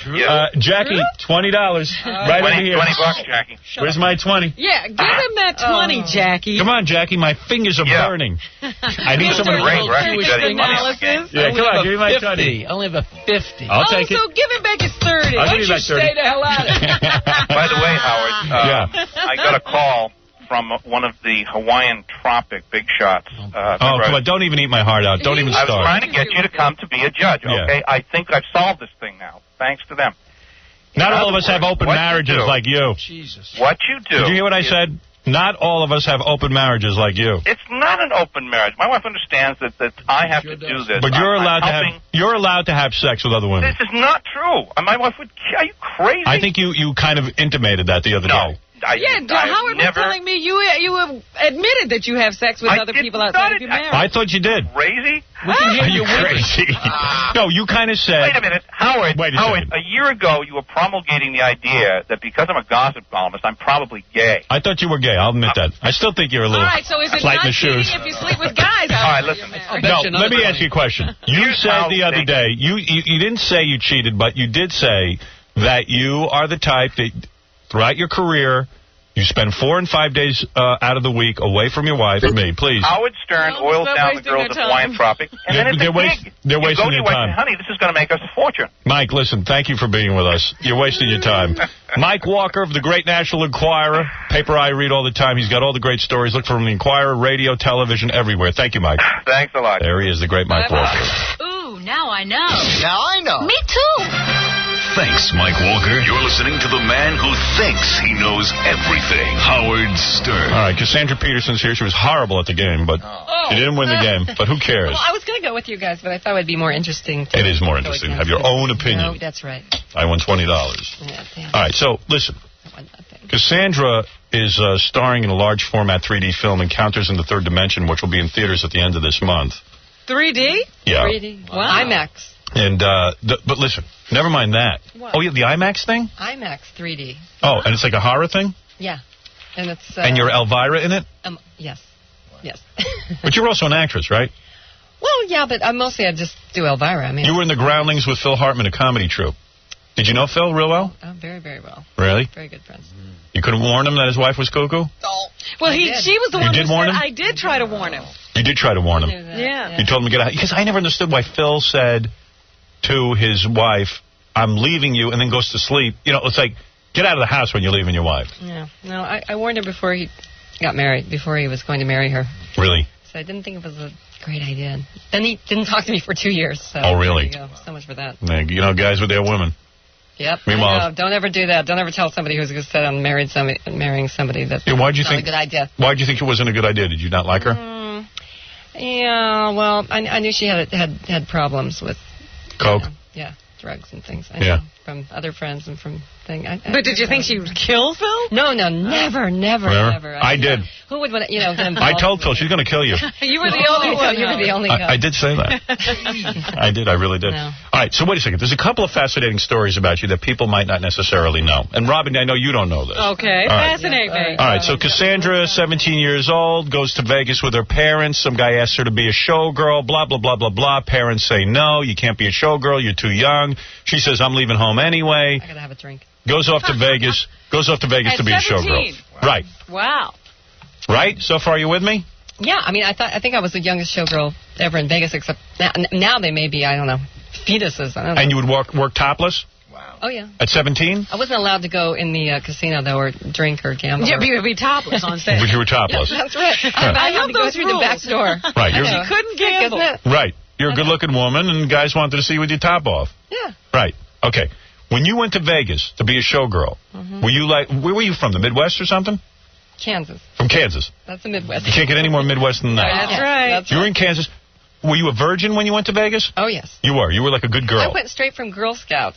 Jackie, $20. Right over here. $20, Jackie. Where's my 20? Yeah, give him that 20, Jackie. Come on, Jackie. My fingers are burning. I need someone to bring analysis. Yeah, come on, give me my 20. I only have a 50. I'll take it. So give him back his 30. I'll give you back 30. Stay the hell out of it. By the way, Howard, I got a call from one of the Hawaiian Tropic big shots. Come on, don't even eat my heart out. Don't even start. I was trying to get you to come to be a judge, okay? I think I've solved this thing now, thanks to them. Not all of us have open marriages like you. Jesus. What you do... Did you hear what I said? Not all of us have open marriages like you. It's not an open marriage. My wife understands that I have to do this. But you're allowed to have sex with other women. This is not true. My wife would... Are you crazy? I think you kind of intimated that the other day. Howard was telling me you admitted that you have sex with other people outside of your marriage. I thought you did. Crazy? Are you crazy? No, you kind of said... Wait a minute. Howard, Wait a second. a year ago you were promulgating the idea that because I'm a gossip columnist, I'm probably gay. I thought you were gay. I'll admit that. I still think you're a little All right, so is it light in not the shoes. cheating if you sleep with guys? All right, listen. No, let me ask you a question. You said the other day, you didn't say you cheated, but you did say that you are the type that throughout your career... You spend 4 and 5 days out of the week away from your wife and me, please. Howard Stern oils down the girls at Hawaiian Tropic, and then it's a gig. They're wasting your their time. Honey, this is going to make us a fortune. Mike, listen, thank you for being with us. You're wasting your time. Mike Walker of the Great National Enquirer, paper I read all the time. He's got all the great stories. Look for him in the Enquirer, radio, television, everywhere. Thank you, Mike. Thanks a lot. There he is, the great Mike Walker. Ooh, now I know. Now I know. Me too. Thanks, Mike Walker. You're listening to the man who thinks he knows everything, Howard Stern. All right, Cassandra Peterson's here. She was horrible at the game, but she didn't win the game. But who cares? Well, I was going to go with you guys, but I thought it would be more interesting. It is more interesting. Have your own opinion. No, that's right. I won $20. Yeah, all right, so listen. Cassandra is starring in a large format 3D film, Encounters in the Third Dimension, which will be in theaters at the end of this month. 3D? Yeah. 3D. Wow. IMAX. And but listen, never mind that. What? Oh, yeah, the IMAX thing? IMAX 3D. Oh, and it's like a horror thing? Yeah. And it's... and you're Elvira in it? Yes. Yes. But you're also an actress, right? Well, yeah, but mostly I just do Elvira. I mean, you were in The Groundlings with Phil Hartman, a comedy troupe. Did you know Phil real well? Oh, very, very well. Really? Very good friends. You couldn't warn him that his wife was cuckoo? Well, she was the one who did warn said him? I did try to warn him. You did try to warn him. Yeah. You told him to get out. Because I never understood why Phil said to his wife, I'm leaving you, and then goes to sleep. You know, it's like, get out of the house when you're leaving your wife. Yeah. No, I warned him before he got married, before he was going to marry her. Really? So I didn't think it was a great idea. Then he didn't talk to me for 2 years. So Oh, really? There you go. So much for that. You know, guys with their women. Yep. Meanwhile, I know. Don't ever do that. Don't ever tell somebody who's set on marrying somebody that's why'd you not think, a good idea. Why'd you think it wasn't a good idea? Did you not like her? Yeah, well, I knew she had problems with coke. Yeah, drugs and things. I Yeah. know, from other friends and from things. But did you think she would kill Phil? No, never. I did. Who would want to, get involved? I told Phil she's going to kill you. You were the only one. You were the only one. I did say that. I did. I really did. No. All right, so wait a second. There's a couple of fascinating stories about you that people might not necessarily know. And, Robin, I know you don't know this. Okay, All right. fascinate me. All right, so Cassandra, 17 years old, goes to Vegas with her parents. Some guy asks her to be a showgirl, blah, blah, blah, blah, blah. Parents say, no, you can't be a showgirl. You're too young. She says, I'm leaving home anyway. I got to have a drink. Goes off to Vegas. Goes off to Vegas to be a 17. showgirl. Right. Wow. Right? So far, are you with me? Yeah, I mean, I think I was the youngest showgirl ever in Vegas, except now they may be, I don't know, fetuses. I don't know. And you would work topless? Oh, yeah. At 17? I wasn't allowed to go in the casino, though, or drink or gamble. Yeah, but you would be topless on stage. But you were topless. That's right. I had to go through the back door. Right. She couldn't gamble. Right. You're a good-looking woman, and guys wanted to see you with your top off. Yeah. Right. Okay. When you went to Vegas to be a showgirl, were you where were you from, the Midwest or something? Kansas. From Kansas. That's the Midwest. You can't get any more Midwest than that. That's right. You were in Kansas. Were you a virgin when you went to Vegas? Oh, yes. You were. You were like a good girl. I went straight from Girl Scouts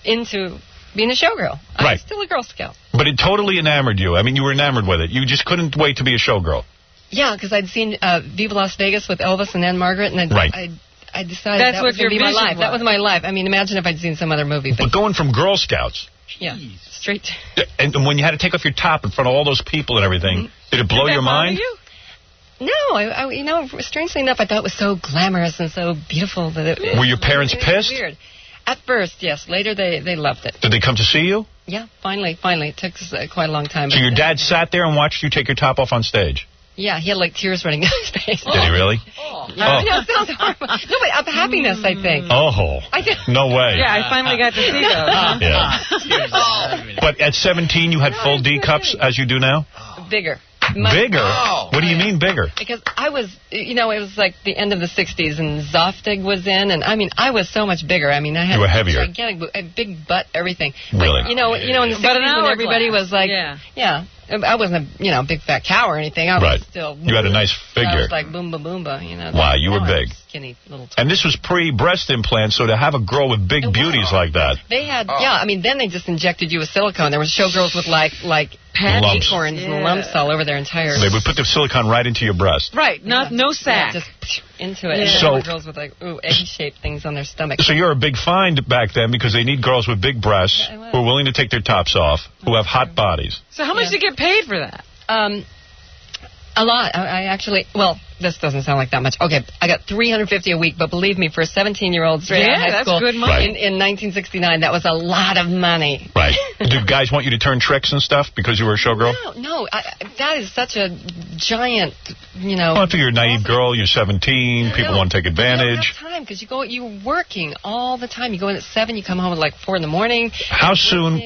into being a showgirl. I was still a Girl Scout. But it totally enamored you. I mean, you were enamored with it. You just couldn't wait to be a showgirl. Yeah, because I'd seen Viva Las Vegas with Elvis and Ann Margaret, and I decided That's that what was going to your be my vision life. That was. was my life. I mean, imagine if I'd seen some other movie. But going from Girl Scouts, yeah, straight. and when you had to take off your top in front of all those people and everything, did it blow your mind? No, I strangely enough, I thought it was so glamorous and so beautiful that it. Were your parents it was pissed? Weird. At first, yes. Later, they loved it. Did they come to see you? Yeah, finally. It took us quite a long time. So your dad sat there and watched you take your top off on stage? Yeah, he had like tears running down his face. Did he really? Yeah, I know, it sounds horrible. No, but of happiness, I think. Oh, I did. No way. Yeah, I finally got to see those. Yeah. But at 17, you had full D cups as you do now? Bigger. Bigger? What do you mean bigger? Because I was, it was like the end of the 60s, and Zoftig was in, and I mean, I was so much bigger. I mean, I had You were heavier. gigantic, a big butt, everything. Really? But, in the 60s when everybody was like, yeah, I wasn't a big fat cow or anything. I was still. You had a nice figure. I was like boomba boomba, Wow, you were big. Skinny little. And this was pre-breast implants, so to have a girl with big beauties like that. They had, I mean, then they just injected you with silicone. There was showgirls with like lumps. acorns and lumps all over their entire. They would put the silicone right into your breast. Right, no sack. Yeah, just into it. And So- there were girls with like egg-shaped things on their stomach. So you're a big find back then because they need girls with big breasts who are willing to take their tops off, who have hot bodies. So how much did you get paid for that? A lot. I actually, this doesn't sound like that much. Okay, I got $350 a week, but believe me, for a 17-year-old straight out of high that's school good money. in 1969, that was a lot of money. Right. Did guys want you to turn tricks and stuff because you were a showgirl? No, that is such a giant, Well, I figure you're a naive girl, you're 17, people want to take You don't advantage. have time because you're working all the time. You go in at 7, you come home at like 4 in the morning. How soon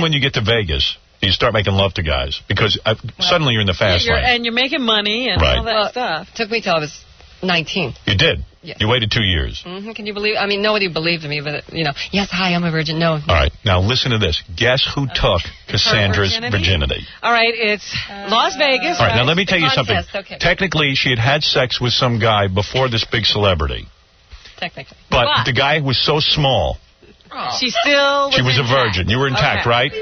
when you get to Vegas do you start making love to guys? Because suddenly you're in the fast lane. And you're making money and all that stuff. Took me till I was 19. You did? Yes. You waited 2 years. Mm-hmm. Can you believe? I mean, nobody believed me, but yes, hi, I'm a virgin. No. All right. Now listen to this. Guess who took Cassandra's virginity? All right, it's Las Vegas. All right. Now let me tell you contest, something. okay. Technically, she had had sex with some guy before this big celebrity. Technically. But the guy was so small. She still She was a virgin. You were intact, right?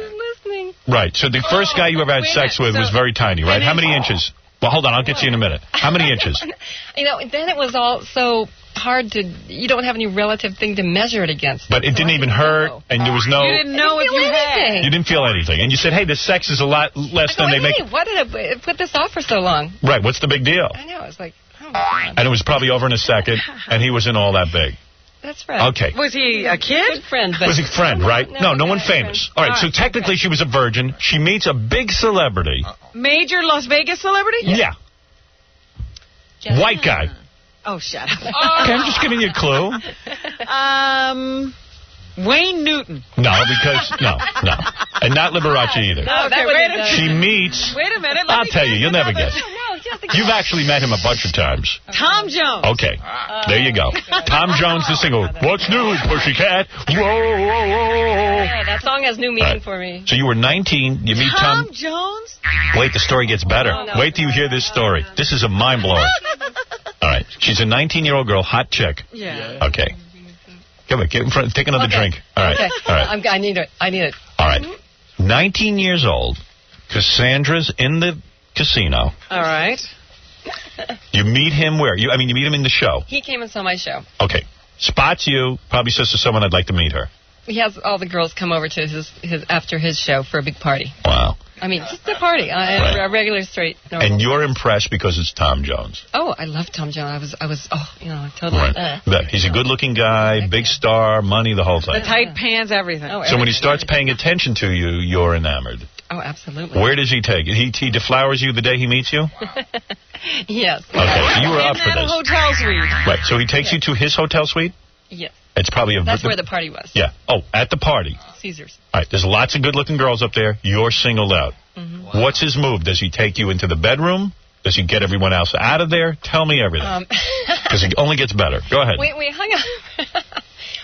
Right. So the first guy you ever had sex with was very tiny, right? How many inches? Well, hold on. I'll get to you in a minute. How many inches? Then it was all so hard to. You don't have any relative thing to measure it against. But it didn't even hurt, and there was no. You didn't know what you had. You didn't feel anything, and you said, "Hey, the sex is a lot less than they make." Why did I put this off for so long? Right. What's the big deal? I know. It's like. Oh, and it was probably over in a second, and he wasn't all that big. That's right. Okay. Was he a kid? Good friend. But Was he a friend, right? No one famous. All right, so technically she was a virgin. She meets a big celebrity. Major Las Vegas celebrity? Yeah. White guy. Oh, shut up. Okay, I'm just giving you a clue. Wayne Newton. No, because, no. And not Liberace either. Okay, wait a minute. She meets... Wait a minute. I'll tell you, you'll never guess. You've actually met him a bunch of times. Tom Jones. Okay, there you go. Tom Jones, the single. What's new, Pussycat? Whoa, whoa, whoa. Yeah, that song has new meaning for me. So you were 19. You meet Tom. Jones? Wait, the story gets better. Wait till you hear this story. This is a mind blower. All right, she's a 19-year-old girl, hot chick. Yeah. Okay. Come on, get in front. Take another drink. All right. Okay. All right. I need it. All right. 19 years old. Cassandra's in the casino. All right. You meet him where? You meet him in the show. He came and saw my show. Okay. Spots you. Probably says to someone, I'd like to meet her. He has all the girls come over to his after his show for a big party. Wow. I mean, just a party. A regular straight. Normal. And you're impressed because it's Tom Jones. Oh, I love Tom Jones. I was totally. Right. But he's a good-looking guy, big star, money, the whole thing. The tight pants, everything. Oh, so when he starts paying attention to you, you're enamored. Oh, absolutely. Where does he take it? He deflowers you the day he meets you? Yes. Okay, so you were up for In a this. hotel suite. Right, so he takes you to his hotel suite? Yes. It's probably That's where the party was. Yeah. Oh, at the party. Caesars. All right, there's lots of good-looking girls up there. You're singled out. Mm-hmm. Wow. What's his move? Does he take you into the bedroom? Does he get everyone else out of there? Tell me everything. Because it only gets better. Go ahead. We hung up.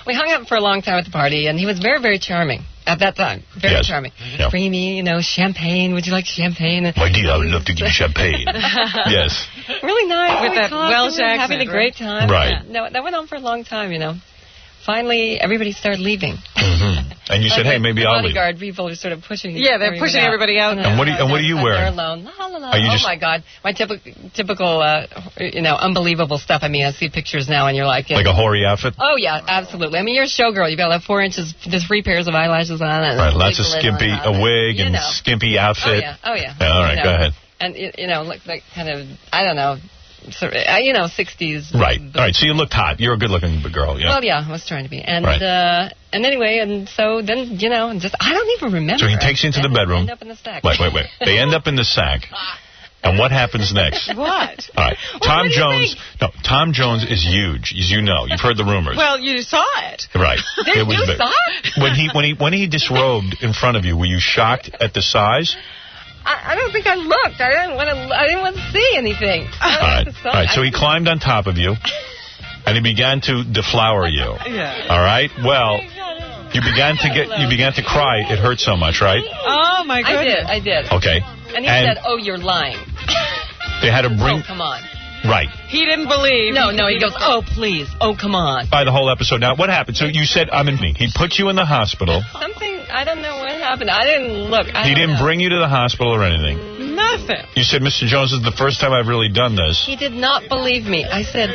We hung out for a long time at the party, and he was very, very charming at that time. Very charming. Yeah. Creamy, champagne. Would you like champagne? My dear, I would love to give you champagne. Yes. Really nice. With that Welsh accent. Having a great time. Right. No, that went on for a long time, Finally, everybody started leaving. Mm-hmm. And you said, hey, maybe I'll leave. Bodyguard people are sort of pushing. Yeah, they're pushing everybody out. And what are you wearing? They're alone. La, la, la. Are you oh my God, my typical, unbelievable stuff. I mean, I see pictures now, and you're like, like a hoary outfit. Oh yeah, absolutely. I mean, you're a showgirl. You've got like 4 inches, just 3 pairs of eyelashes on, and right, lots of skimpy, a wig and skimpy outfit. Oh yeah. All right, go ahead. And like kind of, I don't know. 60s. Right. All right. So you looked hot. You're a good-looking girl. Yeah. Well, yeah, I was trying to be. And right. And anyway, and so then just I don't even remember. So he takes you into the bedroom. End up in the sack. Wait. They end up in the sack. And what happens next? What? All right. Tom Jones. No, Tom Jones is huge, as you know. You've heard the rumors. Well, you saw it. Right. Did you saw it? When he disrobed in front of you, were you shocked at the size? I don't think I looked. I didn't want to see anything. All right. So he climbed on top of you, and he began to deflower you. Yeah. All right. Well, you began to cry. It hurt so much, right? Oh my goodness. I did. Okay. And he said, "Oh, you're lying." They had to bring. Oh, come on. Right. He didn't believe. No. He goes, "Oh, please. Oh, come on." By the whole episode. Now, what happened? So you said, I'm in me. He put you in the hospital. Something, I don't know what happened. I didn't look. He didn't bring you to the hospital or anything. Nothing. You said, Mr. Jones, this is the first time I've really done this. He did not believe me. I said,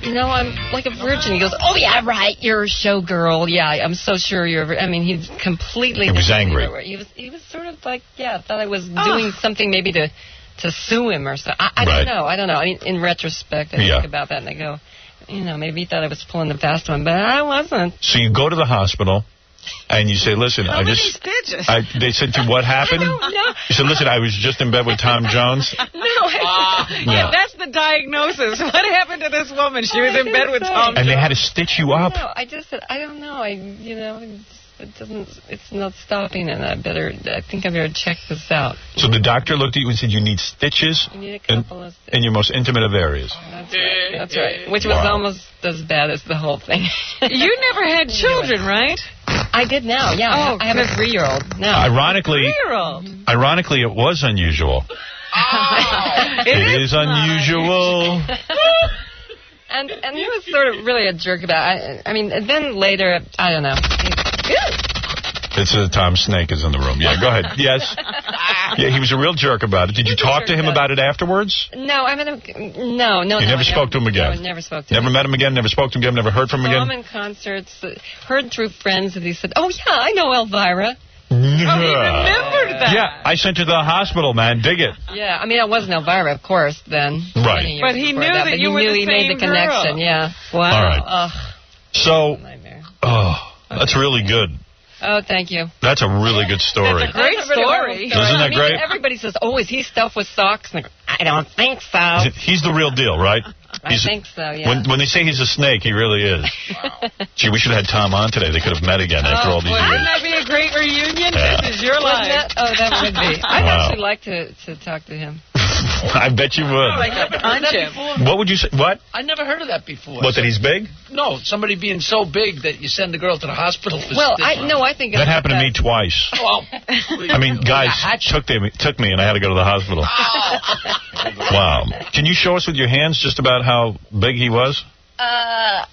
I'm like a virgin. He goes, oh, yeah, right. You're a showgirl. Yeah, I'm so sure you're he's completely. He was angry. He was sort of like, thought I was doing something maybe to sue him or so. I don't know. I don't know. I mean, in retrospect, I think about that and I go, maybe he thought I was pulling the fast one, but I wasn't. So you go to the hospital and you say, listen, they said to you, what happened? I don't know. You said, listen, I was just in bed with Tom Jones. Yeah, that's the diagnosis. What happened to this woman? She was in bed with Tom Jones. And they had to stitch you up. No, I just said, I don't know. It's not stopping, and I think I better check this out. So the doctor looked at you and said, you need stitches you need a couple of in your most intimate of areas. That's right. Which was almost as bad as the whole thing. You never had children, right? I did now, yeah. Oh, I have a 3-year-old now. Ironically, it was unusual. It is unusual. And he was sort of really a jerk about it. I mean, then later, I don't know. It's Tom Snake is in the room. Yeah, go ahead. Yes. Yeah, he was a real jerk about it. Did you talk to him about it afterwards? No, no. You never spoke to him again? No, I never spoke to him. Never met him again? Never spoke to him again? Never heard from him again? Saw him in concerts, heard through friends that he said, oh, yeah, I know Elvira. Yeah. Oh, he remembered that. Yeah, I sent you to the hospital, man. Dig it. Yeah, I mean, I wasn't Elvira, of course, then. Right. But he knew that you were the he made the same connection, girl. yeah. Wow. All right. So, that's really good. Oh, thank you. That's a really good story. That's a great story. Isn't that great? Everybody says, "Oh, is he stuffed with socks?" And I don't think so. He's the real deal, right? I think so, yeah. When they say he's a snake, he really is. Gee, we should have had Tom on today. They could have met again after all these years. Wouldn't that be a great reunion? Yeah. This is your life. Oh, that would be. I'd actually like to talk to him. I bet you would. What would you say? What? I never heard of that before. What, that he's big? No, somebody being so big that you send the girl to the hospital. Well, I think that happened to me twice. Well, I mean, guys took me, and I had to go to the hospital. Wow. Can you show us with your hands just about how big he was? I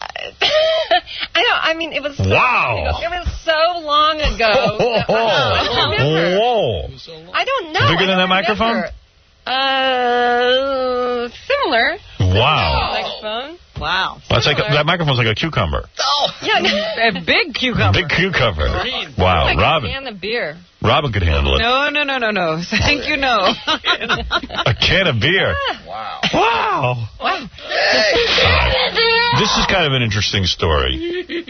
mean, it was. Wow. It was so long ago. Whoa. I don't know. Bigger than that microphone? Similar. Wow. Microphone. Wow. That's like that microphone's like a cucumber. Oh. Yeah, a big cucumber. Big cucumber. Wow, like Robin. A can of beer. Robin could handle it. No. Thank you, no. A can of beer. Wow. Wow. This is kind of an interesting story.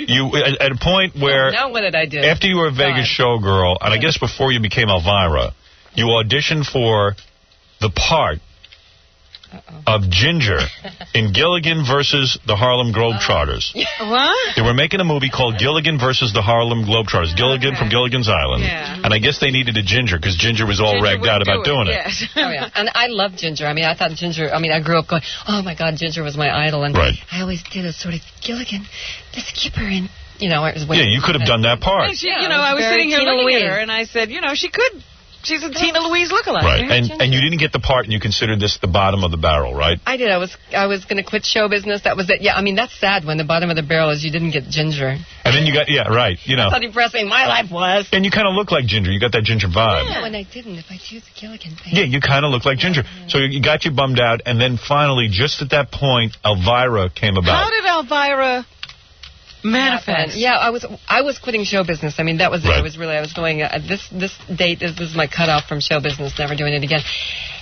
You at a point where now what did I do? After you were a Vegas showgirl, and I guess before you became Elvira, you auditioned for the part of Ginger in Gilligan versus the Harlem Globetrotters. What? They were making a movie called Gilligan versus the Harlem Globetrotters. Gilligan from Gilligan's Island. Yeah. And I guess they needed a Ginger because Ginger was all ragged out about doing it. Yes. Oh, yeah. And I love Ginger. I mean, I thought Ginger, I grew up going, oh, my God, Ginger was my idol. And right. I always did a sort of Gilligan, let's keep her in. You know, it was yeah, you could have done that part. I was sitting here looking at her, and I said, she could. She's a Tina Louise lookalike. Right, and you didn't get the part, and you considered this the bottom of the barrel, right? I did. I was going to quit show business. That was it. Yeah, I mean, that's sad when the bottom of the barrel is you didn't get Ginger. And then you got, right, That's how depressing my life was. And you kind of look like Ginger. You got that Ginger vibe. Yeah, when I didn't. If I choose the Gilligan thing. Yeah, you kind of look like Ginger. So you got you bummed out, and then finally, just at that point, Elvira came about. How did Elvira manifest? Yeah, I was quitting show business. I mean, that was it. Right. I was going, this date, this is my cutoff from show business, never doing it again.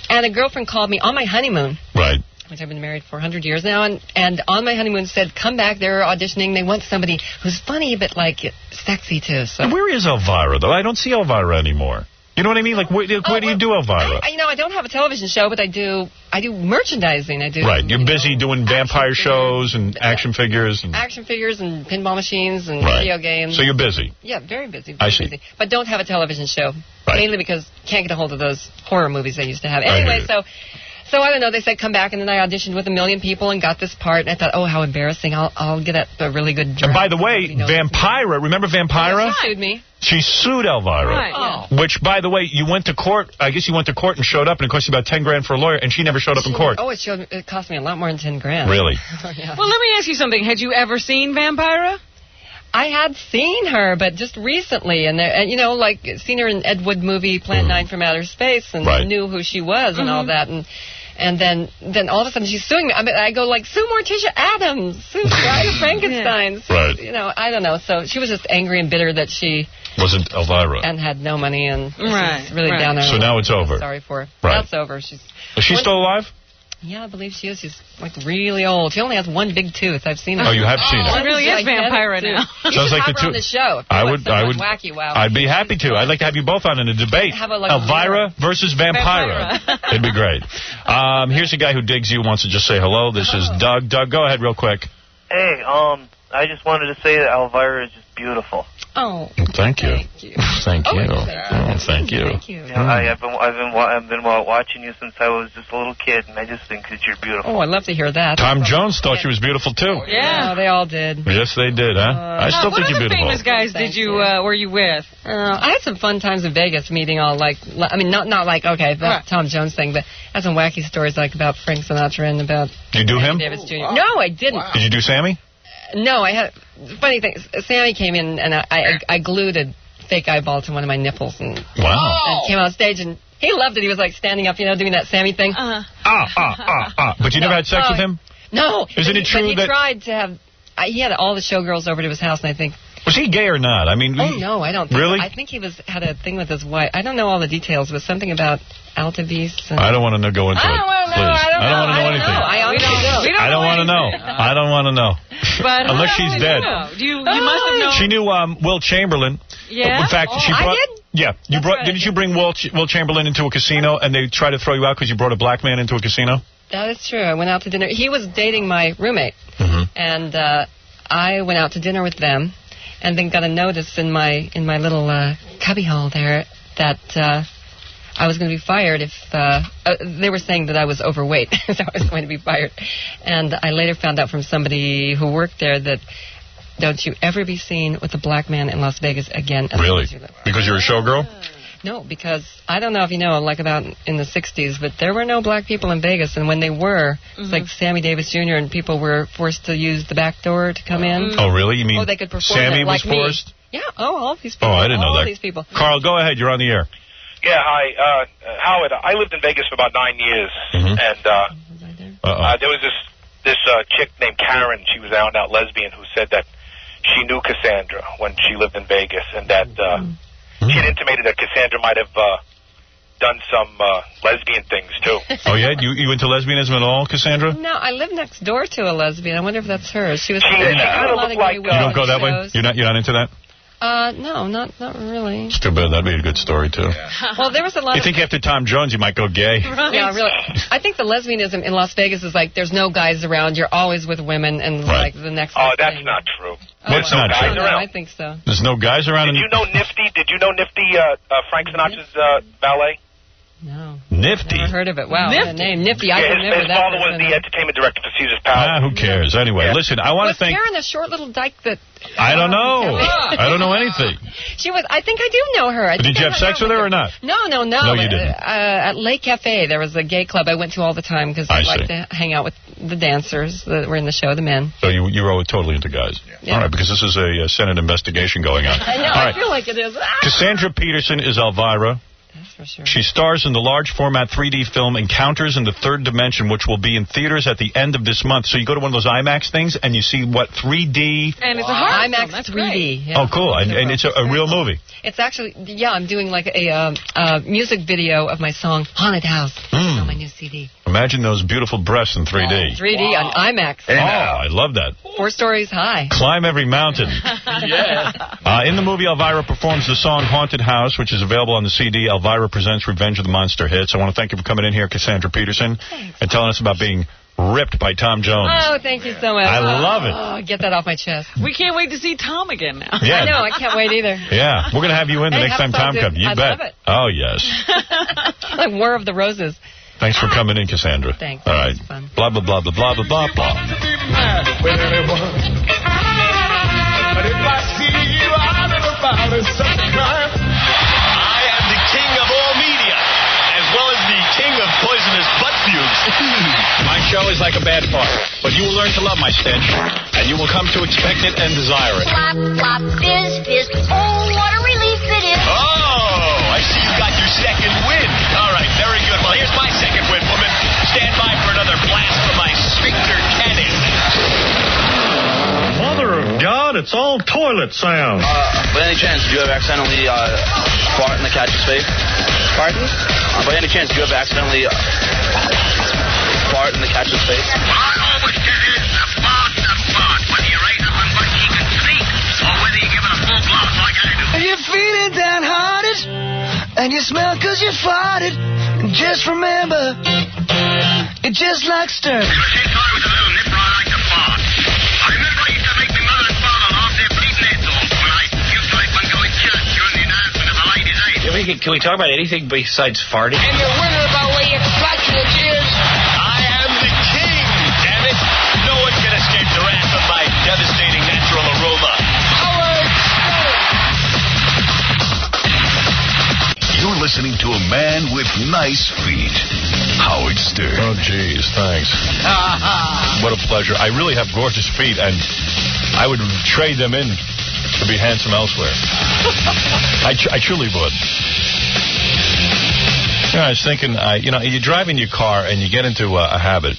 And a girlfriend called me on my honeymoon. Right. Which I've been married for 100 years now, and on my honeymoon said, come back, they're auditioning, they want somebody who's funny, but, like, sexy, too. So. And where is Elvira, though? I don't see Elvira anymore. You know what I mean? Like, where do you do Elvira? I don't have a television show, but I do merchandising. Right. You're busy doing vampire shows and action figures. And action figures and pinball machines and video games. So you're busy. Yeah, very busy. I see. Busy. But don't have a television show. Right. Mainly because can't get a hold of those horror movies I used to have. Anyway, so I don't know. They said come back, and then I auditioned with 1 million people and got this part. And I thought, oh, how embarrassing! I'll get a really good. And by the way, Vampira. Remember Vampira? She sued me. She sued Elvira. Right. Which, by the way, you went to court. I guess you went to court and showed up, and it cost you about $10,000 for a lawyer, and she never showed up in court. Oh, it cost me a lot more than $10,000. Really? Yeah. Well, let me ask you something. Had you ever seen Vampira? I had seen her, but just recently, and like seen her in Ed Wood movie Plan 9 from Outer Space, and knew who she was and all that, and then all of a sudden she's suing me. I mean, I go like, sue Morticia Adams, sue Bride of Frankenstein. Right. I don't know. So she was just angry and bitter that she wasn't Elvira and had no money and she's really down there. So now it's over. Sorry for her. Right. That's over. Is she still alive? Yeah, I believe she is. She's like really old. She only has one big tooth. I've seen her. Oh, you have seen her. She really is Vampira now. Sounds like have her on the show. I would. Wacky wow. I'd be happy to. I'd like to have you both on in a debate. Elvira versus Vampira. It'd be great. Here's a guy who digs you, wants to just say hello. This is Doug. Doug, go ahead real quick. Hey, I just wanted to say that Elvira is just beautiful. Oh. Thank you. Thank you. I've been watching you since I was just a little kid, and I just think that you're beautiful. Oh, I'd love to hear that. Tom Jones thought she was beautiful too. Yeah, they all did. Yes, they did, huh? I still think you're beautiful. What famous guys were you with? I had some fun times in Vegas meeting all not like that Tom Jones thing, but I had some wacky stories like about Frank Sinatra and about. Did you do him? Davis Jr. No, I didn't. Wow. Did you do Sammy? No, I had funny thing. Sammy came in and I glued a fake eyeball to one of my nipples and came on stage and he loved it. He was like standing up, doing that Sammy thing. But you never had sex with him? No. Isn't it true he tried to have? He had all the showgirls over to his house, and I think Was he gay or not? I mean, Oh, no, I don't think Really? so. I think he had a thing with his wife. I don't know all the details. It was something about Altavis. And I don't want to go into it. I don't want to know. Please. I don't want to know anything. I honestly don't. I don't want to know. I don't want to know. But Unless she's dead. You must have known. She knew Will Chamberlain. Yeah? In fact, she I brought. did? Yeah, you brought. Didn't you bring Will Chamberlain into a casino and they tried to throw you out because you brought a black man into a casino? That is true. I went out to dinner. He was dating my roommate, and I went out to dinner with them, and then got a notice in my little cubbyhole there that I was going to be fired if they were saying that I was overweight, so I was going to be fired. And I later found out from somebody who worked there that don't you ever be seen with a black man in Las Vegas again. Really? Because you're a showgirl? No, because I don't know if you know, like about in the 60s, but there were no black people in Vegas, and when they were, it's like Sammy Davis Jr., and people were forced to use the back door to come in. Oh, really? You mean they could perform Sammy that, like was forced? Me. Yeah, all these people. Oh, I didn't know all that. These people. Carl, go ahead. You're on the air. Yeah, hi. Howard, I lived in Vegas for about 9 years, and there was this chick named Karen. She was an out-and-out lesbian who said that she knew Cassandra when she lived in Vegas, and that she had intimated that Cassandra might have done some lesbian things, too. Oh, yeah? You into lesbianism at all, Cassandra? No, I live next door to a lesbian. I wonder if that's her. She was. She kind of looked like. You don't go that way? You're not into that? No, not really. It's too bad. That'd be a good story, too. Well, there was a lot You think after Tom Jones you might go gay? Right. Yeah, really. I think the lesbianism in Las Vegas is like there's no guys around. You're always with women, and like the next. Oh, that's not true. What's not true? No, I think so. There's no guys around. Did you know Nifty? Did you know Nifty, Frank Sinatra's valet? No. Nifty. Never heard of it. Wow, what a name. Nifty. I Yeah, remember his that. father was the entertainment director for Caesar's Palace. Who cares? Anyway, listen, I want to Was thank. Karen a short little dyke that? I don't know. I don't know anything. She was. I think I do know her. I Did think you I have hung sex out with her or not? No. No, you didn't. At Lake Cafe, there was a gay club I went to all the time because I liked to hang out with the dancers that were in the show, the men. So you were totally into guys. Yeah. All right, because this is a Senate investigation going on. I know. All right. I feel like it is. Cassandra Peterson is Elvira. That's for sure. She stars in the large format 3D film Encounters in the Third Dimension, which will be in theaters at the end of this month. So you go to one of those IMAX things and you see what 3D. And it's a horror IMAX film. That's 3D. great. Yeah. Oh, cool! And it's a real movie. It's actually, I'm doing like a music video of my song Haunted House on my new CD. Imagine those beautiful breasts in 3D. 3D on IMAX. Oh, I love that. 4 stories high. Climb every mountain. In the movie, Elvira performs the song Haunted House, which is available on the CD. Elvira presents Revenge of the Monster Hits. I want to thank you for coming in here, Cassandra Peterson, and telling us about being ripped by Tom Jones. Oh, thank you so much. I love it. Oh, get that off my chest. We can't wait to see Tom again now. Yeah. I know, I can't wait either. Yeah, we're going to have you in the Hey, next have time fun, Tom dude. comes. You I bet. love it. Oh, yes. Like War of the Roses. Thanks for coming in, Cassandra. Thanks. All right. Blah, blah, blah, blah, blah, blah, blah, blah. With anyone. But if I see you out and about, it's such a crime. I am the king of all media, as well as the king of poisonous butt fumes. My show is like a bad fart, but you will learn to love my stench, and you will come to expect it and desire it. Flop, flop, fizz, fizz. Oh, what a relief it is. Oh, I see you got your second win. All right, very good. Well, here's my second win, woman. Stand by for another blast from my sphincter cannon. Mother of God, it's all toilet sound. By any chance, did you ever accidentally fart in the catcher's face? Pardon? By any chance, did you ever accidentally fart in the catcher's face? You're feeling downhearted, and you smell 'cause you farted. Just remember, it's just like Stern. Can we talk about anything besides farting? And you're wondering about where your flatulence is. I am the king, damn it. No one can escape the wrath of my devastating natural aroma. You're listening to a man with nice feet, Howard Stern. Oh, geez, thanks. What a pleasure. I really have gorgeous feet, and I would trade them in to be handsome elsewhere. I truly would. You know, I was thinking, you drive in your car and you get into a habit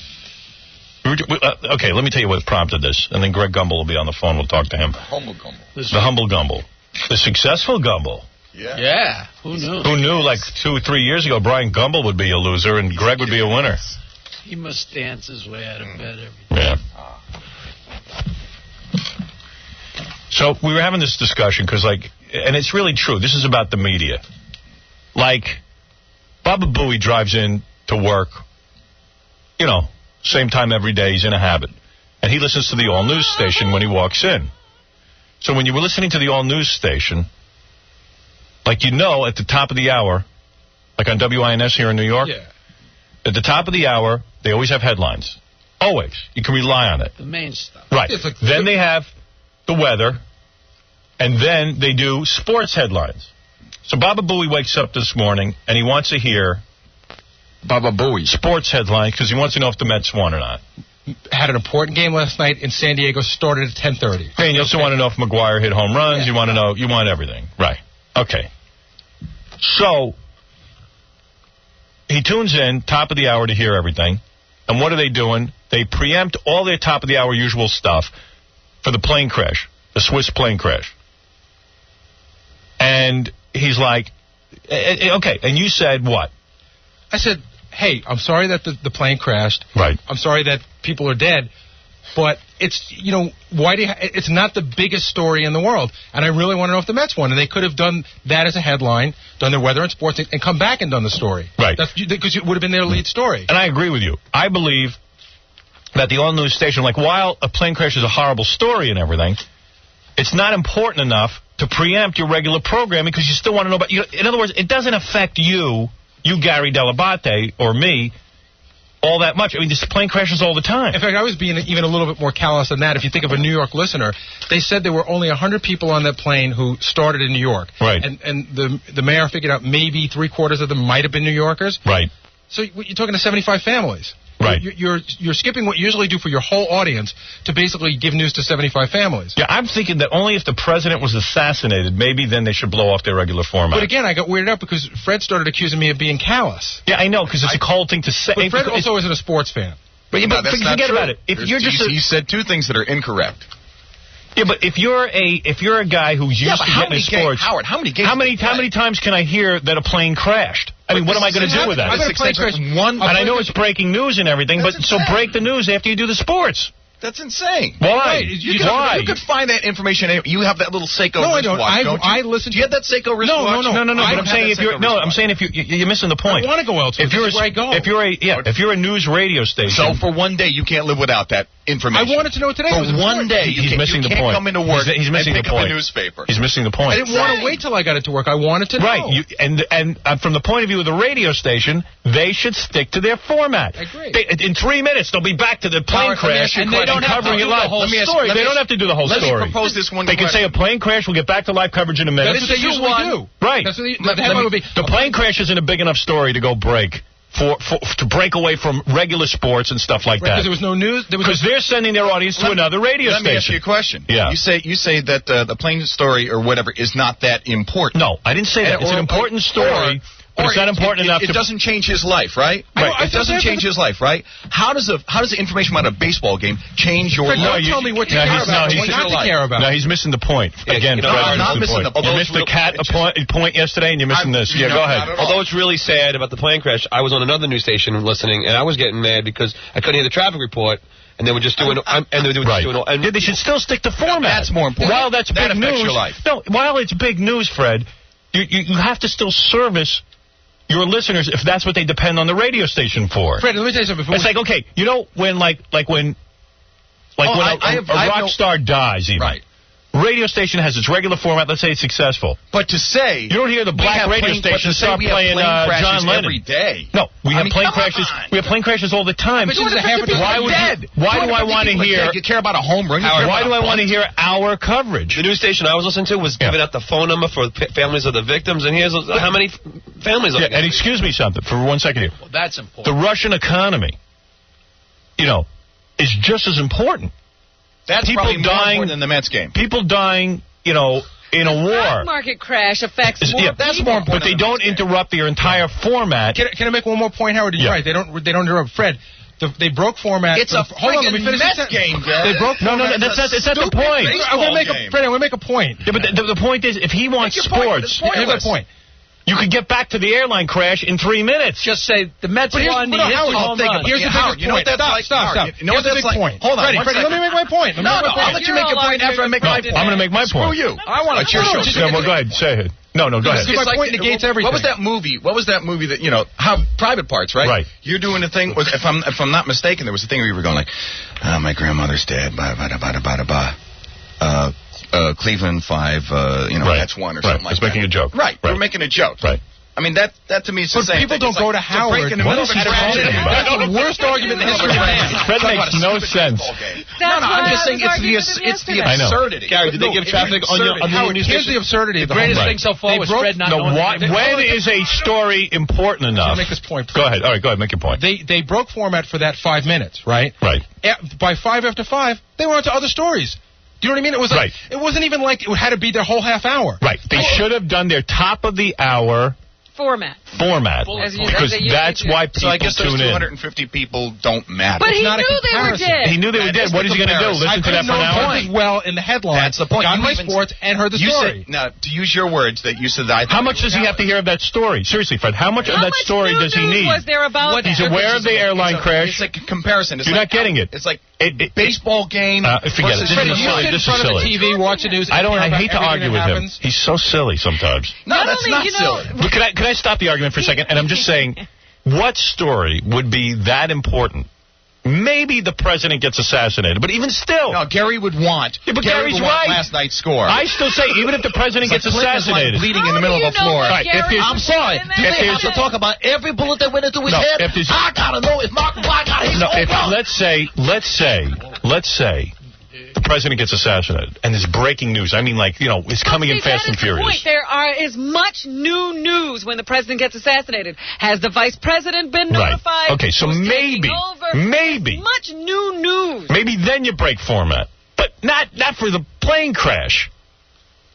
Okay, let me tell you what prompted this, and then Greg Gumbel will be on the phone. We'll talk to him. Humble Gumble. The humble Gumbel. The successful Gumbel. Yeah. Who knew? Who knew like 2 or 3 years ago Brian Gumbel would be a loser and Greg would be a winner? He must dance his way out of bed every day. Yeah. So we were having this discussion because, like, and it's really true. This is about the media. Like, Baba Booey drives in to work, you know, same time every day. He's in a habit. And he listens to the All News station when he walks in. So when you were listening to the All News station, like, you know, at the top of the hour, like on WINS here in New York, at the top of the hour, they always have headlines. Always. You can rely on it. The main stuff. Right. Then they have the weather, and then they do sports headlines. So Baba Booey wakes up this morning, and he wants to hear Baba Booey sports headlines because he wants to know if the Mets won or not. Had an important game last night in San Diego, started at 10:30. Hey, and you also want to know if McGuire hit home runs. You want to know, you want everything. Right. Okay. So he tunes in, top of the hour, to hear everything. And what are they doing? They preempt all their top of the hour usual stuff for the plane crash, the Swiss plane crash. And he's like, okay, and you said what? I said, hey, I'm sorry that the plane crashed. Right. I'm sorry that people are dead. But it's, you know, it's not the biggest story in the world. And I really want to know if the Mets won. And they could have done that as a headline, done their weather and sports, and come back and done the story. Right. Because it would have been their lead story. And I agree with you. I believe that the all-news station, like, while a plane crash is a horrible story and everything, it's not important enough to preempt your regular programming because you still want to know about... in other words, it doesn't affect you, Gary Dell'Abate, or me, all that much. I mean, this plane crashes all the time. In fact, I was being even a little bit more callous than that. If you think of a New York listener, they said there were only 100 people on that plane who started in New York. Right. And the mayor figured out maybe 3/4 of them might have been New Yorkers. Right. So you're talking to 75 families. Right. You're skipping what you usually do for your whole audience to basically give news to 75 families. Yeah, I'm thinking that only if the president was assassinated, maybe then they should blow off their regular format. But again, I got weirded out because Fred started accusing me of being callous. Yeah, I know, because it's a cold thing to say. But Fred also isn't a sports fan. But forget about it. If you're just you said two things that are incorrect. Yeah, but if you're a guy who's used to getting into sports, Howard, how many times can I hear that a plane crashed? I mean, what am I going to do with that? I've had a plane crash. And I know it's breaking news and everything, but so break the news after you do the sports. That's insane. Why? Why? You could find that information. You have that little Seiko wristwatch, don't you? I listen. Do you have that Seiko wristwatch? No. But I'm saying if you're missing the point. I want to go elsewhere. If you're a news radio station. So for one day you can't live without that information. I wanted to know it today. For one day he's missing the point. You can't come into work he's missing and the pick point. up a newspaper. He's missing the point. I didn't want to wait till I got it to work. I wanted to know. Right. And from the point of view of the radio station, they should stick to their format. I agree. In 3 minutes, they'll be back to the plane crash and they don't have to do the whole story. They don't have to do the whole story. Let me propose this one. They can say a plane crash. We'll get back to live coverage in a minute. That's what they usually do. Right. That's what the headline would be. The plane crash isn't a big enough story to go break. To break away from regular sports and stuff like that. Because there was no news. Because they're sending their audience to another radio station. Let me ask you a question. Yeah. You say that the plane story or whatever is not that important. No, I didn't say that. It's an important story. But it's not important enough. It doesn't change his life, right? Right. It doesn't change his life, right? How does the information about a baseball game change your life? Tell me what to care about. What not to care about. No, he's missing the point. Again, Fred, I'm not missing the point. You missed the cat point yesterday, and you're missing this. Yeah, go ahead. Although it's really sad about the plane crash, I was on another news station listening, and I was getting mad because I couldn't hear the traffic report. And they were just doing, they should still stick to format. That's more important. While that's big news, your life. No, while it's big news, Fred, you have to still service your listeners if that's what they depend on the radio station for. Fred, let me tell you something. It's like, okay, you know when when a rock star dies, even. Right. Radio station has its regular format. Let's say it's successful. But to say you don't hear the black radio station start playing John Lennon every day. No, we have plane crashes. We have plane crashes all the time. But why do I want to hear? You care about a home run? Why do I want to hear our coverage? The news station I was listening to was giving out the phone number for families of the victims, and here's how many families. And excuse me something for 1 second here. Well, that's important. The Russian economy, is just as important. That's people probably more dying important than the Mets game. People dying, in a war. The stock market crash affects more people. That's more important. But they don't interrupt their entire format. Can I make one more point, Howard? You're right. They don't interrupt. Fred, They broke format. It's a hold on, let me finish Mets game, Gary. They broke format. It's not the point. I'm going to make a point. Yeah, but the point is, if he wants sports, here's my point. You could get back to the airline crash in 3 minutes. Just say the Mets won. Here's the bigger point. You know what that's like? Stop. You know what that's like? Point. Hold on, Freddie, let me make my point. No, I'll let you make your point after I make my point. I'm going to make my point. Screw you. I want to. Well, go ahead. Say it. No, go ahead. My point negates everything. What was that movie? That, you know, how Private Parts, right? Right. You're doing the thing, if I'm not mistaken, there was a thing where you were going like, my grandmother's dead, Cleveland 5, that's 1 or something like that. It's making a joke. Right. We're making a joke. Right. I mean, that to me is the same people thing. don't go to Howard. What is he talking about? That's the worst argument in the history of man. Fred makes no sense. I'm just saying it's the absurdity. Gary, did they give traffic on your news Here's the absurdity. The greatest thing so far was Fred not knowing. When is a story important enough? Make this point. Go ahead. All right, go ahead. Make your point. They broke format for that 5 minutes, right? Right. By 5 after 5, they went on to other stories. Do you know what I mean? It was like it wasn't even like it had to be their whole half hour. Right. They should have done their top of the hour format. Because that's why people So I guess those tune in. 250 people don't matter. But he knew they were dead. He knew they were dead. What is he going to do? Listen to that for an hour? Well, in the headline. That's the point. Got my sports and heard the story. Now, to use your words, that you said that. How much does he have to hear of that story? Seriously, Fred, how much of that story does he need? Was there about He's aware of the airline crash. It's like a comparison. You're not getting it. It's like baseball game. Forget it. This is silly. TV, watch the news. I hate to argue with him. He's so silly sometimes. No, that's not silly. But can I stop the argument for a second? And I'm just saying, what story would be that important? Maybe the president gets assassinated, but even still. No, Gary would want. Yeah, but Gary's right. Last night's score. I still say, even if the president gets assassinated. Bleeding in the middle of a floor. Right, I'm sorry. Do they have to talk about every bullet that went into his head? I gotta know if Mark Black got his Let's say the president gets assassinated, and there's breaking news. I mean, it's coming in fast and furious. There is much new news when the president gets assassinated. Has the vice president been notified? Right. Okay, so maybe. Much new news. Maybe then you break format, but not for the plane crash.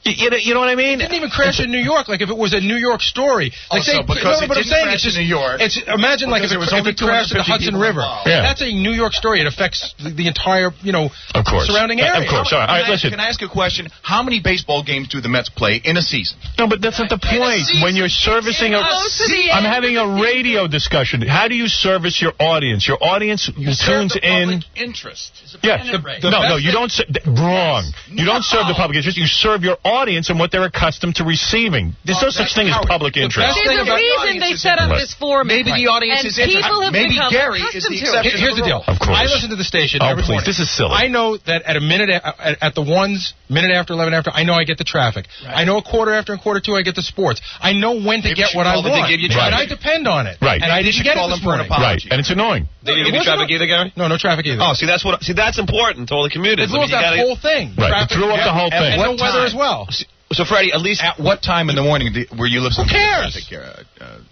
You know what I mean? It didn't even crash in New York. Like if it was a New York story. Like because it didn't crash in New York. Imagine like if it crashed in the Hudson River. Yeah. That's a New York story. It affects the entire surrounding area. Of course. All right, listen. Can I ask a question? How many baseball games do the Mets play in a season? No, but that's not the point. When you're servicing I'm having a radio discussion. How do you service your audience? Your audience tunes in. Interest. Yeah. No, you don't. Wrong. You don't serve the public interest. You serve your audience and what they're accustomed to receiving. There's no such thing as public interest. There's a reason they set up this format. Maybe the audience is interested. Maybe Gary is the exception. Here's the deal. Of course. I listen to the station every morning. This is silly. I know that at the 1s, minute after, 11 after, I know I get the traffic. Right. I know a quarter after and quarter 2 I get the sports. I know when to get what I want. And I depend on it. Right. And I didn't get it this morning. Right. And it's annoying. They didn't give you traffic either, Gary? No traffic either. Oh, that's important to all the commuters. It blew up that whole thing. Right. It threw up the whole thing. And the weather as well. So, Freddie, at least... At what time in the morning were you listening to the traffic,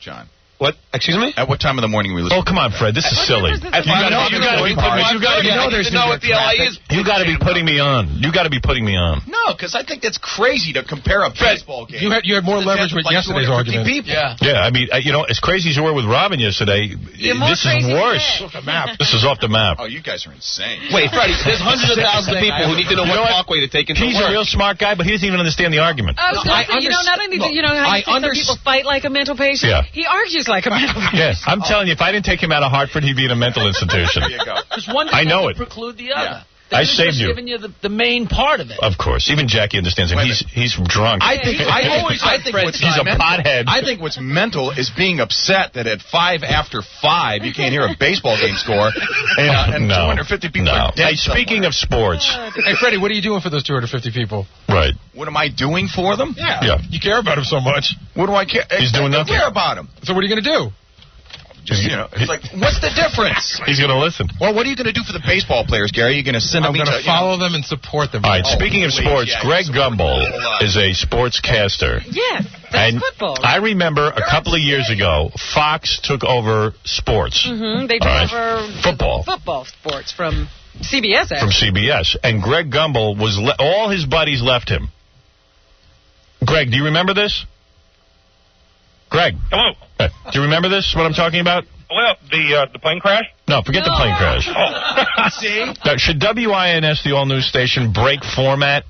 John? What? Excuse me? At what time in the morning were you listening? Oh, come on, Fred. This is silly. You got to be putting me on. You got to be putting me on. No, because I think that's crazy to compare a baseball game. You had more leverage with yesterday's argument. Yeah, I mean, as crazy as you were with Robin yesterday, this is worse. This is off the map. Oh, you guys are insane. Wait, Freddie, there's hundreds of thousands of people who need to know what parkway to take into work. He's a real smart guy, but he doesn't even understand the argument. Not only do you know how some people fight like a mental patient, he argues like a mental patient. Yes, I'm telling you, if I didn't take him out of Hartford, he'd be in a mental institution. There you go. I know it. Preclude the other. Yeah. I saved you. Giving you the main part of it. Of course, even Jackie understands him. He's drunk. I think he's a pothead. I think what's mental is being upset that at 5 after 5 you can't hear a baseball game score and 250 people are dead. Hey, speaking of sports, hey Freddie, what are you doing for those 250 people? Right. What am I doing for them? Yeah. You care about them so much. What do I care? He's doing nothing. I care about them. So what are you going to do? Just, it's like, what's the difference? He's going to listen. Well, what are you going to do for the baseball players, Gary? You're going to send them. I'm going to follow them and support them. All right. Speaking of sports, Greg Gumbel is a sportscaster. Yes, and football. I remember a couple of years ago, Fox took over sports. Mm-hmm. They took over football sports from CBS. Actually. From CBS, and Greg Gumbel was all his buddies left him. Greg, do you remember this? Greg. Hello. Do you remember this, what I'm talking about? Well, the plane crash? No, forget the plane crash. Oh. See? Now, should WINS, the all-news station, break format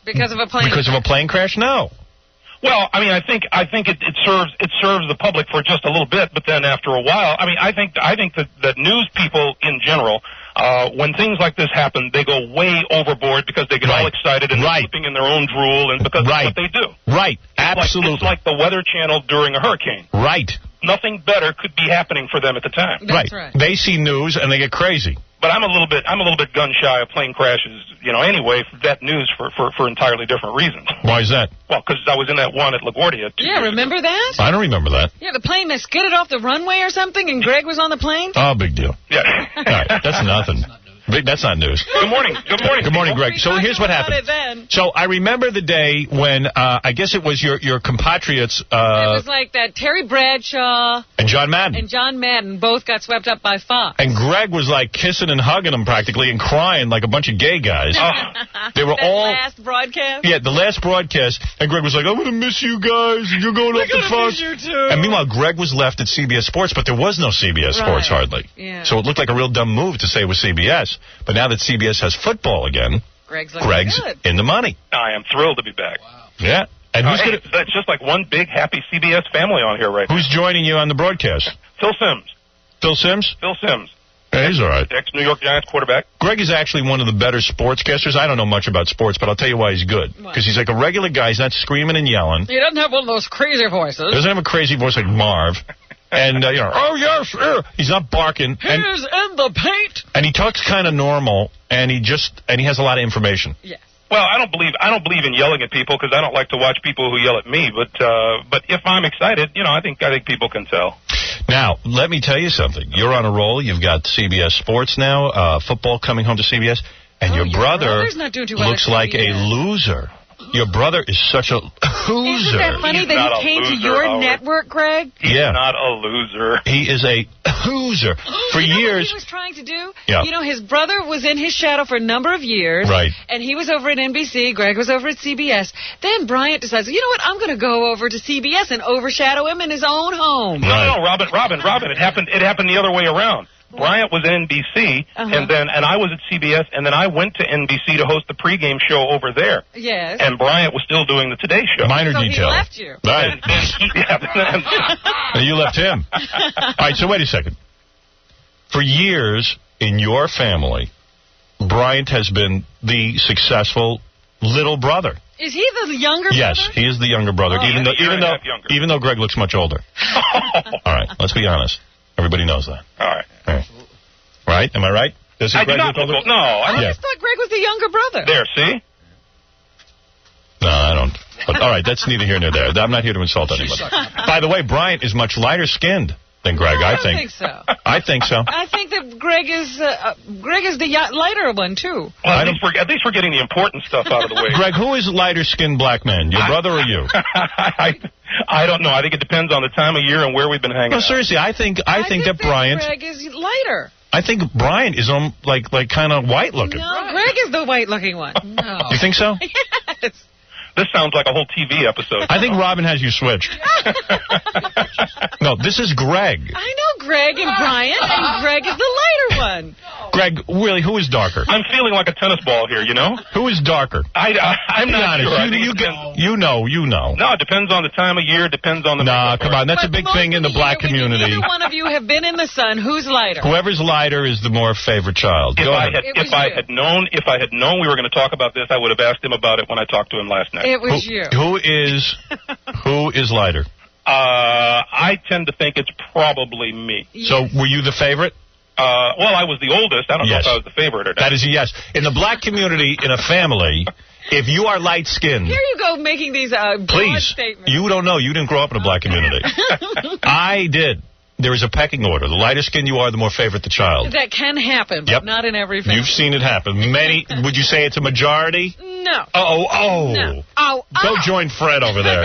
because of a plane crash? No. Well, I mean, I think it serves the public for just a little bit, but then after a while, I mean, I think that news people in general, when things like this happen, they go way overboard because they get all excited and slipping in their own drool, and because that's what they do. Right. Absolutely. It's like the Weather Channel during a hurricane. Right. Nothing better could be happening for them at the time. That's right. They see news and they get crazy. But I'm a little bit gun shy of plane crashes, anyway, for that news for entirely different reasons. Why is that? Well, because I was in that one at LaGuardia. Yeah, remember that? I don't remember that. Yeah, the plane that skidded off the runway or something, and Greg was on the plane? Oh, big deal. Yeah. All right, that's nothing. That's not news. Good morning. Good morning, Greg. So here's what happened. So I remember the day when I guess it was your compatriots. It was like that Terry Bradshaw and John Madden. Both got swept up by Fox. And Greg was like kissing and hugging them practically and crying like a bunch of gay guys. They were all last broadcast. Yeah, the last broadcast. And Greg was like, "I'm gonna miss you guys. You're going up to Fox." Miss you too. And meanwhile, Greg was left at CBS Sports, but there was no CBS Sports hardly. Yeah. So it looked like a real dumb move to say it was CBS. But now that CBS has football again, Greg's good. in the money. I am thrilled to be back. Wow. Yeah. And it's just like one big happy CBS family on here right now. Who's joining you on the broadcast? Phil Simms. Phil Simms? Phil Simms. Yeah, he's all right. Ex-New York Giants quarterback. Greg is actually one of the better sportscasters. I don't know much about sports, but I'll tell you why he's good. Because he's like a regular guy. He's not screaming and yelling. He doesn't have one of those crazy voices. Doesn't have a crazy voice like Marv. And, oh, yes, he's not barking. He's in the paint. And he talks kind of normal, and he has a lot of information. Yes. Well, I don't believe in yelling at people because I don't like to watch people who yell at me. But if I'm excited, I think people can tell. Now, let me tell you something. You're on a roll. You've got CBS Sports now, football coming home to CBS, and your brother looks like a loser. Your brother is such a loser. Isn't that funny that he came to your network, Greg? He's not a loser. He is a loser. For years. What he was trying to do? Yeah. His brother was in his shadow for a number of years. Right. And he was over at NBC. Greg was over at CBS. Then Bryant decides, you know what? I'm going to go over to CBS and overshadow him in his own home. No, Robin. It happened the other way around. Bryant was at NBC, and I was at CBS, and then I went to NBC to host the pregame show over there. Yes. And Bryant was still doing the Today Show. Minor detail. He left you. Right. You left him. All right, so wait a second. For years in your family, Bryant has been the successful little brother. Is he the younger brother? Yes, he is the younger brother, even though Greg looks much older. All right, let's be honest. Everybody knows that. All right. Right? Am I right? I do not look older. No. I just thought Greg was the younger brother. There, see? No, I don't. But, all right, that's neither here nor there. I'm not here to insult anybody. By the way, Bryant is much lighter skinned than Greg, I think. I think so. I think so. I think that Greg is the lighter one, too. Well, at least we're getting the important stuff out of the way. Greg, who is lighter-skinned black man, your brother or you? I don't know. I think it depends on the time of year and where we've been hanging out. No, seriously, I think that Bryant... Greg is lighter. I think Bryant is like kind of white-looking. No, Greg is the white-looking one. No. You think so? Yes. This sounds like a whole TV episode. I think Robin has you switched. No, this is Greg. I know Greg and Bryant, and Greg is the lighter one. Greg, really, who is darker? I'm feeling like a tennis ball here, Who is darker? I'm not sure. You know. No, it depends on the time of year, depends on the... Nah, come on, that's a big thing in the black community. Either one of you have been in the sun, who's lighter? Whoever's lighter is the more favorite child. If I had known we were going to talk about this, I would have asked him about it when I talked to him last night. It was you. Who is lighter? I tend to think it's probably me. Yes. So, were you the favorite? Well, I was the oldest. I don't know if I was the favorite or not. That is a yes. In the black community, in a family, if you are light-skinned... Here you go making these broad statements. You don't know. You didn't grow up in a black community. I did. There is a pecking order. The lighter skin you are, the more favorite the child. That can happen, but not in every family. You've seen it happen. Would you say it's a majority? No. No. Go join Fred over there.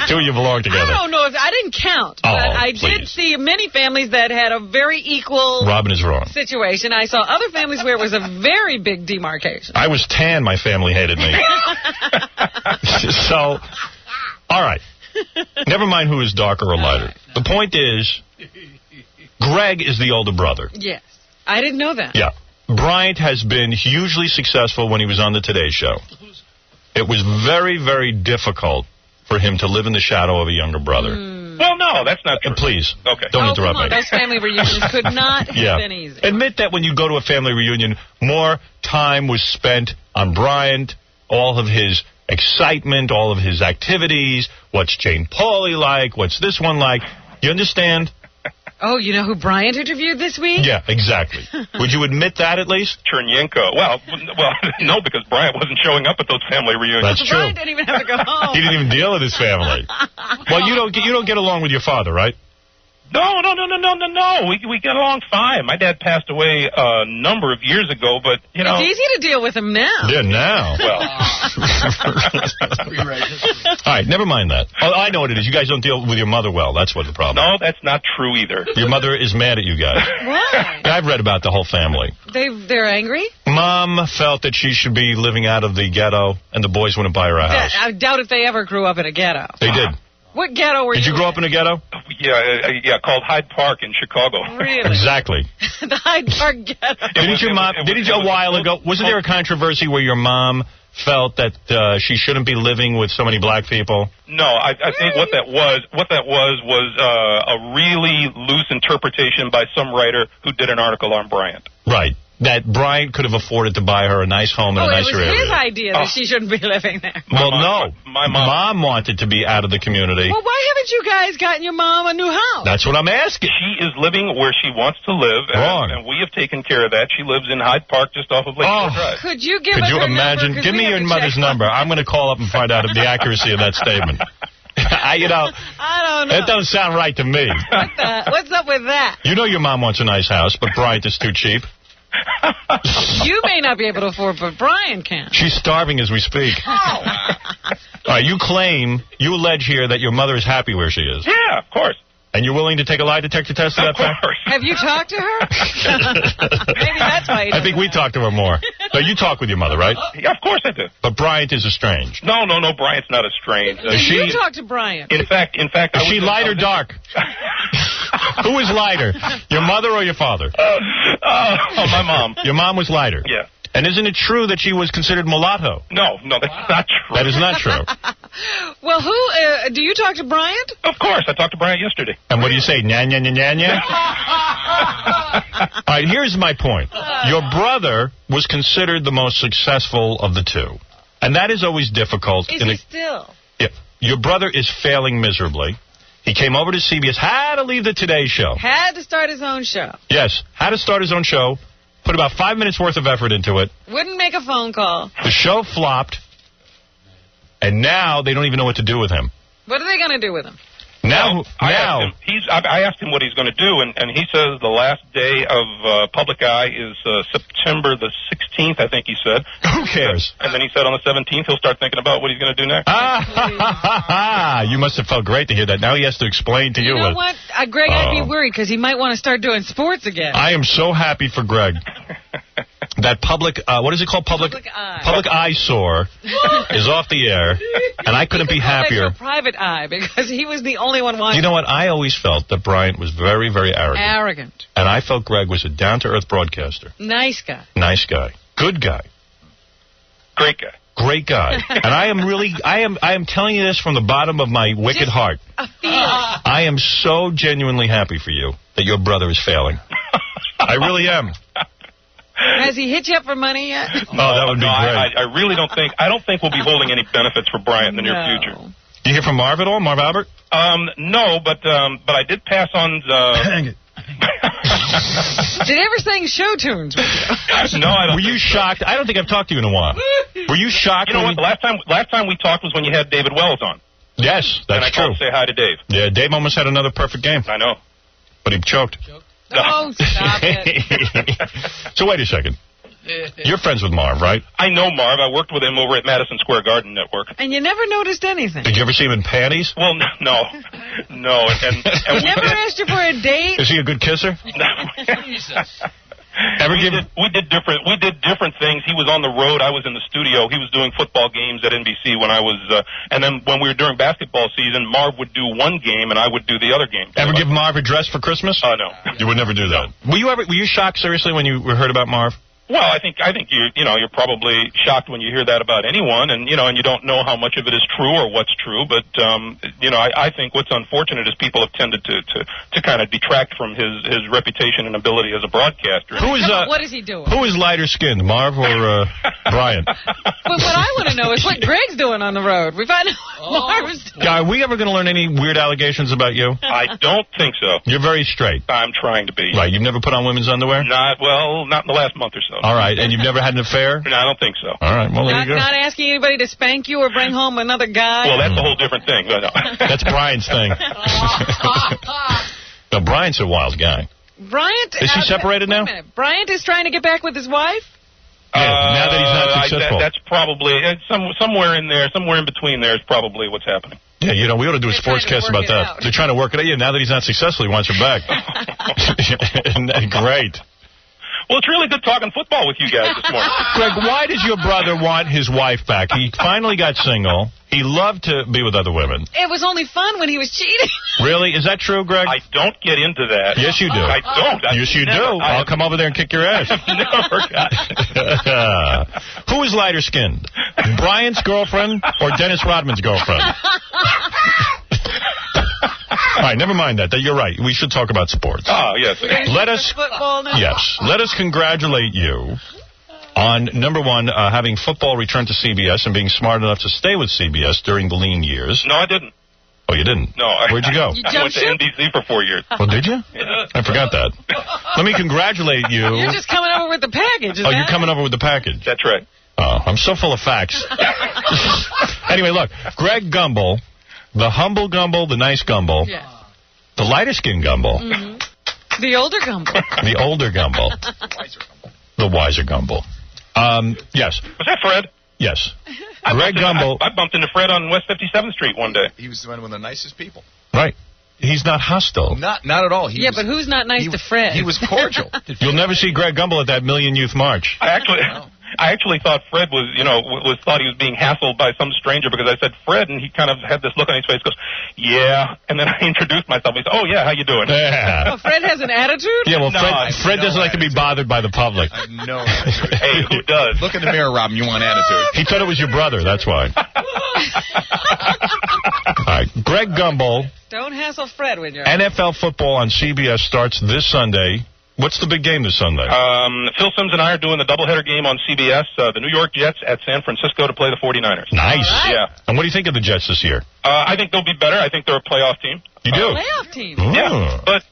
Two of you belong together. I don't know. I didn't count. But I did see many families that had a very equal Robin is wrong. situation. I saw other families where it was a very big demarcation. I was tan. My family hated me. So, all right. Never mind who is darker or lighter. The point is, Greg is the older brother. Yes. I didn't know that. Yeah. Bryant has been hugely successful when he was on the Today Show. It was very, very difficult for him to live in the shadow of a younger brother. Well, no, that's not true. Please, okay. Don't interrupt me. Those family reunions could not have been easy. Admit that when you go to a family reunion, more time was spent on Bryant, all of his excitement, all of his activities, what's Jane Pauley like, what's this one like. You understand? Oh, you know who Bryant interviewed this week? Yeah, exactly. Would you admit that at least? Chernyenko. Well, no, because Bryant wasn't showing up at those family reunions. That's true. Bryant didn't even have to go home. He didn't even deal with his family. Well, you don't get along with your father, right? No. We get along fine. My dad passed away a number of years ago, but, you know. It's easy to deal with him now. Yeah, now. Well. All right, never mind that. Oh, I know what it is. You guys don't deal with your mother well. That's what the problem is. No, that's not true either. Your mother is mad at you guys. Why? I've read about the whole family. They're angry? Mom felt that she should be living out of the ghetto, and the boys wouldn't buy her a house. I doubt if they ever grew up in a ghetto. They did. What ghetto were you Did you grow up in a ghetto? Yeah, called Hyde Park in Chicago. Really? Exactly. The Hyde Park ghetto. Didn't your mom, a while ago, wasn't there a controversy where your mom felt that she shouldn't be living with so many black people? No, I think what that was a really loose interpretation by some writer who did an article on Bryant. Right. That Bryant could have afforded to buy her a nice home in a nicer area. It was his idea that she shouldn't be living there. My mom wanted to be out of the community. Well, why haven't you guys gotten your mom a new house? That's what I'm asking. She is living where she wants to live, and we have taken care of that. She lives in Hyde Park, just off of Lakeshore Drive. Could you give us her imagine? number? Give me your mother's number. I'm going to call up and find out the accuracy of that statement. I don't know. That doesn't sound right to me. What's up with that? You know your mom wants a nice house, but Bryant is too cheap. You may not be able to afford, but Brian can. She's starving as we speak. All right, you allege here that your mother is happy where she is. Yeah, of course. And you're willing to take a lie detector test to that fact? Have you talked to her? Maybe that's why. I think we talked to her more. No, you talk with your mother, right? Yeah, of course I do. But Bryant is estranged. No, Bryant's not estranged. You talk to Bryant. In fact, is she light or dark? Who is lighter, your mother or your father? My mom. Your mom was lighter. Yeah. And isn't it true that she was considered mulatto? No, that's not true. That is not true. Well, do you talk to Bryant? Of course, I talked to Bryant yesterday. And what do you say, nya? All right, here's my point. Your brother was considered the most successful of the two. And that is always difficult. Is he still? Yeah. Your brother is failing miserably. He came over to CBS, had to leave the Today Show. Had to start his own show. Yes, had to start his own show. Put about 5 minutes worth of effort into it. Wouldn't make a phone call. The show flopped, and now they don't even know what to do with him. What are they going to do with him? I asked him what he's going to do, and he says the last day of Public Eye is September the 16th, I think he said. Who cares? And then he said on the 17th he'll start thinking about what he's going to do next. You must have felt great to hear that. Now he has to explain to you. You know what? Greg, I'd be worried because he might want to start doing sports again. I am so happy for Greg. That what is it called? Public eyesore is off the air, and I couldn't be happier. Private eye, because he was the only one watching. You know what? I always felt that Bryant was very, very arrogant. And I felt Greg was a down-to-earth broadcaster. Nice guy. Nice guy. Good guy. Great guy. Great guy. And I am telling you this from the bottom of my wicked heart. I am so genuinely happy for you that your brother is failing. I really am. Has he hit you up for money yet? Oh, that would be great. I really don't think we'll be holding any benefits for Bryant in the near future. You hear from Marv at all? Marv Albert? No, but I did pass on Hang it. Did he ever sing show tunes with you? No, I don't. Were you shocked? I don't think I've talked to you in a while. Were you shocked? You know what? Last time we talked was when you had David Wells on. Yes, that's true. And I called to say hi to Dave. Yeah, Dave almost had another perfect game. I know. But he choked. Oh, stop it. So wait a second. You're friends with Marv, right? I know Marv. I worked with him over at Madison Square Garden Network. And you never noticed anything. Did you ever see him in panties? Well, no. And he never asked you for a date? Is he a good kisser? We did different things. He was on the road. I was in the studio. He was doing football games at NBC when I was, and then when we were during basketball season, Marv would do one game and I would do the other game. Ever give Marv a dress for Christmas? No. You would never do that. Were you shocked seriously when you heard about Marv? Well, I think you're probably shocked when you hear that about anyone, and you don't know how much of it is true or what's true. But I think what's unfortunate is people have tended to kind of detract from his reputation and ability as a broadcaster. What is he doing? Who is lighter skinned, Marv or Brian? But what I want to know is what Greg's doing on the road. We find out Marv's doing. Guy, are we ever going to learn any weird allegations about you? I don't think so. You're very straight. I'm trying to be. Right. You've never put on women's underwear? Not in the last month or so. All right, and you've never had an affair? No, I don't think so. All right, well, there you go. Not asking anybody to spank you or bring home another guy? Well, that's a whole different thing. No. That's Brian's thing. No, Brian's a wild guy. Bryant? Is he separated now? Wait a minute. Bryant is trying to get back with his wife? Yeah, now that he's not successful. That's probably, somewhere in there, somewhere in between there is probably what's happening. Yeah, we ought to do a sportscast about that. Out. They're trying to work it out. Yeah, now that he's not successful, he wants her back. Great. Well, it's really good talking football with you guys this morning. Greg, why does your brother want his wife back? He finally got single. He loved to be with other women. It was only fun when he was cheating. Really? Is that true, Greg? I don't get into that. Yes, you do. I don't. Yes, you do. I'll come over there and kick your ass. Never got Who is lighter skinned? Brian's girlfriend or Dennis Rodman's girlfriend? All right, never mind that. You're right. We should talk about sports. Oh, yes. Let us congratulate you on, number one, having football return to CBS and being smart enough to stay with CBS during the lean years. No, I didn't. Oh, you didn't? No. Where'd you go? I went to NBC for 4 years. Oh, did you? Yeah. I forgot that. Let me congratulate you. You're just coming over with the package. You're coming over with the package. That's right. Oh, I'm so full of facts. Anyway, look, Greg Gumbel, the humble Gumbel, the nice Gumbel, the lighter-skinned Gumbel. Mm-hmm. The older Gumbel. The older Gumbel. The wiser Gumbel. Yes. Was that Fred? Yes. Greg Gumbel. I bumped into Fred on West 57th Street one day. He was one of the nicest people. Right. He's not hostile. Not at all. But who's not nice to Fred? He was cordial. You'll never see Greg Gumbel at that Million Youth March. I actually thought Fred thought he was being hassled by some stranger because I said Fred, and he kind of had this look on his face. Goes, yeah, and then I introduced myself. He said, "Oh yeah, how you doing?" Yeah. Oh, Fred has an attitude. Yeah, well, Fred doesn't like to be bothered by the public. I have no attitude. Hey, who does? Look in the mirror, Robin. You want attitude? He thought it was your brother. That's why. All right, Greg Gumbel. Don't hassle Fred when you're NFL football on CBS starts this Sunday. What's the big game this Sunday? Phil Simms and I are doing the doubleheader game on CBS. The New York Jets at San Francisco to play the 49ers. Nice. Right. Yeah. And what do you think of the Jets this year? I think they'll be better. I think they're a playoff team. You do? Playoff team. Yeah. But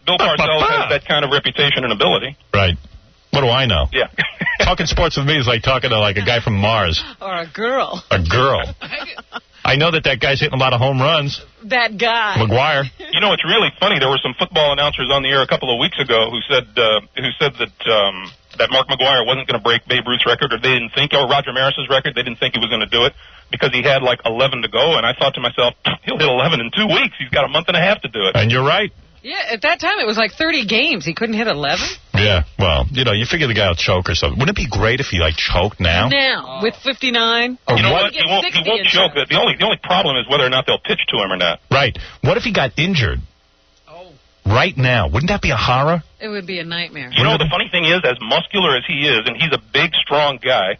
Bill Parcells has that kind of reputation and ability. Right. What do I know? Yeah. Talking sports with me is like talking to a guy from Mars. Or a girl. A girl. I know that guy's hitting a lot of home runs. That guy. McGuire. You know, it's really funny. There were some football announcers on the air a couple of weeks ago who said that Mark McGuire wasn't going to break Babe Ruth's record, or they didn't think, or Roger Maris's record. They didn't think he was going to do it because he had 11 to go. And I thought to myself, he'll hit 11 in 2 weeks. He's got a month and a half to do it. And you're right. Yeah, at that time it was 30 games. He couldn't hit 11. Yeah, well, you figure the guy will choke or something. Wouldn't it be great if he choked now? Now, with 59. You know what? He won't choke. The only problem is whether or not they'll pitch to him or not. Right. What if he got injured? Right now, wouldn't that be a horror? It would be a nightmare. You know, the funny thing is, as muscular as he is, and he's a big, strong guy,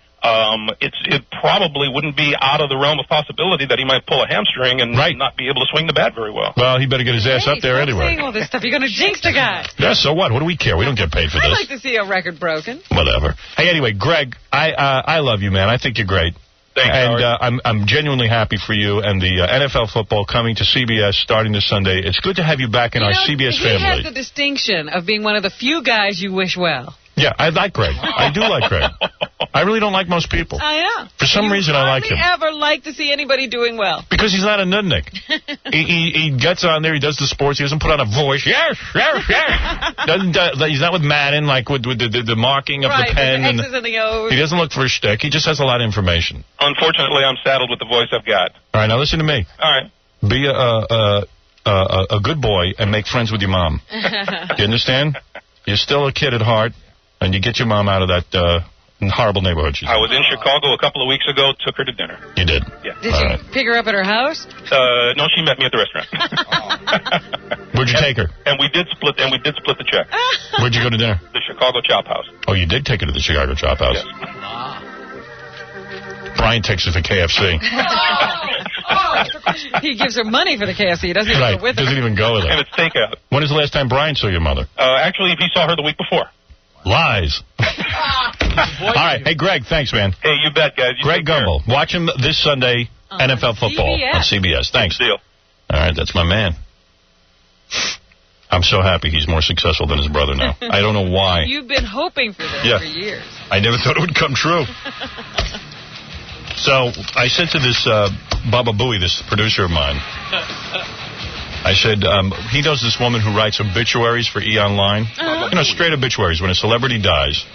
it probably wouldn't be out of the realm of possibility that he might pull a hamstring and not be able to swing the bat very well. Well, he better get his ass up there anyway. Saying all this stuff, you're going to jinx the guy. Yeah, so what? What do we care? We don't get paid for this. I'd like to see a record broken. Whatever. Hey, anyway, Greg, I love you, man. I think you're great. Thanks, and I'm genuinely happy for you and the NFL football coming to CBS starting this Sunday. It's good to have you back in our CBS family. He has the distinction of being one of the few guys you wish well. Yeah, I like Greg. I do like Greg. I really don't like most people. I know. For some reason, I like him. I hardly ever like to see anybody doing well. Because he's not a nudnik. he gets on there, he does the sports, he doesn't put on a voice. Yes. He's not with Madden, with the marking of the pen. Right, the X's and the O's. He doesn't look for a shtick. He just has a lot of information. Unfortunately, I'm saddled with the voice I've got. All right, now listen to me. All right. Be a good boy and make friends with your mom. You understand? You're still a kid at heart. And you get your mom out of that horrible neighborhood she's in. I was in Chicago a couple of weeks ago, took her to dinner. You did? Yeah. Did you pick her up at her house? No, she met me at the restaurant. Where'd you take her? And we did split the check. Where'd you go to dinner? The Chicago Chop House. Oh, you did take her to the Chicago Chop House? Yes. Brian takes her for KFC. He gives her money for the KFC. He doesn't even Right, go with her. doesn't even go with her. And it's takeout. When is the last time Brian saw your mother? Actually, he saw her the week before. Lies. All right. Hey, Greg, thanks, man. Hey, you bet, guys. Greg Gumbel. Watch him this Sunday, NFL football on CBS. Thanks. Deal. All right, that's my man. I'm so happy he's more successful than his brother now. I don't know why. You've been hoping for this for years. I never thought it would come true. So I said to this Baba Booey, this producer of mine, I said, he knows this woman who writes obituaries for E! Online. You know, straight obituaries. When a celebrity dies,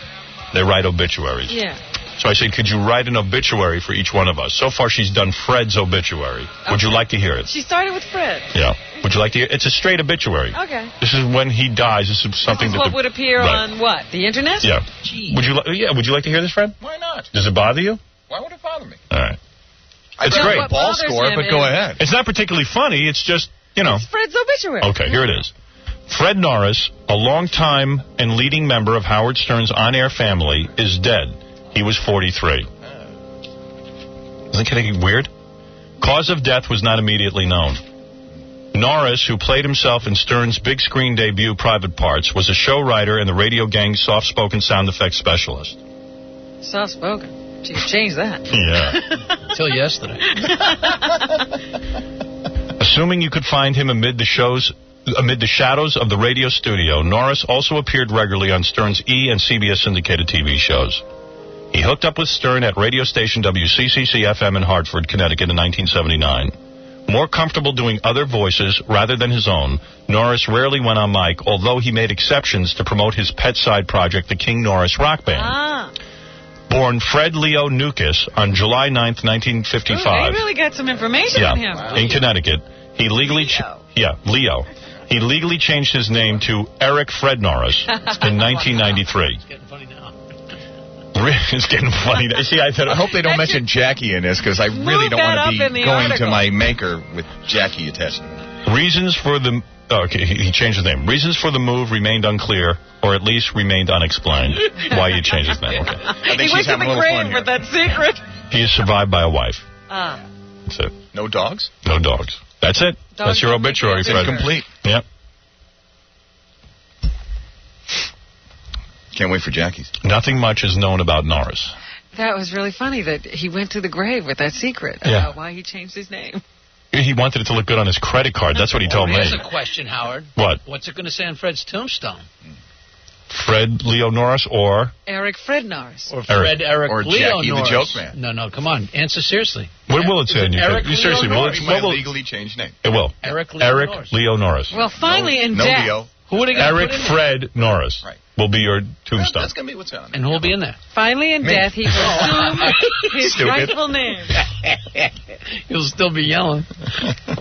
they write obituaries. Yeah. So I said, could you write an obituary for each one of us? So far, she's done Fred's obituary. Would you like to hear it? She started with Fred. Yeah. Would you like to hear it? It's a straight obituary. Okay. This is when he dies. This is something This is what would appear on what? The internet? Yeah. Would you like to hear this, Fred? Why not? Does it bother you? Why would it bother me? All right. It's great. What ball score, but go ahead. It's not particularly funny. It's just, you know. It's Fred's obituary. Okay, here it is. Fred Norris, a longtime and leading member of Howard Stern's on-air family, is dead. He was 43. Isn't it getting weird? Cause of death was not immediately known. Norris, who played himself in Stern's big screen debut Private Parts, was a show writer and the Radio Gang's soft-spoken sound effects specialist. Soft-spoken. You changed that. Yeah. Till yesterday. Assuming you could find him amid the shadows of the radio studio, Norris also appeared regularly on Stern's E! and CBS syndicated TV shows. He hooked up with Stern at radio station WCCC-FM in Hartford, Connecticut in 1979. More comfortable doing other voices rather than his own, Norris rarely went on mic, although he made exceptions to promote his pet side project, the King Norris Rock Band. Born Fred Leo Nukas on July 9th, 1955. Ooh, they really got some information on him. In Connecticut. He legally Leo. He legally changed his name to Eric Fred Norris in 1993. It's getting funny now. It's getting funny. See, I hope they don't mention Jackie in this, because I really don't want to be going to my maker with Jackie attached. Reasons for the... Okay, he changed his name. Reasons for the move remained unclear, or at least remained unexplained. Why he changed his name. Okay. I think she's having a little fun here. With that secret. He is survived by a wife. That's it. No dogs? No dogs. That's it. That's your obituary, Fred. Complete. Yep. Can't wait for Jackie's. Nothing much is known about Norris. That was really funny that he went to the grave with that secret about why he changed his name. He wanted it to look good on his credit card. That's what he told me. Here's a question, Howard. What? What's it going to say on Fred's tombstone? Fred Leo Norris or? Eric Fred Norris. Or Fred Eric or Leo Jackie Norris. the Joke Man. No, come on. Answer seriously. What will it say on your Eric Leo seriously, Norris. He might legally change name. It will. Eric Leo Norris. Well, finally in death. Leo. Who are they going to Eric put in Fred Norris will be your tombstone. That's going to be what's on it. And who will be in there? Finally in death, he will assume his rightful name. You'll still be yelling.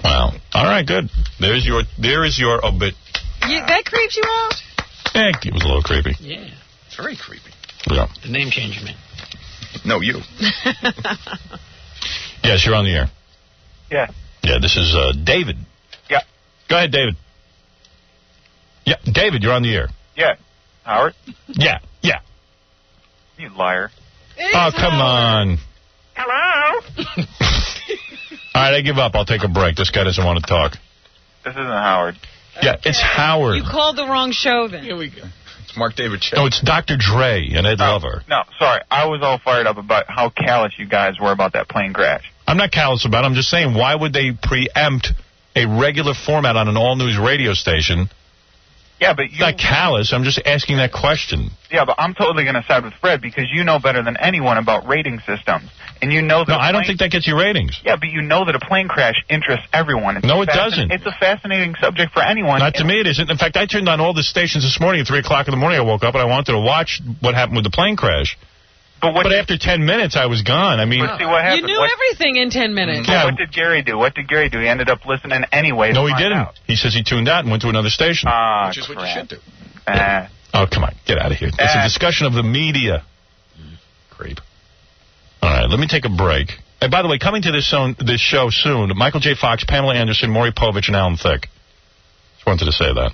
Wow. All right, good. There is your obit. That creeps you out? It was a little creepy. Yeah. It's very creepy. Yeah. The name change, man. No, you. Yes, you're on the air. Yeah. Yeah, this is David. Yeah. Go ahead, David. Yeah, David, you're on the air. Yeah. Howard? Yeah. You liar. Oh, come on. Hello? All right, I give up. I'll take a break. This guy doesn't want to talk. This isn't Howard. Yeah, it's Howard. You called the wrong show then. Here we go. It's Mark David Show. No, it's Dr. Dre and Ed Lover. No, sorry. I was all fired up about how callous you guys were about that plane crash. I'm not callous about it. I'm just saying, why would they preempt a regular format on an all-news radio station? Yeah, but you... Not callous. I'm just asking that question. Yeah, but I'm totally going to side with Fred because you know better than anyone about rating systems. And you know that... No, I don't think that gets you ratings. Yeah, but you know that a plane crash interests everyone. No, it doesn't. It's a fascinating subject for anyone. Not to me, it isn't. In fact, I turned on all the stations this morning at 3 o'clock in the morning. I woke up and I wanted to watch what happened with the plane crash. But after 10 minutes, I was gone. I mean... But see what happened. You knew everything in 10 minutes. Yeah. What did Gary do? He ended up listening anyway. No, he didn't. He says he tuned out and went to another station. Which is what you should do. Oh, come on. Get out of here. It's a discussion of the media. Creep. All right, let me take a break. And by the way, coming to this show soon, Michael J. Fox, Pamela Anderson, Maury Povich, and Alan Thicke. Just wanted to say that.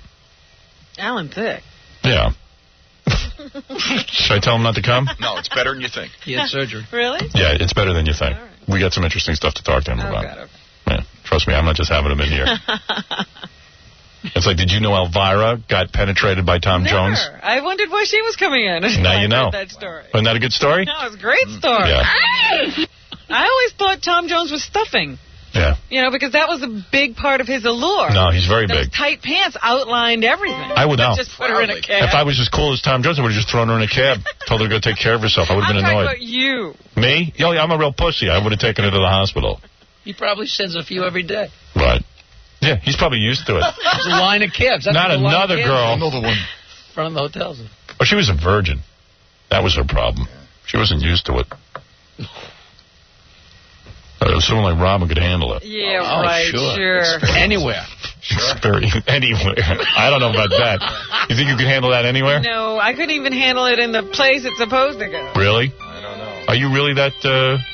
Alan Thicke. Yeah. Should I tell him not to come? No, it's better than you think. He had surgery. Really? Yeah, it's better than you think. Right. We got some interesting stuff to talk to him about. God, okay. Yeah, trust me, I'm not just having him in here. It's like, did you know Elvira got penetrated by Tom Jones? I wondered why she was coming in. Now you know. That story. Wasn't that a good story? No, it was a great story. Yeah. I always thought Tom Jones was stuffing. Yeah. You know, because that was a big part of his allure. No, he's very Those big. tight pants outlined everything. I would know. Just put her in a cab. If I was as cool as Tom Jones, I would have just thrown her in a cab, told her to go take care of herself. I would have been I'm annoyed. talking about you. Me? Yeah, I'm a real pussy. I would have taken her to the hospital. He probably sends a few every day. Right. Yeah, he's probably used to it. There's a line of cabs. That's Not another girl. Another one. In front of the hotels. Oh, she was a virgin. That was her problem. She wasn't used to it. Someone like Robin could handle it. Yeah, right, sure. Anywhere. Anywhere. I don't know about that. You think you could handle that anywhere? No, I couldn't even handle it in the place it's supposed to go. Really? I don't know. Are you really that, delicate?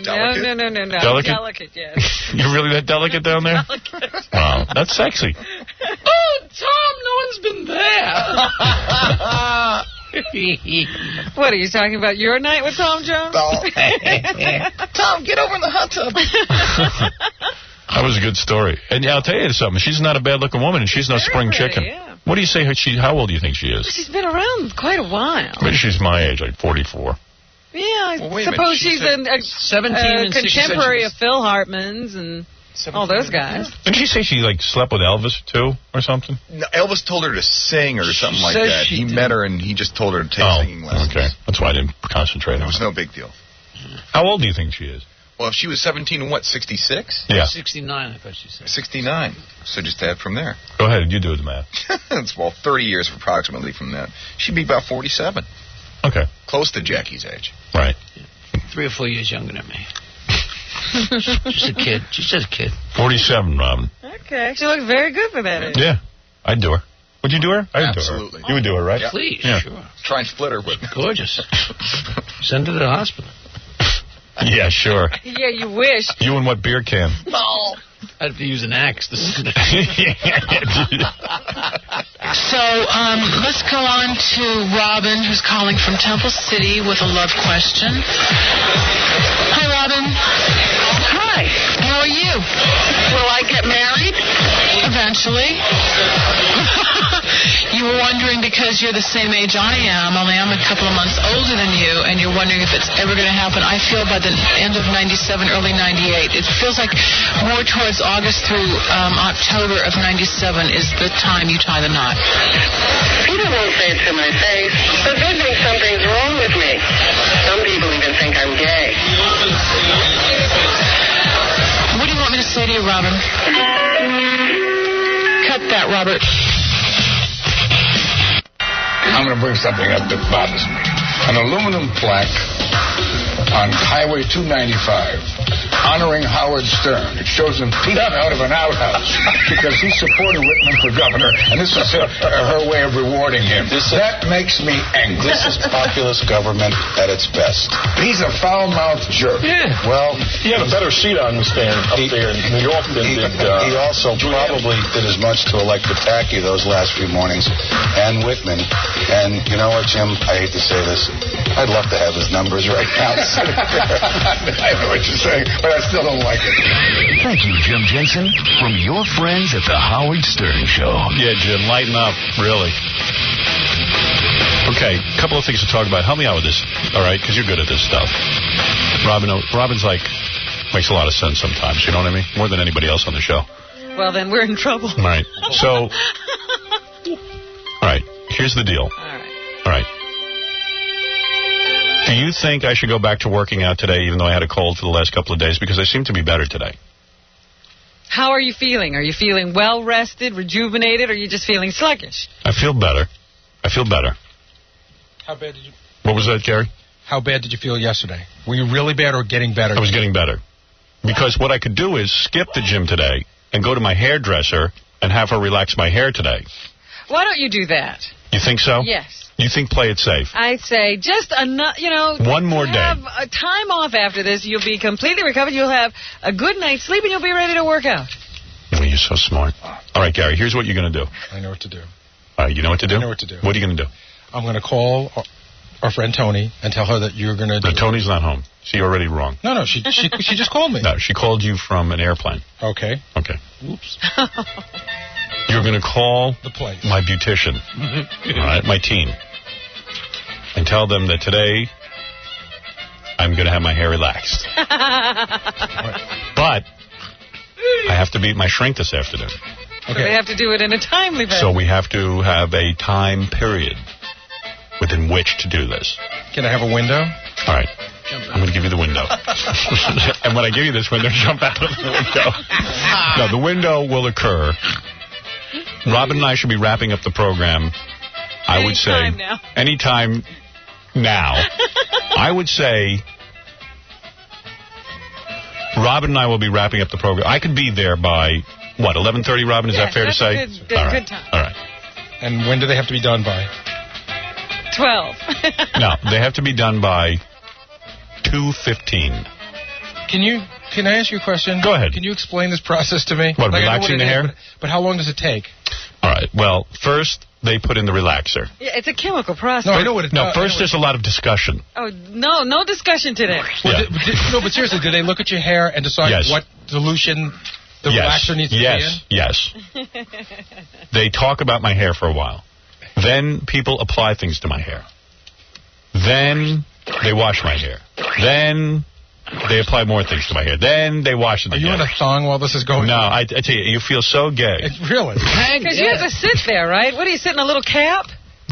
No. Delicate? Delicate, yes. You're really that delicate down there? Delicate. Wow, that's sexy. Oh, Tom, no one's been there. What, are you talking about your night with Tom Jones? Tom, get over in the hot tub. That was a good story. And yeah, I'll tell you something. She's not a bad-looking woman, and she's no spring chicken. Yeah. What do you say? How old do you think she is? She's been around quite a while. Maybe she's my age, like 44. Yeah, I suppose she's a 17 and contemporary of Phil Hartman's and all those guys. Didn't she say she slept with Elvis too, or something? No, Elvis told her to sing or something like that. He met her and he just told her to take singing lessons. Okay, that's why I didn't concentrate on it. It was no big deal. How old do you think she is? Well, if she was 17 and 66? Yeah. 69, I thought she said. 69. So just add from there. Go ahead, you do the math. It's 30 years approximately from that. She'd be about 47. Okay. Close to Jackie's age. Right. 3 or 4 years younger than me. Just a kid. She's just a kid. 47, Robin. Okay. She looks very good for that age. Yeah. I'd do her. Would you do her? I'd Absolutely. do her. You would do her, right? Yeah. Please, yeah. sure. Try and split her with me. Gorgeous. Send her to the hospital. Yeah, sure. Yeah, you wish. You and what beer can? No. I'd have to use an axe to send it. So, let's go on to Robin, who's calling from Temple City with a love question. Hi, Robin. Hi. How are you? Will I get married? Eventually. You were wondering because you're the same age I am, only I'm a couple of months older than you, and you're wondering if it's ever going to happen. I feel by the end of 97, early 98, it feels like more towards August through October of 97 is the time you tie the knot. People won't say it to my face, but they think something's wrong with me. Some people even think I'm gay. What do you want me to say to you, Robin? Cut that, Robert. I'm going to bring something up that bothers me. An aluminum plaque on Highway 295 honoring Howard Stern. It shows him peed out of an outhouse because he supported Whitman for governor, and this is her way of rewarding him. That makes me angry. This is populist government at its best. He's a foul-mouthed jerk. Yeah. Well, he had a better seat on the stand up there in New York than he also probably did as much to elect Pataki those last few mornings, and Whitman. And you know what, Jim? I hate to say this. I'd love to have his numbers right now. I know what you're saying, but I still don't like it. Thank you, Jim Jensen, from your friends at the Howard Stern Show. Yeah, Jim, lighten up, really. Okay, a couple of things to talk about. Help me out with this, all right, because you're good at this stuff. Robin's makes a lot of sense sometimes, you know what I mean? More than anybody else on the show. Well, then we're in trouble. Right. So, all right, here's the deal. All right. Do you think I should go back to working out today, even though I had a cold for the last couple of days? Because I seem to be better today. How are you feeling? Are you feeling well-rested, rejuvenated, or are you just feeling sluggish? I feel better. How bad did you... What was that, Gary? How bad did you feel yesterday? Were you really bad or getting better? I was getting better. Because what I could do is skip the gym today and go to my hairdresser and have her relax my hair today. Why don't you do that? You think so? Yes. You think play it safe? I'd say just one more day. Have a time off after this. You'll be completely recovered. You'll have a good night's sleep, and you'll be ready to work out. Oh, you're so smart. All right, Gary, here's what you're going to do. I know what to do. All right, you know what to do? I know what to do. What are you going to do? I'm going to call our friend Tony and tell her that you're going to do Tony's not home. She already wrong. No, she just called me. No, she called you from an airplane. Okay. Okay. Oops. You're going to call the place. My beautician, all right, my team, and tell them that today I'm going to have my hair relaxed. But I have to meet my shrink this afternoon. So they have to do it in a timely fashion. So we have to have a time period within which to do this. Can I have a window? All right. I'm going to give you the window. And when I give you this window, jump out of the window. No, the window will occur. Robin and I should be wrapping up the program, I would say. Anytime now. I would say Robin and I will be wrapping up the program. I could be there by, 11:30, Robin? Is that fair to say? Good time. All right. And when do they have to be done by? 12. No, they have to be done by 2:15. Can I ask you a question? Go ahead. Can you explain this process to me? What, relaxing the hair? But how long does it take? All right. Well, first they put in the relaxer. Yeah, it's a chemical process. No, I know what it No, first there's a lot of discussion. Oh, no discussion today. Yeah. But seriously, do they look at your hair and decide what dilution the relaxer needs to be in? Yes. They talk about my hair for a while. Then people apply things to my hair. Then they wash my hair. Then they apply more things to my hair. Then they wash it again. Are you in a thong while this is going No, on? I tell you, you feel so gay. Really? Because you have to sit there, right? What, do you sit in a little cap?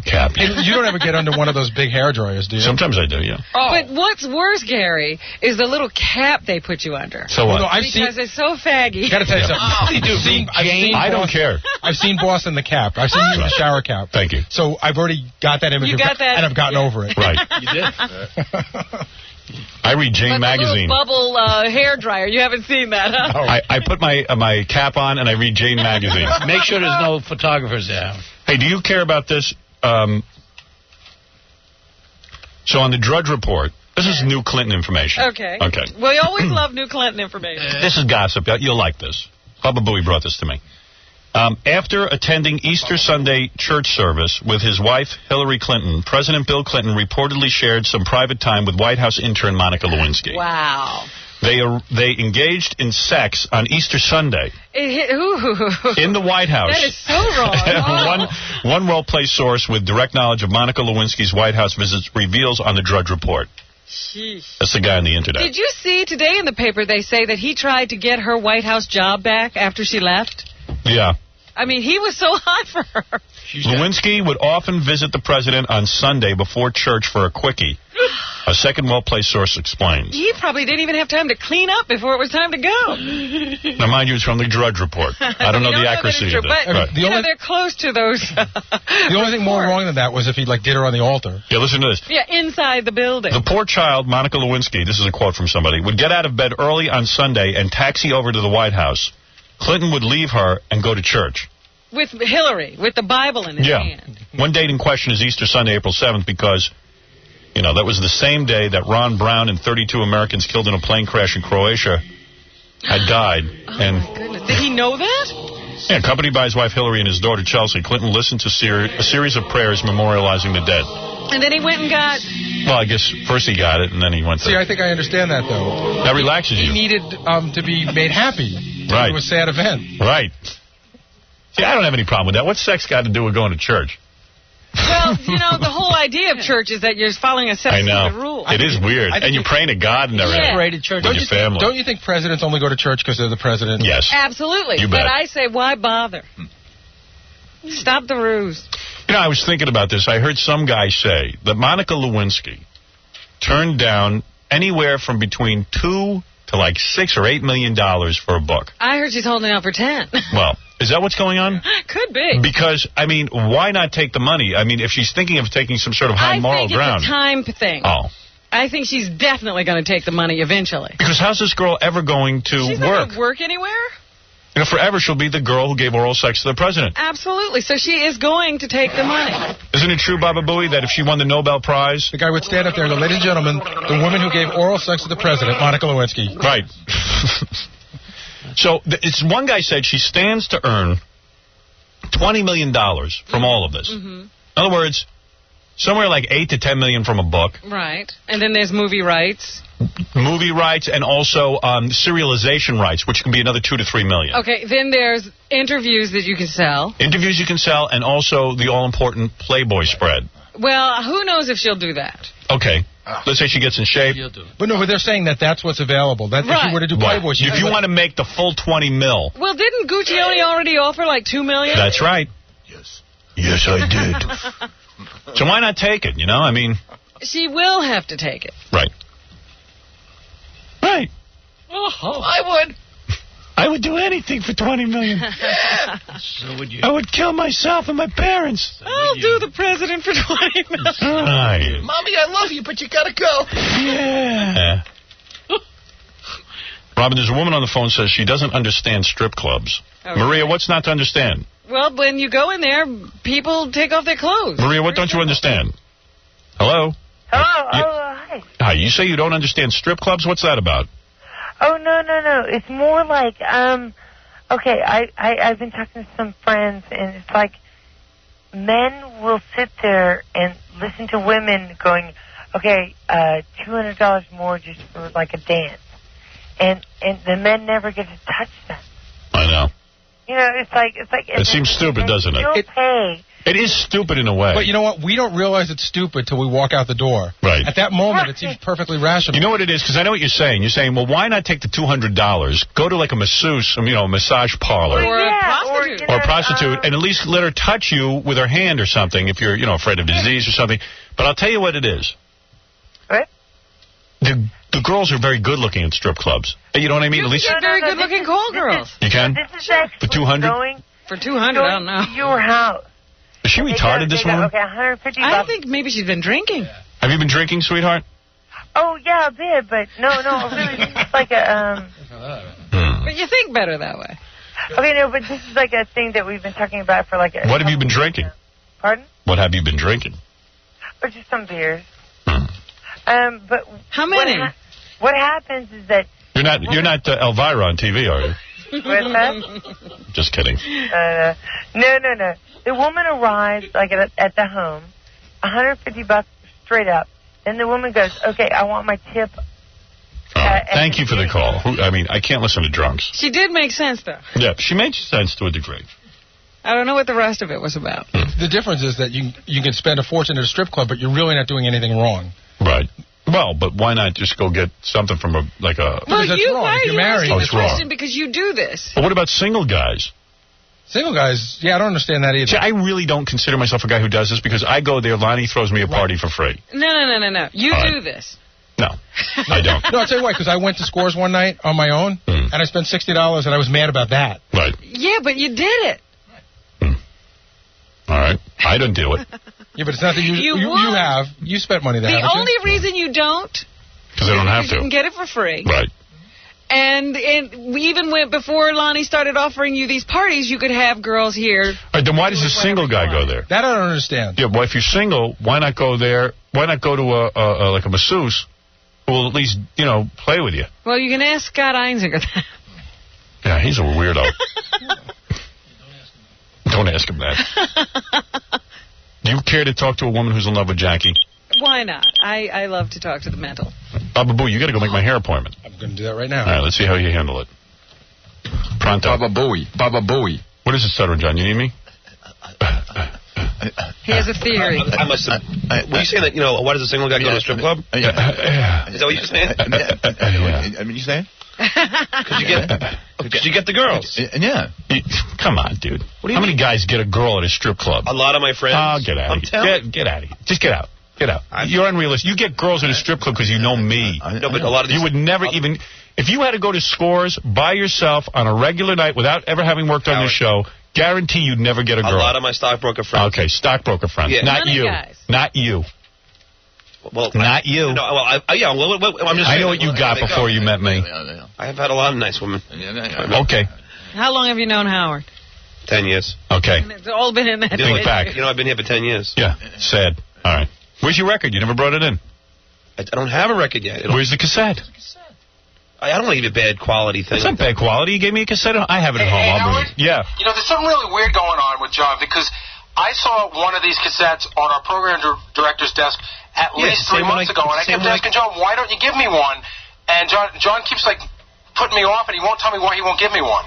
Cap. And you don't ever get under one of those big hair dryers, do you? Sometimes I do, yeah. Oh. But what's worse, Gary, is the little cap they put you under. So what? No, Because it's so faggy. Got to tell you something. I don't care. I've seen Boss in the cap. I've seen you in the shower cap. Thank you. So I've already got that image. You got that? And I've gotten over it. Right. You did. I read Jane But magazine. the little bubble hair dryer. You haven't seen that, huh? I put my cap on and I read Jane magazine. Make sure there's no photographers there. Hey, do you care about this? So on the Drudge Report, this is new Clinton information. Okay. Okay. Well, you always love new Clinton information. This is gossip. You'll like this. Bubba Booey brought this to me. After attending Easter Sunday church service with his wife, Hillary Clinton, President Bill Clinton reportedly shared some private time with White House intern Monica Lewinsky. Wow. They engaged in sex on Easter Sunday in the White House. That is so wrong. One well-placed source with direct knowledge of Monica Lewinsky's White House visits reveals on the Drudge Report. Sheesh. That's the guy on the internet. Did you see today in the paper they say that he tried to get her White House job back after she left? Yeah. I mean, he was so hot for her. Lewinsky would often visit the president on Sunday before church for a quickie. A second well-placed source explains. He probably didn't even have time to clean up before it was time to go. Now, mind you, it's from the Drudge Report. I don't know the accuracy of it. But, Right. they're close to those. The only thing more wrong than that was if he did her on the altar. Yeah, listen to this. Yeah, inside the building. The poor child, Monica Lewinsky, this is a quote from somebody, would get out of bed early on Sunday and taxi over to the White House. Clinton would leave her and go to church. With Hillary, with the Bible in his hand. One date in question is Easter Sunday, April 7th, because, that was the same day that Ron Brown and 32 Americans killed in a plane crash in Croatia had died. My goodness. Did he know that? Yeah, accompanied by his wife Hillary and his daughter Chelsea, Clinton listened to a series of prayers memorializing the dead. And then he went and got... Well, I guess first he got it, and then he went to... See, I think I understand that, though. That relaxes you. He needed to be made happy. Right. It was a sad event. Right. See, I don't have any problem with that. What's sex got to do with going to church? Well, the whole idea of church is that you're following a set of rules. It is weird. And you're praying to God and everything. Yeah. Church. With your family. Don't you think presidents only go to church because they're the president? Yes. Absolutely. You bet. But I say, why bother? Stop the ruse. I was thinking about this. I heard some guy say that Monica Lewinsky turned down anywhere from between $2 to like $6 or $8 million for a book. I heard she's holding out for 10. Well, is that what's going on? Could be. Because, why not take the money? If she's thinking of taking some sort of high moral ground. It's a time thing. Oh. I think she's definitely going to take the money eventually. Because how's this girl ever going to She's work? not going to work anywhere? You know, forever she'll be the girl who gave oral sex to the president. Absolutely. So she is going to take the money. Isn't it true, Baba Booey, that if she won the Nobel Prize... The guy would stand up there and go, ladies and gentlemen, the woman who gave oral sex to the president, Monica Lewinsky. Right. So it's one guy said she stands to earn $20 million from all of this. In other words, somewhere like $8 to $10 million from a book. Right. And then there's movie rights. Movie rights and also serialization rights, which can be another $2 to $3 million. Okay, then there's interviews that you can sell. Interviews you can sell, and also the all-important Playboy spread. Well, who knows if she'll do that? Okay. Let's say she gets in shape. But no, but they're saying that that's what's available. That if you were to do Playboy, if you want to make the full $20 million. Well, didn't Guccione already offer like $2 million? That's right. Yes, I did. So why not take it, you know? I mean... She will have to take it. Right. Right. Oh, I would. I would do anything for $20 million. So would you. I would kill myself and my parents. I'll do the president for $20 million. Right. Mommy, I love you, but you gotta go. Yeah. Robin, there's a woman on the phone says she doesn't understand strip clubs. Okay. Maria, what's not to understand? Well, when you go in there, people take off their clothes. Maria, what don't you understand? Hello? Hi. Hi, you say you don't understand strip clubs? What's that about? Oh, no. It's more like, okay, I've been talking to some friends, and it's like men will sit there and listen to women going, okay, $200 more just for, like, a dance. And the men never get to touch them. I know. You know, it's like... It seems stupid, doesn't it? It is stupid in a way. But you know what? We don't realize it's stupid till we walk out the door. Right. At that moment, it seems perfectly rational. You know what it is? Because I know what you're saying. You're saying, well, why not take the $200, go to like a masseuse, you know, a massage parlor. Or a prostitute. Or a prostitute, and at least let her touch you with her hand or something if you're, you know, afraid of disease or something. But I'll tell you what it is. What? The girls are very good looking at strip clubs. You know what I mean? You at least get very good looking call girls. You can? This is actually For $200? going For $200, I don't know. to your house. Is she retarded, this woman? Okay, $150. I think maybe she's been drinking. Have you been drinking, sweetheart? Oh, yeah, a bit, but no, really, this is like a, But you think better that way. Okay, no, but this is like a thing that we've been talking about for like a... What have you been drinking? Pardon? What have you been drinking? Or just some beers. But... How many? What happens is that... You're not Elvira on TV, are you? What's that? Just kidding. No. The woman arrives like at the home, $150 straight up. Then the woman goes, okay, I want my tip. Thank you for the call. I mean, I can't listen to drunks. She did make sense, though. Yeah, she made sense to a degree. I don't know what the rest of it was about. The difference is that you can spend a fortune at a strip club, but you're really not doing anything wrong. Right. Well, but why not just go get something from a... Well, you're married. asking Oh, the it's question wrong. because you do this. But what about single guys? Single guys, yeah, I don't understand that either. See, I really don't consider myself a guy who does this because I go there, Lonnie throws me a party for free. No. You All do right. this. No, I don't. No, I'll tell you why, because I went to Scores one night on my own, and I spent $60, and I was mad about that. Right. Yeah, but you did it. All right. I didn't do it. Yeah, but it's not that you would. have. You spent money there, The haven't you? only reason you don't... Because I don't have You can to. get it for free. Right. And we even went before Lonnie started offering you these parties, you could have girls here. All right, then why does a single guy go there? That I don't understand. Yeah, well, if you're single, why not go there? Why not go to like a masseuse who will at least, you know, play with you? Well, you can ask Scott Einziger that. Yeah, he's a weirdo. Don't ask him that. Do you care to talk to a woman who's in love with Jackie? Why not? I love to talk to the mental. Baba Boo, you got to go make my hair appointment. I'm going to do that right now. All right, let's see how you handle it. Pronto. Baba Booey. What is it, Stuttering John? You need me? He has a theory. I must have... Were you saying that, you know, why does a single guy go to a strip club? Is that what you're saying? I mean, you saying? Because you get the girls. Yeah. Come on, dude. How many guys get a girl at a strip club? A lot of my friends. Oh, get out of here. Get out of here. Just get out. Get out. You're unrealistic. You get girls at a strip club because you know me. No, but a lot of these... You would never even... If you had to go to Scores by yourself on a regular night without ever having worked on this show, guarantee you'd never get a girl. A lot of my stockbroker friends. Okay, stockbroker friends. Yeah. Not Money you. guys. Not you. Well, not you. No, well, I'm just I saying, know what you got before you met me. I have had a lot of nice women. Okay. How long have you known Howard? 10 years. Okay. And it's all been in that. Think back. You know, I've been here for 10 years. Yeah. Sad. All right. Where's your record? You never brought it in. I don't have a record yet. Where's the cassette? I don't want to give you a bad quality thing. It's not bad quality. You gave me a cassette. I have it at home. I'll bring it. Yeah. You know, there's something really weird going on with John because I saw one of these cassettes on our program director's desk at least 3 months ago, and I kept asking John, why don't you give me one? And John keeps, like, putting me off, and he won't tell me why he won't give me one.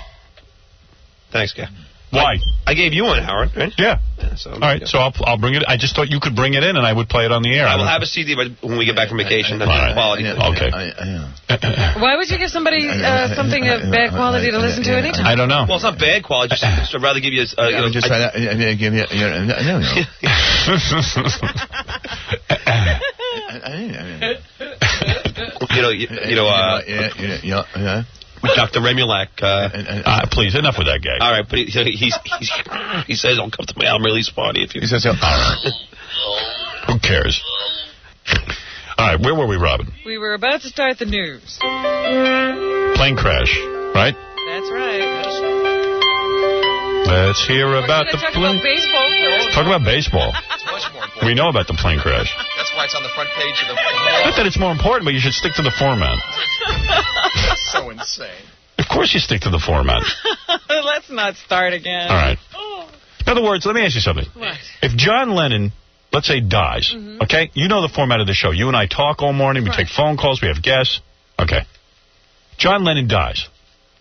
Thanks, guy. Why? I gave you one, Howard, right? Yeah. So all right, so I'll bring it. I just thought you could bring it in, and I would play it on the air. I will have a CD when we get back from vacation. That's quality. Okay. Why would you give somebody something of bad quality to listen to anytime? I don't know. Well, it's not bad quality. Just I'd rather give you a... Just give you... Dr. Remulak. Please, enough with that guy. All right, but he says, "I'll come to my album release party if you." He says, "All right." Who cares? All right, where were we, Robin? We were about to start the news. Plane crash, right? That's right. Let's hear about the plane. Talk about baseball. We know about the plane crash. That's why it's on the front page of the... Not that it's more important, but you should stick to the format. So insane. Of course you stick to the format. Let's not start again. All right. In other words, let me ask you something. What? If John Lennon, let's say, dies, okay? You know the format of the show. You and I talk all morning. We take phone calls. We have guests. Okay. John Lennon dies.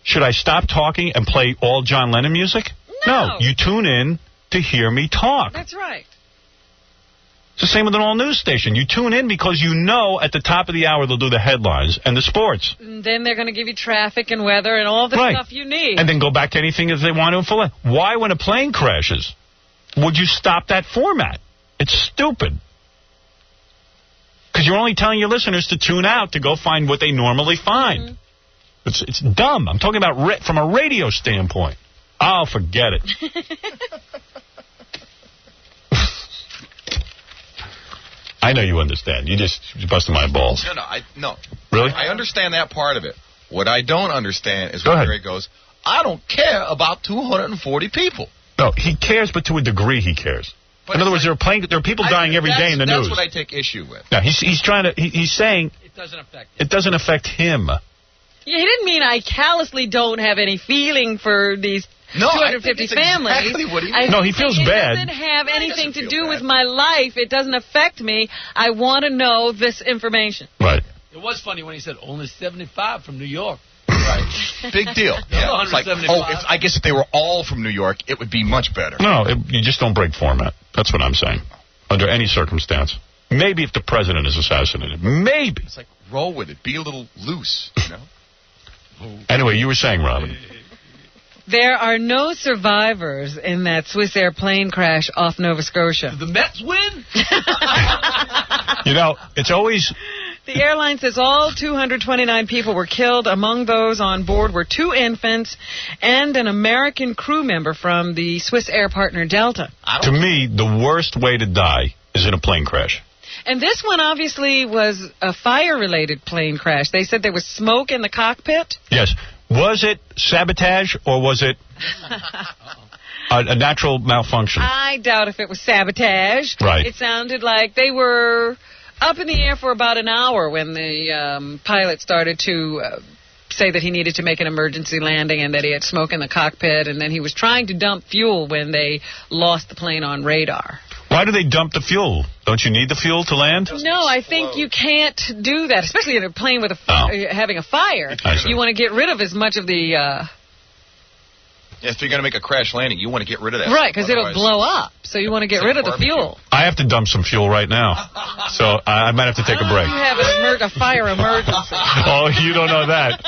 Should I stop talking and play all John Lennon music? No. You tune in to hear me talk. That's right. It's the same with an all-news station. You tune in because you know at the top of the hour they'll do the headlines and the sports. And then they're going to give you traffic and weather and all the stuff you need. And then go back to anything if they want to fill in. Why, when a plane crashes, would you stop that format? It's stupid. Because you're only telling your listeners to tune out to go find what they normally find. It's dumb. I'm talking about from a radio standpoint. Oh, forget it. I know you understand. You're busting my balls. No. Really? I understand that part of it. What I don't understand is when Gary goes, I don't care about 240 people. No, he cares, but to a degree he cares. In other words, there are people dying every day in the news. That's what I take issue with. No, he's trying to. He's saying it doesn't affect him. Yeah, he didn't mean I callously don't have any feeling for these 250 families. Exactly what he means. No, he feels bad. It doesn't have anything to do with my life. It doesn't affect me. I want to know this information. Right. It was funny when he said only 75 from New York. Right. Big deal. Yeah. It's like, I guess if they were all from New York, it would be much better. No, you just don't break format. That's what I'm saying. Under any circumstance. Maybe if the president is assassinated. Maybe. It's like, roll with it. Be a little loose, you know? Anyway, you were saying, Robin. There are no survivors in that Swiss Air plane crash off Nova Scotia. Did the Mets win? You know, it's always... The airline says all 229 people were killed. Among those on board were 2 infants and an American crew member from the Swiss Air partner Delta. To me, the worst way to die is in a plane crash. And this one obviously was a fire-related plane crash. They said there was smoke in the cockpit. Yes. Was it sabotage or was it a natural malfunction? I doubt if it was sabotage. Right. It sounded like they were up in the air for about an hour when the pilot started to say that he needed to make an emergency landing and that he had smoke in the cockpit, and then he was trying to dump fuel when they lost the plane on radar. Why do they dump the fuel? Don't you need the fuel to land? No, I think you can't do that, especially in a plane with having a fire. You want to get rid of as much of the... If you're going to make a crash landing, you want to get rid of that. Right, because it'll blow up. So you want to get rid of the fuel. I have to dump some fuel right now. So I might have to take a break. You have a fire emergency. Oh, you don't know that.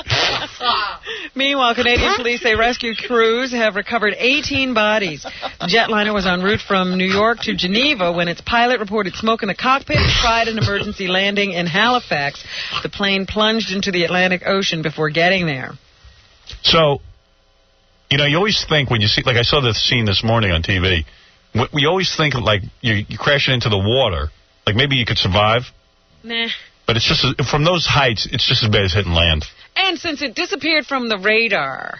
Meanwhile, Canadian police say rescue crews have recovered 18 bodies. The jetliner was en route from New York to Geneva when its pilot reported smoke in the cockpit and tried an emergency landing in Halifax. The plane plunged into the Atlantic Ocean before getting there. So, you know, you always think when you see, like I saw the scene this morning on TV, we always think like you crashing into the water, like maybe you could survive. Nah. But it's just, from those heights, it's just as bad as hitting land. And since it disappeared from the radar,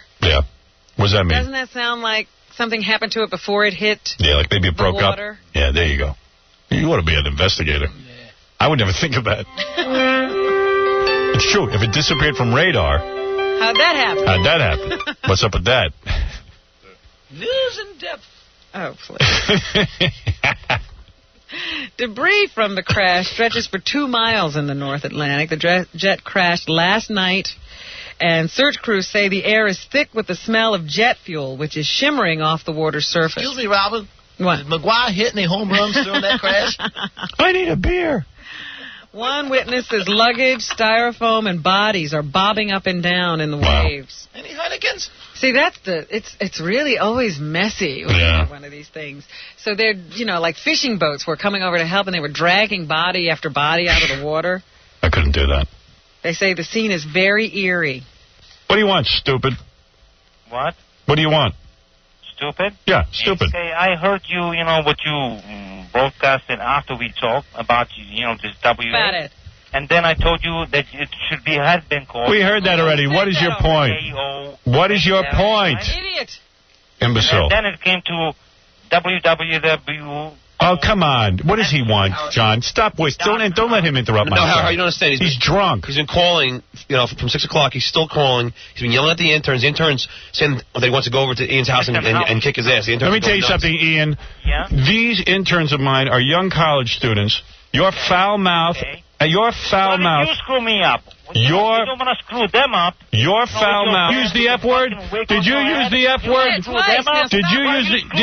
What does that mean? Doesn't that sound like something happened to it before it hit? Yeah, like maybe it broke up. Water? Yeah, there you go. You want to be an investigator. Yeah. I would never think of that. It's true. If it disappeared from radar. How'd that happen? How'd that happen? What's up with that? News in depth. Oh, please. Debris from the crash stretches for 2 miles in the North Atlantic. The jet crashed last night, and search crews say the air is thick with the smell of jet fuel, which is shimmering off the water's surface. Excuse me, Robin. What? Did McGuire hit any home runs during that crash? I need a beer. One witness says luggage, styrofoam, and bodies are bobbing up and down in the waves. Any Heineken's? See, it's really always messy when you have one of these things. So they're, like fishing boats were coming over to help, and they were dragging body after body out of the water. I couldn't do that. They say the scene is very eerie. What do you want, stupid? What? What do you want? Stupid? Yeah, stupid. Okay, I heard you, what you broadcasted after we talked about, this WA. About it. And then I told you that it had been called. We heard that already. What is your point? What is your point? Idiot. Imbecile. And then it came to WWW. Oh, come on. What does he want, John? Stop wasting. Don't let him interrupt my show. Howard, you don't understand. He's drunk. He's been calling, from 6 o'clock. He's still calling. He's been yelling at the interns. The interns saying that he wants to go over to Ian's house and kick his ass. Let me tell you something, Ian. Yeah? These interns of mine are young college students. Your foul mouth... Your foul mouth. You screw me up. You don't want to screw them up. Your foul mouth. Use the F word? Did you use the F word? Did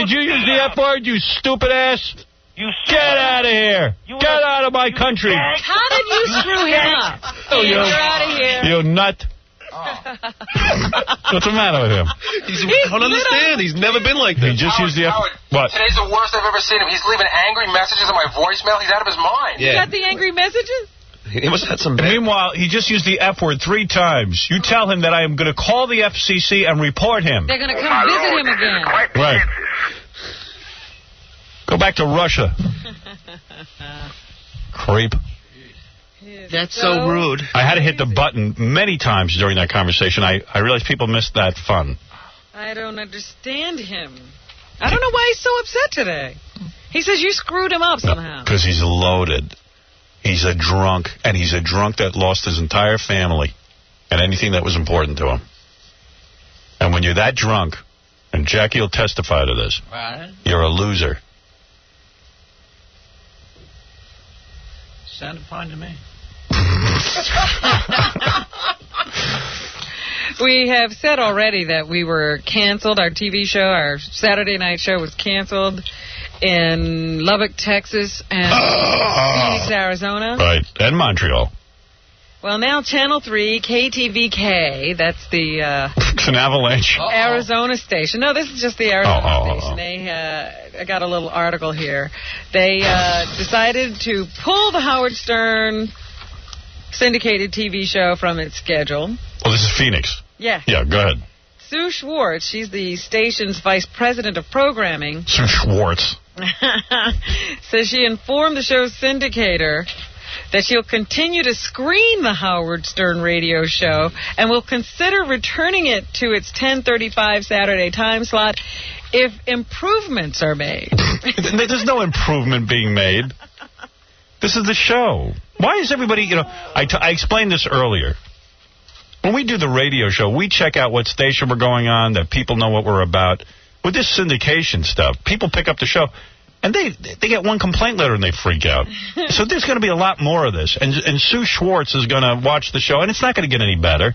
you use the F word, you stupid ass? Get out of here. Get out of my country. How did you screw him up? You're out of here. You nut. What's the matter with him? I don't understand. He's never been like this. He just used the F. What? Today's the worst I've ever seen him. He's leaving angry messages on my voicemail. He's out of his mind. You got the angry messages? He must have had some. Meanwhile, he just used the F word 3 times. You tell him that I am going to call the FCC and report him. They're going to come visit him again. Right. Go back to Russia. Creep. That's so rude. I had to hit the button many times during that conversation. I realized people missed that fun. I don't understand him. I don't know why he's so upset today. He says you screwed him up somehow. Because he's loaded. He's a drunk, and he's a drunk that lost his entire family and anything that was important to him. And when you're that drunk, and Jackie will testify to this, you're a loser. Sounded fine to me. We have said already that we were canceled. Our TV show, our Saturday night show was canceled in Lubbock, Texas, and Phoenix, Arizona. Right, and Montreal. Well, now Channel 3, KTVK, that's the... It's an avalanche. Arizona station. No, this is just the Arizona station. They, I got a little article here. They decided to pull the Howard Stern syndicated TV show from its schedule. Oh, this is Phoenix. Yeah. Yeah, go ahead. Sue Schwartz, she's the station's vice president of programming. Sue Schwartz. Says she informed the show's syndicator that she'll continue to screen the Howard Stern radio show and will consider returning it to its 10:35 Saturday time slot if improvements are made. There's no improvement being made. This is the show. Why is everybody, I explained this earlier. When we do the radio show, we check out what station we're going on, that people know what we're about. With this syndication stuff, people pick up the show, and they get one complaint letter and they freak out. So there's going to be a lot more of this. And Sue Schwartz is going to watch the show, and it's not going to get any better.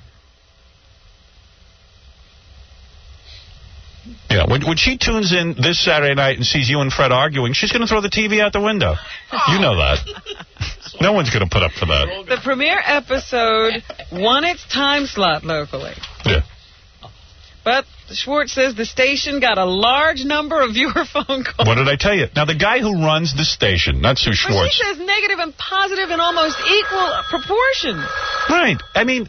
Yeah, when she tunes in this Saturday night and sees you and Fred arguing, she's going to throw the TV out the window. You know that. No one's going to put up for that. The premiere episode won its time slot locally. Yeah. But Schwartz says the station got a large number of viewer phone calls. What did I tell you? Now, the guy who runs the station, not Sue Schwartz. Well, she says negative and positive in almost equal proportions. Right. I mean,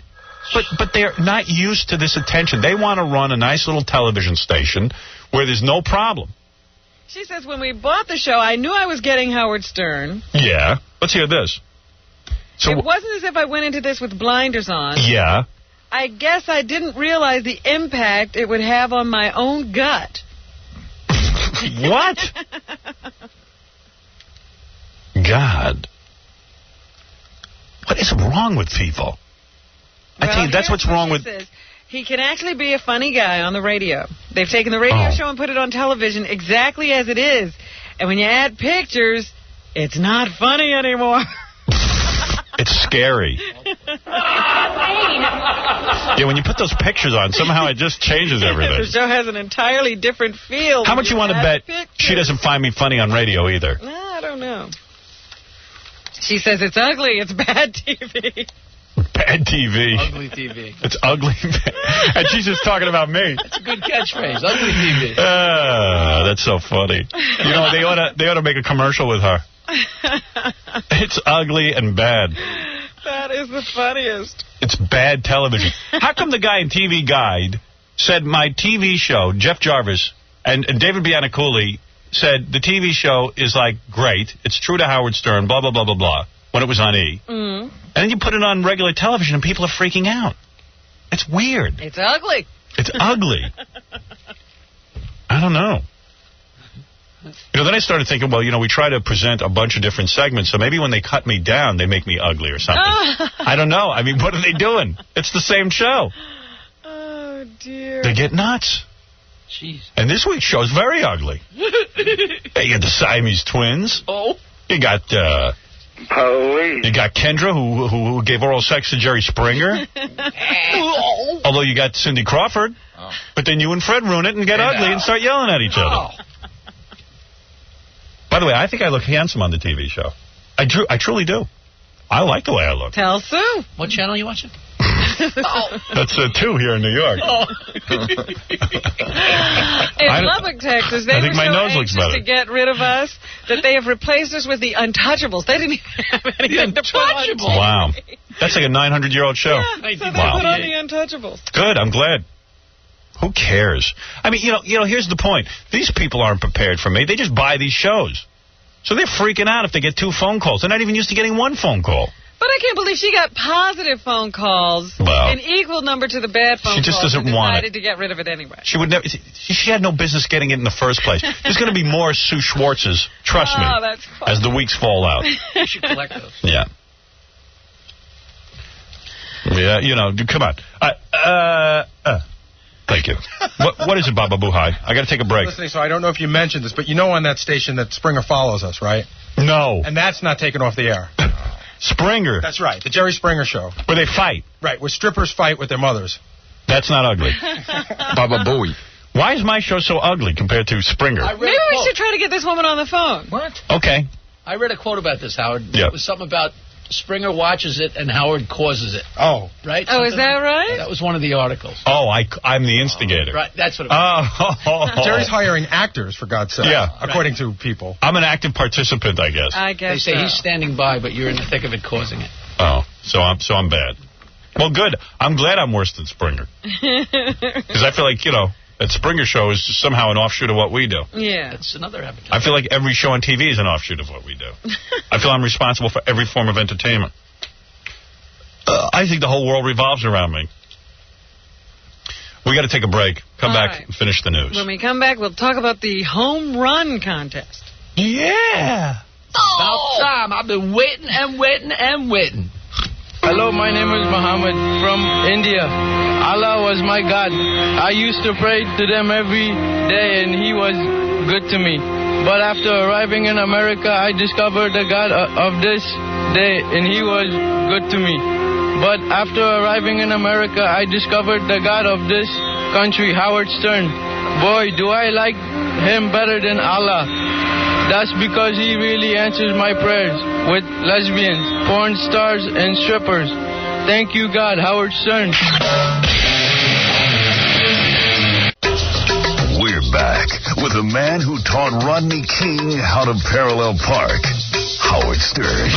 but they're not used to this attention. They want to run a nice little television station where there's no problem. She says, when we bought the show, I knew I was getting Howard Stern. Yeah. Let's hear this. So it wasn't as if I went into this with blinders on. Yeah. I guess I didn't realize the impact it would have on my own gut. What? God. What is wrong with people? I tell you, that's what's wrong with... He can actually be a funny guy on the radio. They've taken the radio show and put it on television exactly as it is. And when you add pictures, it's not funny anymore. It's scary. Yeah, when you put those pictures on, somehow it just changes everything. The show has an entirely different feel. How much you want to bet she doesn't find me funny on radio either? No, I don't know. She says it's ugly. It's bad TV. Bad TV. Ugly TV. It's ugly. And she's just talking about me. That's a good catchphrase. Ugly TV. That's so funny. You know, they ought to make a commercial with her. It's ugly and bad. That is the funniest. It's bad television. How come the guy in TV Guide said my TV show, Jeff Jarvis, and David Bianculli said the TV show is, like, great. It's true to Howard Stern, blah, blah, blah, blah, blah, when it was on E. Mm. And then you put it on regular television and people are freaking out. It's weird. It's ugly. It's ugly. I don't know. You know, then I started thinking, well, you know, we try to present a bunch of different segments, so maybe when they cut me down, they make me ugly or something. I don't know. I mean, what are they doing? It's the same show. Oh, dear. They get nuts. Jeez. And this week's show is very ugly. Hey, you got the Siamese twins. Oh. You got, Police. You got Kendra, who gave oral sex to Jerry Springer. Although you got Cindy Crawford. Oh. But then you and Fred ruin it and get ugly and start yelling at each other. Oh. By the way, I think I look handsome on the TV show. I truly do. I like the way I look. Tell Sue. What channel are you watching? That's 2 here in New York. Oh. In Lubbock, Texas, they were so anxious to get rid of us that they have replaced us with the Untouchables. They didn't even have anything to put on. Wow. That's like a 900-year-old show. Yeah, so they put on the Untouchables. Good, I'm glad. Who cares? I mean, you know, here's the point. These people aren't prepared for me. They just buy these shows. So they're freaking out if they get 2 phone calls. They're not even used to getting 1 phone call. But I can't believe she got positive phone calls, an equal number to the bad phone calls. She just doesn't want it. Decided to get rid of it anyway. She would never. She had no business getting it in the first place. There's going to be more Sue Schwartzes, trust me, that's funny. as the weeks fall out. You should collect those. Yeah. Yeah, you know, come on. Thank you. What is it, Baba Boohai? I got to take a break. Listening, so I don't know if you mentioned this, but you know on that station that Springer follows us, right? No. And that's not taken off the air. Springer. That's right, the Jerry Springer Show. Where they fight. Right, where strippers fight with their mothers. That's not ugly. Baba Booey. Why is my show so ugly compared to Springer? Maybe we should try to get this woman on the phone. What? Okay. I read a quote about this, Howard. Yep. It was something about Springer watches it and Howard causes it. Oh. Right? Oh, is that right? That was one of the articles. Oh, I'm the instigator. Right, that's what it was. Oh. Jerry's hiring actors, for God's sake. Yeah. According to people. I'm an active participant, I guess. I guess They say he's standing by, but you're in the thick of it causing it. Oh, so I'm bad. Well, good. I'm glad I'm worse than Springer. Because I feel like, you know, that Springer show is somehow an offshoot of what we do. Yeah. It's another advertisement. I feel like every show on TV is an offshoot of what we do. I feel I'm responsible for every form of entertainment. I think the whole world revolves around me. We got to take a break. Come back and finish the news. When we come back, we'll talk about the home run contest. Yeah. About time. I've been waiting and waiting and waiting. Hello, my name is Muhammad from India. Allah was my God. I used to pray to them every day and he was good to me. But after arriving in America, I discovered the God of this day and he was good to me. But after arriving in America, I discovered the God of this country, Howard Stern. Boy, do I like him better than Allah. That's because he really answers my prayers with lesbians, porn stars, and strippers. Thank you, God, Howard Stern. We're back with the man who taught Rodney King how to parallel park, Howard Stern.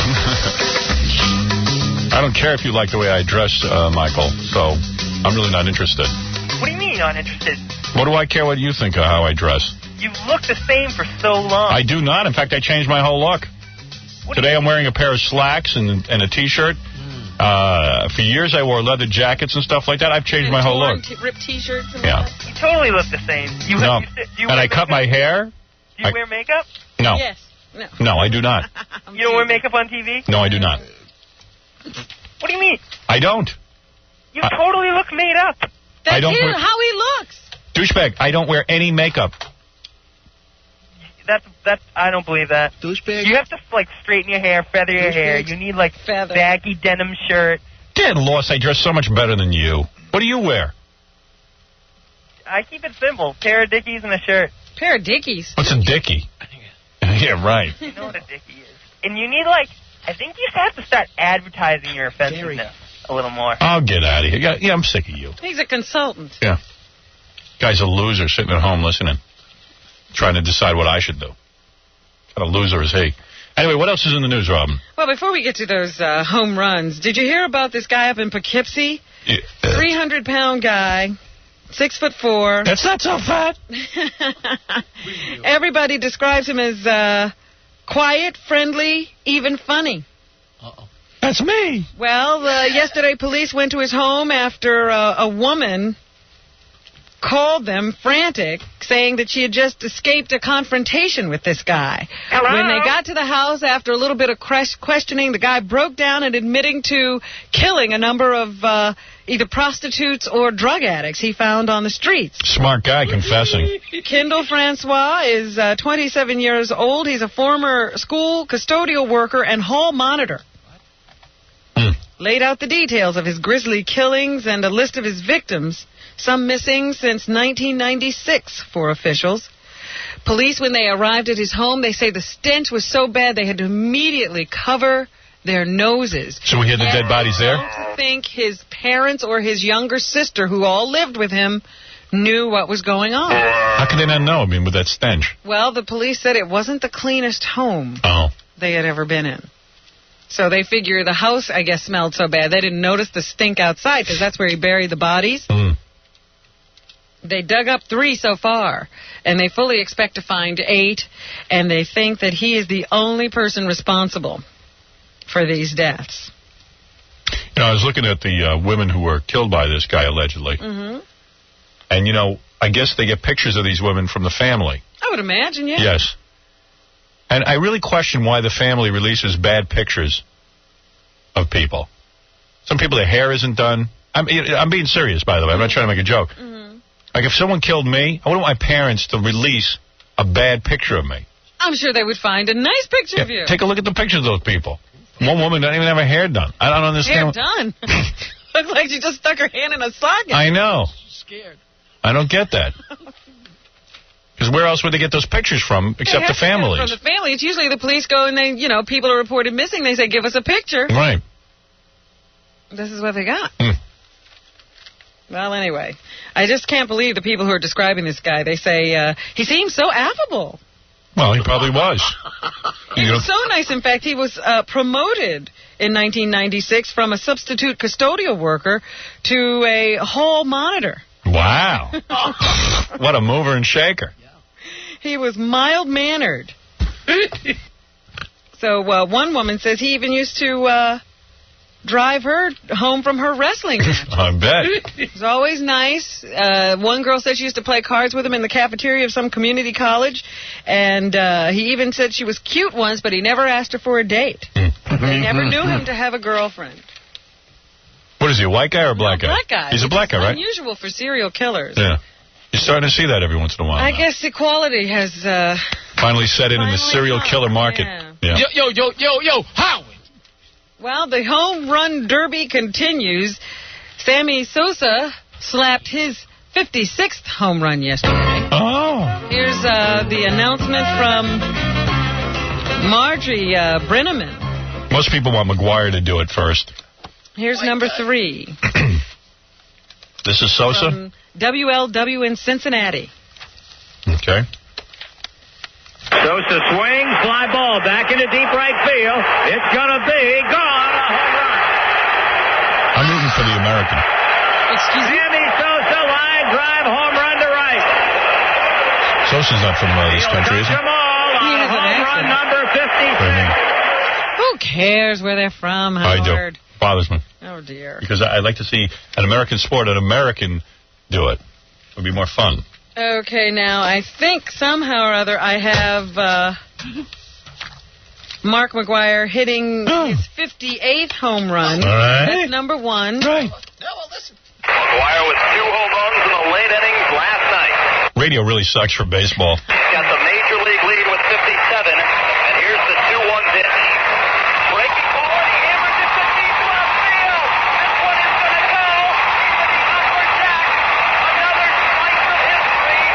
I don't care if you like the way I dress, Michael, so I'm really not interested. What do you mean you're not interested? What do I care what you think of how I dress? You've looked the same for so long. I do not. In fact, I changed my whole look. Today I'm wearing a pair of slacks and a T-shirt, For years, I wore leather jackets and stuff like that. I've changed my whole look. Ripped T-shirts and Yeah. You totally look the same. No. And I cut my hair. Do you wear makeup? No. Yes. No, I do not. You don't wear makeup on TV? No, I do not. What do you mean? I don't. You totally look made up. I don't wear, how he looks. Douchebag, I don't wear any makeup. That's I don't believe that. Douchebag? You have to like straighten your hair, feather your hair. You need like baggy denim shirt. Dead loss, I dress so much better than you. What do you wear? I keep it simple. Pair of Dickies and a shirt. Pair of Dickies? What's a Dickie? Yeah, right. You know what a Dickie is. And you need like, I think you have to start advertising your offensiveness a little more. I'll get out of here. Yeah, I'm sick of you. He's a consultant. Yeah. Guy's a loser sitting at home listening, trying to decide what I should do. What kind of loser is he? Anyway, what else is in the news, Robin? Well, before we get to those home runs, did you hear about this guy up in Poughkeepsie? 300-pound guy, 6'4". That's not so fat. Everybody describes him as quiet, friendly, even funny. That's me. Well, yesterday police went to his home after a woman called them frantic, saying that she had just escaped a confrontation with this guy. Hello? When they got to the house, after a little bit of questioning, the guy broke down and admitting to killing a number of either prostitutes or drug addicts he found on the streets. Smart guy confessing. Kendall Francois is 27 years old. He's a former school custodial worker and hall monitor. Laid out the details of his grisly killings and a list of his victims, some missing since 1996 for officials. Police, when they arrived at his home, they say the stench was so bad they had to immediately cover their noses. So we had the dead bodies there? I don't think his parents or his younger sister, who all lived with him, knew what was going on. How could they not know? I mean, with that stench. Well, the police said it wasn't the cleanest home they had ever been in. So they figure the house, I guess, smelled so bad they didn't notice the stink outside because that's where he buried the bodies. They dug up 3 so far, and they fully expect to find 8, and they think that he is the only person responsible for these deaths. You know, I was looking at the women who were killed by this guy, allegedly. And, you know, I guess they get pictures of these women from the family. I would imagine, yeah. Yes. And I really question why the family releases bad pictures of people. Some people, their hair isn't done. I'm being serious, by the way. I'm not trying to make a joke. Like, if someone killed me, I wouldn't want my parents to release a bad picture of me. I'm sure they would find a nice picture of you. Take a look at the pictures of those people. One woman doesn't even have her hair done. I don't understand. Hair done? Looks like she just stuck her hand in a socket. I know. She's scared. I don't get that. Because where else would they get those pictures from except the families? From the family. It's usually the police go and they, you know, people are reported missing. They say, give us a picture. Right. This is what they got. Well, anyway, I just can't believe the people who are describing this guy. They say he seems so affable. Well, he probably was. He was so nice. In fact, he was promoted in 1996 from a substitute custodial worker to a hall monitor. Wow. What a mover and shaker. He was mild-mannered. So one woman says he even used to drive her home from her wrestling match. I bet. He was always nice. One girl said she used to play cards with him in the cafeteria of some community college. And he even said she was cute once, but he never asked her for a date. They never knew him to have a girlfriend. What is he, a white guy or a black guy? Black guy. He's a black guy, right? Unusual for serial killers. Yeah. You're starting to see that every once in a while. I now. guess equality has finally set in the serial killer market. Yeah. Yo, Howard. Well, the home run derby continues. Sammy Sosa slapped his 56th home run yesterday. Oh. Here's the announcement from Marjorie Brenneman. Most people want McGuire to do it first. Here's number 3. This is Sosa? From WLW in Cincinnati. Okay. Sosa swings, fly ball back into deep right field. It's going to be gone. A home run. I'm rooting for the American. Excuse me? Sammy Sosa, line drive, home run to right. Sosa's not from this country, is he? He has an accent. Run number 56. Who cares where they're from, I Howard? do. Bothers me. Oh, dear. Because I'd like to see an American sport, an American do it. It would be more fun. Okay, now, I think somehow or other I have Mark McGwire hitting his 58th home run. All right. That's number one. Right. McGwire with 2 home runs in the late innings last night. Radio really sucks for baseball. Got the major league lead with 57, and here's the 2-1 pitch. Breaking ball, and he hammers it to deep left field. This one is going to go into the upper deck. Another slice of history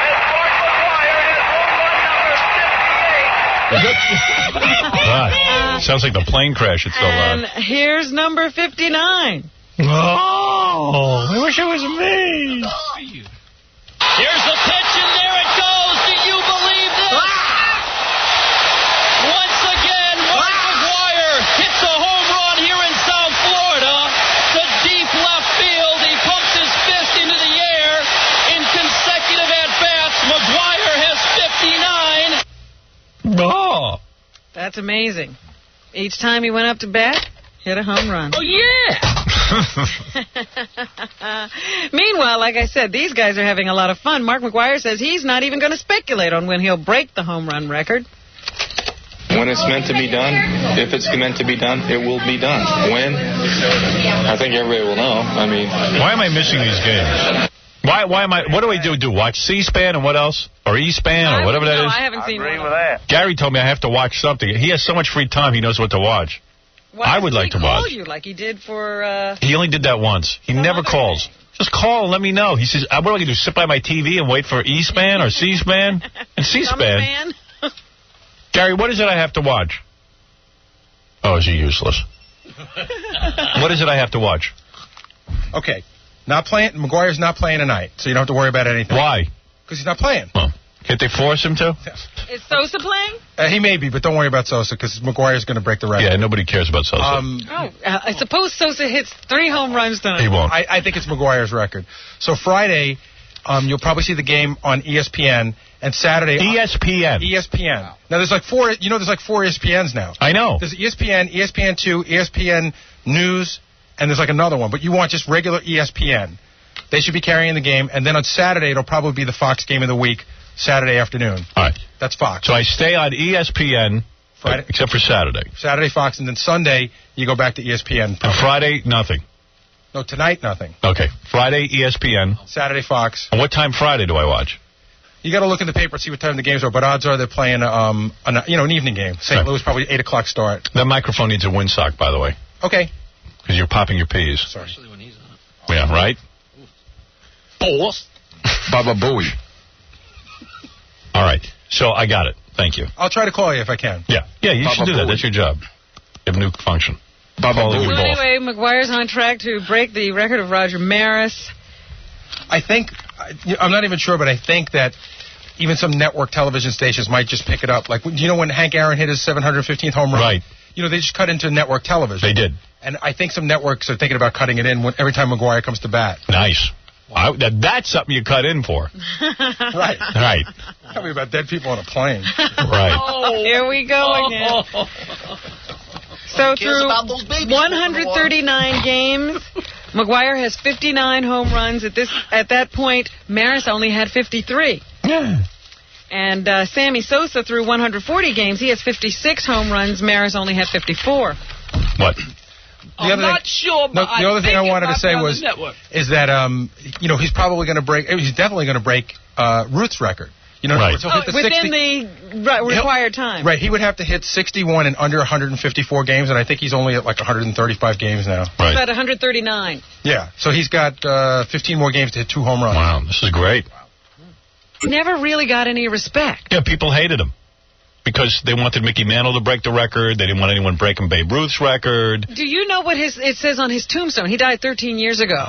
as Mark McGwire his home run number 58. God. Sounds like the plane crash. It's so And loud. here's number 59. Oh, I wish it was me. Here's the pitch, and there it goes. Do you believe this? Once again, Mark McGwire hits a home run here in South Florida to deep left field. He pumped his fist into the air in consecutive at-bats. McGwire has 59. Oh. That's amazing. Each time he went up to bat, hit a home run. Oh, yeah. Meanwhile, like I said, these guys are having a lot of fun. Mark McGwire says he's not even going to speculate on when he'll break the home run record. When it's meant to be done, if it's meant to be done, it will be done. When? I think everybody will know. I mean, why am I missing these games? Why am I? What do I do? Watch C-SPAN and what else? Or E-SPAN or whatever that is? I haven't seen one. with that. Gary told me I have to watch something. He has so much free time, he knows what to watch. I would like to watch. Call you like he did for. He only did that once. He never calls. Just call and let me know. He says, "What am I going to do? Sit by my TV and wait for E-SPAN or C-SPAN?" And C-SPAN. Gary, what is it I have to watch? Oh, is he useless? What is it I have to watch? Okay. Not playing. McGuire's not playing tonight, so you don't have to worry about anything. Why? Because he's not playing. Oh. Can't they force him to? Is Sosa playing? He may be, but don't worry about Sosa because McGuire's going to break the record. Yeah, nobody cares about Sosa. I suppose Sosa hits 3 home runs tonight. He won't. I think it's McGuire's record. So Friday, you'll probably see the game on ESPN, and Saturday... ESPN? ESPN. Now, there's like 4... You know, there's like 4 ESPNs now. I know. There's ESPN, ESPN2, ESPN News, and there's like another one. But you want just regular ESPN. They should be carrying the game, and then on Saturday, it'll probably be the Fox Game of the Week, Saturday afternoon. All right. That's Fox. So I stay on ESPN, Friday, except for Saturday. Saturday, Fox, and then Sunday, you go back to ESPN. And Friday, nothing. No, tonight, nothing. Okay. Friday, ESPN. Saturday, Fox. And what time Friday do I watch? You got to look in the paper and see what time the games are, but odds are they're playing an evening game. St. Louis, probably 8 o'clock start. That microphone needs a windsock, by the way. Okay. Because you're popping your peas. Sorry. Especially when he's on it. Yeah, right? Boss. Baba Booey. All right. So I got it. Thank you. I'll try to call you if I can. Yeah, you Baba should do that. Booey. That's your job. You have a new function. Baba Call Booey. your So boss. anyway, McGuire's on track to break the record of Roger Maris. I think, I'm not even sure, but I think that even some network television stations might just pick it up. Like, do you know when Hank Aaron hit his 715th home run? Right. You know, they just cut into network television. They did. And I think some networks are thinking about cutting it in every time McGuire comes to bat. Nice. That's something you cut in for. Right. Right. Tell me about dead people on a plane. Right. Oh, here we go again. So through 139 games, McGwire has 59 home runs. At that point, Maris only had 53. Yeah. And Sammy Sosa through 140 games, he has 56 home runs. Maris only had 54. What? I'm not sure, but the other thing I wanted to say is that he's probably going to break. He's definitely going to break Ruth's record. You know, right. so hit the Within 60, the required time. Right, he would have to hit 61 in under 154 games, and I think he's only at like 135 games now. Right. About 139. Yeah, so he's got 15 more games to hit 2 home runs. Wow, this is great. He never really got any respect. Yeah, people hated him because they wanted Mickey Mantle to break the record. They didn't want anyone breaking Babe Ruth's record. Do you know what it says on his tombstone? He died 13 years ago.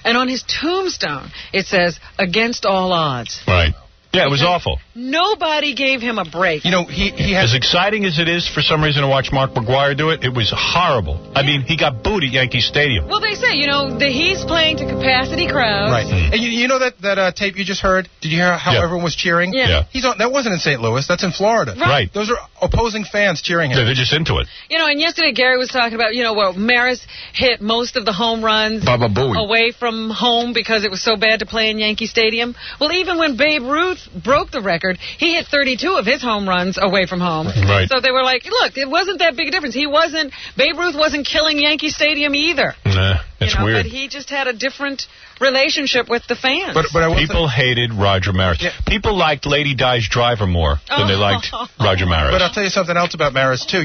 And on his tombstone, it says, against all odds. Right. Yeah, it was awful. Nobody gave him a break. You know, he has... As exciting as it is for some reason to watch Mark McGwire do it, it was horrible. I mean, he got booed at Yankee Stadium. Well, they say, he's playing to capacity crowds. Right. And you know that tape you just heard? Did you hear how everyone was cheering? Yeah. That wasn't in St. Louis. That's in Florida. Right. Those are opposing fans cheering him. Yeah, they're just into it. And yesterday Gary was talking about, Maris hit most of the home runs away from home because it was so bad to play in Yankee Stadium. Well, even when Babe Ruth broke the record, he hit 32 of his home runs away from home. Right. So they were like, look, it wasn't that big a difference. Babe Ruth wasn't killing Yankee Stadium either. Nah, it's weird. But he just had a different relationship with the fans. But people hated Roger Maris. Yeah. People liked Lady Di's driver more than they liked Roger Maris. But I'll tell you something else about Maris, too.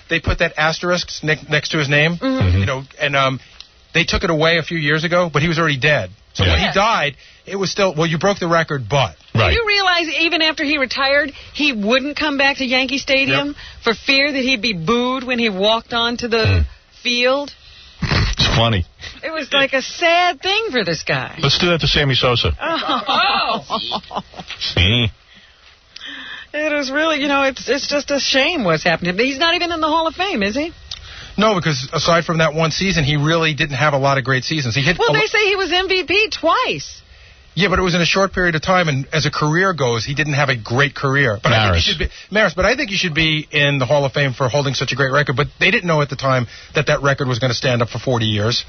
They put that asterisk next to his name, and they took it away a few years ago, but he was already dead. So when he died, it was still, you broke the record, but... Right. Did you realize even after he retired, he wouldn't come back to Yankee Stadium for fear that he'd be booed when he walked onto the field? It's funny. It was like a sad thing for this guy. Let's do that to Sammy Sosa. It was really, it's just a shame what's happening. He's not even in the Hall of Fame, is he? No, because aside from that one season, he really didn't have a lot of great seasons. They say he was MVP twice. Yeah, but it was in a short period of time, and as a career goes, he didn't have a great career. But I think he should be in the Hall of Fame for holding such a great record. But they didn't know at the time that record was going to stand up for 40 years.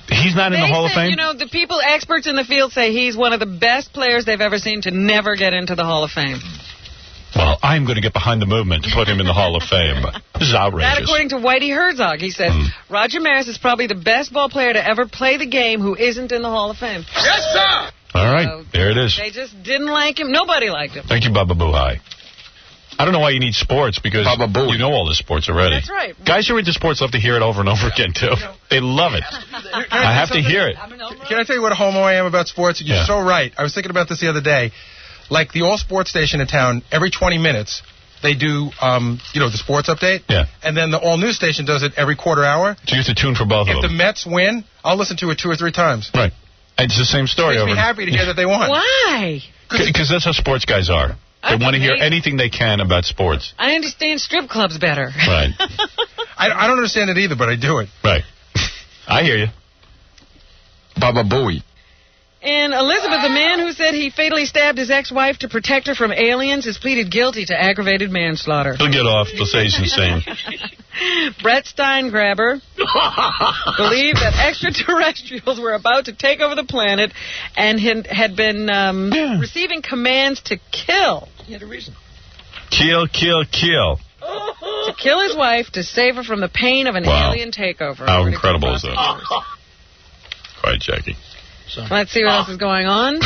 He's not in the Hall of Fame? The experts in the field say he's one of the best players they've ever seen to never get into the Hall of Fame. Well, I'm going to get behind the movement to put him in the Hall of Fame. This is outrageous. That according to Whitey Herzog. He says, Roger Maris is probably the best ball player to ever play the game who isn't in the Hall of Fame. Yes, sir! All right, there it is. They just didn't like him. Nobody liked him. Thank you, Baba Boohai. I don't know why you need sports, because you know all the sports already. That's right. Guys who are into sports love to hear it over and over again, too. They love it. I have to hear it. Can I tell you what a homo I am about sports? You're so right. I was thinking about this the other day. Like the all-sports station in town, every 20 minutes, they do, the sports update. Yeah. And then the all-news station does it every quarter hour. So you have to tune for both of them. If the Mets win, I'll listen to it 2 or 3 times. Right. It's the same story. It makes me happy to hear that they won. Why? Because that's how sports guys are. They want to hear anything they can about sports. I understand strip clubs better. Right. I don't understand it either, but I do it. Right. I hear you. Baba Booey. And Elizabeth, the man who said he fatally stabbed his ex-wife to protect her from aliens, has pleaded guilty to aggravated manslaughter. He'll get off. They'll say he's insane. Brett Steingraber believed that extraterrestrials were about to take over the planet and had been receiving commands to kill. He had a reason. Kill. To kill his wife to save her from the pain of an alien takeover. How incredible is that? Quiet, Jackie. Let's see what else is going on.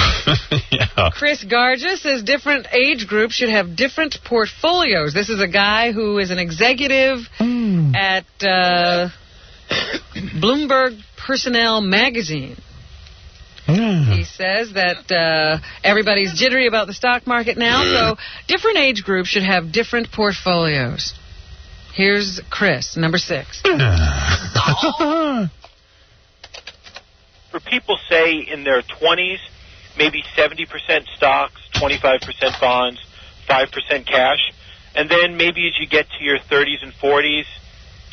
Yeah. Chris Garges says different age groups should have different portfolios. This is a guy who is an executive at Bloomberg Personnel Magazine. He says that everybody's jittery about the stock market now, so different age groups should have different portfolios. Here's Chris, number 6. For people, say, in their 20s, maybe 70% stocks, 25% bonds, 5% cash. And then maybe as you get to your 30s and 40s,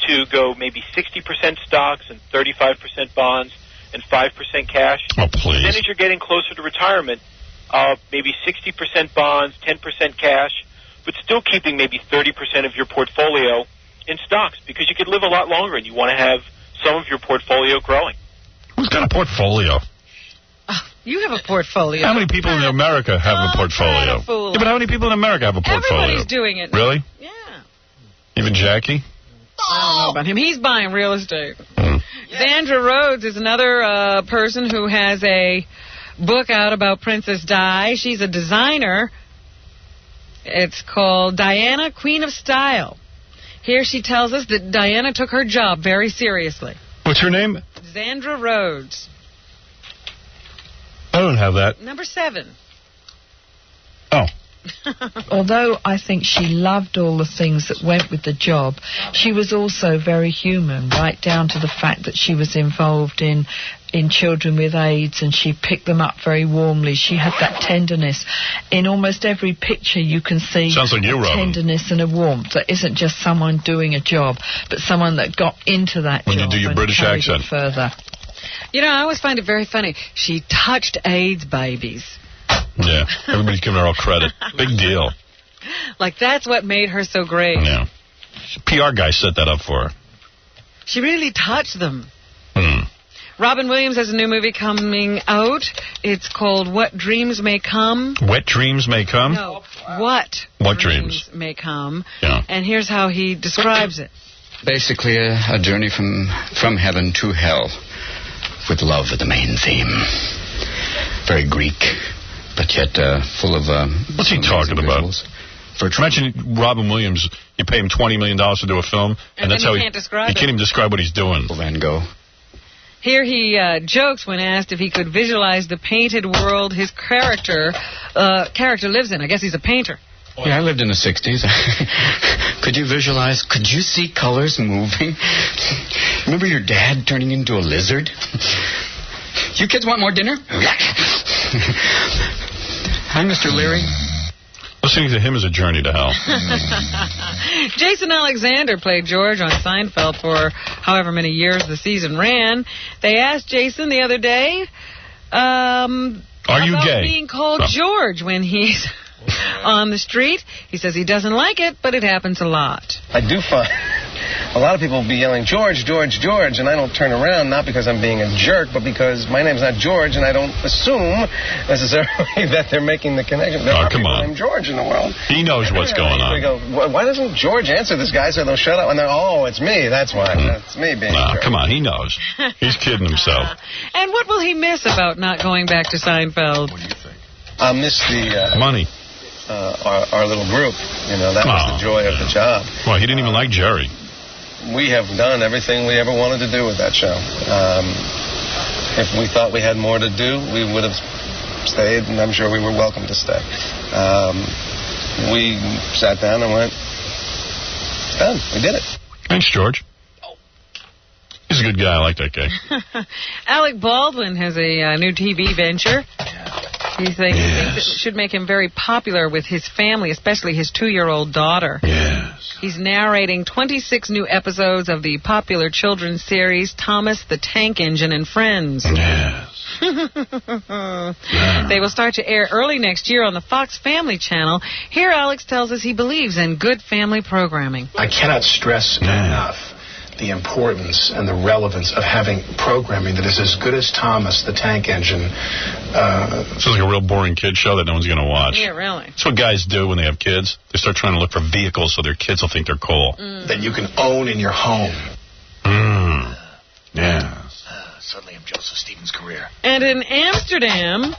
to go maybe 60% stocks and 35% bonds and 5% cash. Oh, please. And then as you're getting closer to retirement, maybe 60% bonds, 10% cash, but still keeping maybe 30% of your portfolio in stocks, because you could live a lot longer and you want to have some of your portfolio growing. Who's got a portfolio? You have a portfolio. How many people in America have a portfolio? Yeah, but how many people in America have a portfolio? Everybody's doing it. Really? Yeah. Even Jackie? I don't know about him. He's buying real estate. Xandra Rhodes is another person who has a book out about Princess Di. She's a designer. It's called Diana, Queen of Style. Here she tells us that Diana took her job very seriously. What's her name? Xandra Rhodes. I don't have that. Number 7. Oh. although I think she loved all the things that went with the job, she was also very human, right down to the fact that she was involved in children with AIDS, and she picked them up very warmly. She had that tenderness. In almost every picture you can see Sounds like you, a Robin. tenderness and a warmth that isn't just someone doing a job, but someone that got into that When job you do your and British carried accent. it further. You know, I always find it very funny. She touched AIDS babies. Yeah, everybody's giving her all credit. Big deal. Like, that's what made her so great. Yeah. PR guy set that up for her. She really touched them. Robin Williams has a new movie coming out. It's called What Dreams May Come. Wet dreams may come? No, What Dreams? May Come. Yeah. And here's how he describes it. Basically, a journey from heaven to hell, with love as the main theme. Very Greek, but yet full of... What's he talking about? Imagine Robin Williams, you pay him $20 million to do a film, and that's then how he can't describe he it. can't even describe what he's doing. Van Gogh. Here he jokes when asked if he could visualize the painted world his character lives in. I guess he's a painter. Yeah, I lived in the 60s. Could you visualize, could you see colors moving? Remember your dad turning into a lizard? You kids want more dinner? Hi, Mr. Leary. Listening to him is a journey to hell. Jason Alexander played George on Seinfeld for however many years the season ran. They asked Jason the other day Are you about gay? being called George when he's on the street. He says he doesn't like it, but it happens a lot. I do find a lot of people will be yelling, George, George, George, and I don't turn around, not because I'm being a jerk, but because my name's not George, and I don't assume necessarily that they're making the connection. There are come people on. named George in the world. He knows what's going They on. go, why doesn't George answer this guy so they'll shut up? And they're, oh, it's me, that's why. That's me being a jerk. Come on, he knows. He's kidding himself. And what will he miss about not going back to Seinfeld? What do you think? I miss the... Money. Our little group. You know, that was the joy of the job. Well, he didn't even like Jerry. We have done everything we ever wanted to do with that show. If we thought we had more to do, we would have stayed, and I'm sure we were welcome to stay. We sat down and went, it's done. We did it. Thanks, George. He's a good guy. I like that guy. Alec Baldwin has a new TV venture. He thinks it should make him very popular with his family, especially his 2-year-old daughter. Yes. He's narrating 26 new episodes of the popular children's series Thomas the Tank Engine and Friends. Yes. They will start to air early next year on the Fox Family Channel. Here Alex tells us he believes in good family programming. I cannot stress enough the importance and the relevance of having programming that is as good as Thomas the Tank Engine. Sounds like a real boring kid show that no one's going to watch. Yeah, really. That's what guys do when they have kids. They start trying to look for vehicles so their kids will think they're cool. That you can own in your home. Yeah. Suddenly of Joseph Stevens' career. And in Amsterdam,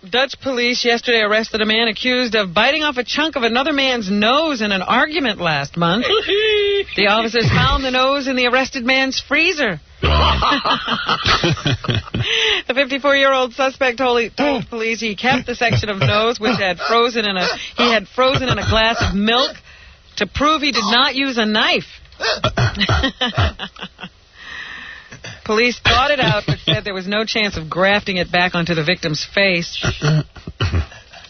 Dutch police yesterday arrested a man accused of biting off a chunk of another man's nose in an argument last month. The officers found the nose in the arrested man's freezer. The 54-year-old suspect told police he kept the section of nose which had frozen in a glass of milk to prove he did not use a knife. Police thought it out, but said there was no chance of grafting it back onto the victim's face.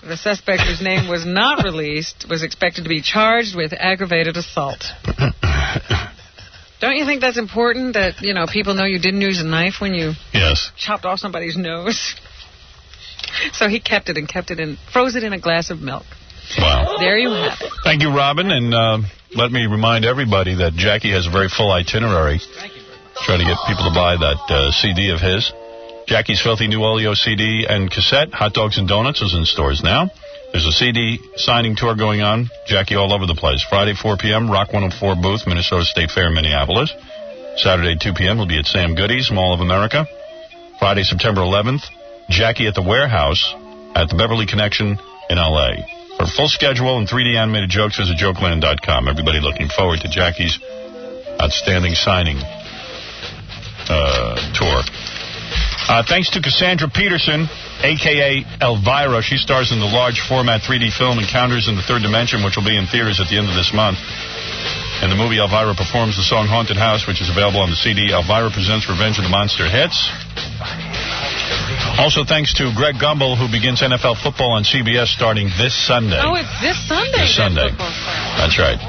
The suspect, whose name was not released, was expected to be charged with aggravated assault. Don't you think that's important that, you know, people know you didn't use a knife when you chopped off somebody's nose? So he kept it and froze it in a glass of milk. Wow. There you have it. Thank you, Robin. And let me remind everybody that Jackie has a very full itinerary. Try to get people to buy that CD of his. Jackie's Filthy New Oleo CD and cassette, Hot Dogs and Donuts, is in stores now. There's a CD signing tour going on. Jackie all over the place. Friday, 4 p.m., Rock 104 booth, Minnesota State Fair, Minneapolis. Saturday, 2 p.m., will be at Sam Goody's, Mall of America. Friday, September 11th, Jackie at the Warehouse at the Beverly Connection in L.A. For full schedule and 3D animated jokes, visit jokeland.com. Everybody looking forward to Jackie's outstanding signing tour. Thanks to Cassandra Peterson a.k.a. Elvira. She stars in the large format 3D film Encounters in the Third Dimension, which will be in theaters at the end of this month. In the movie, Elvira performs the song Haunted House, which is available on the CD. Elvira presents Revenge of the Monster Hits. Also, thanks to Greg Gumbel, who begins NFL football on CBS starting this Sunday. Oh, it's this Sunday. This Sunday. That's right.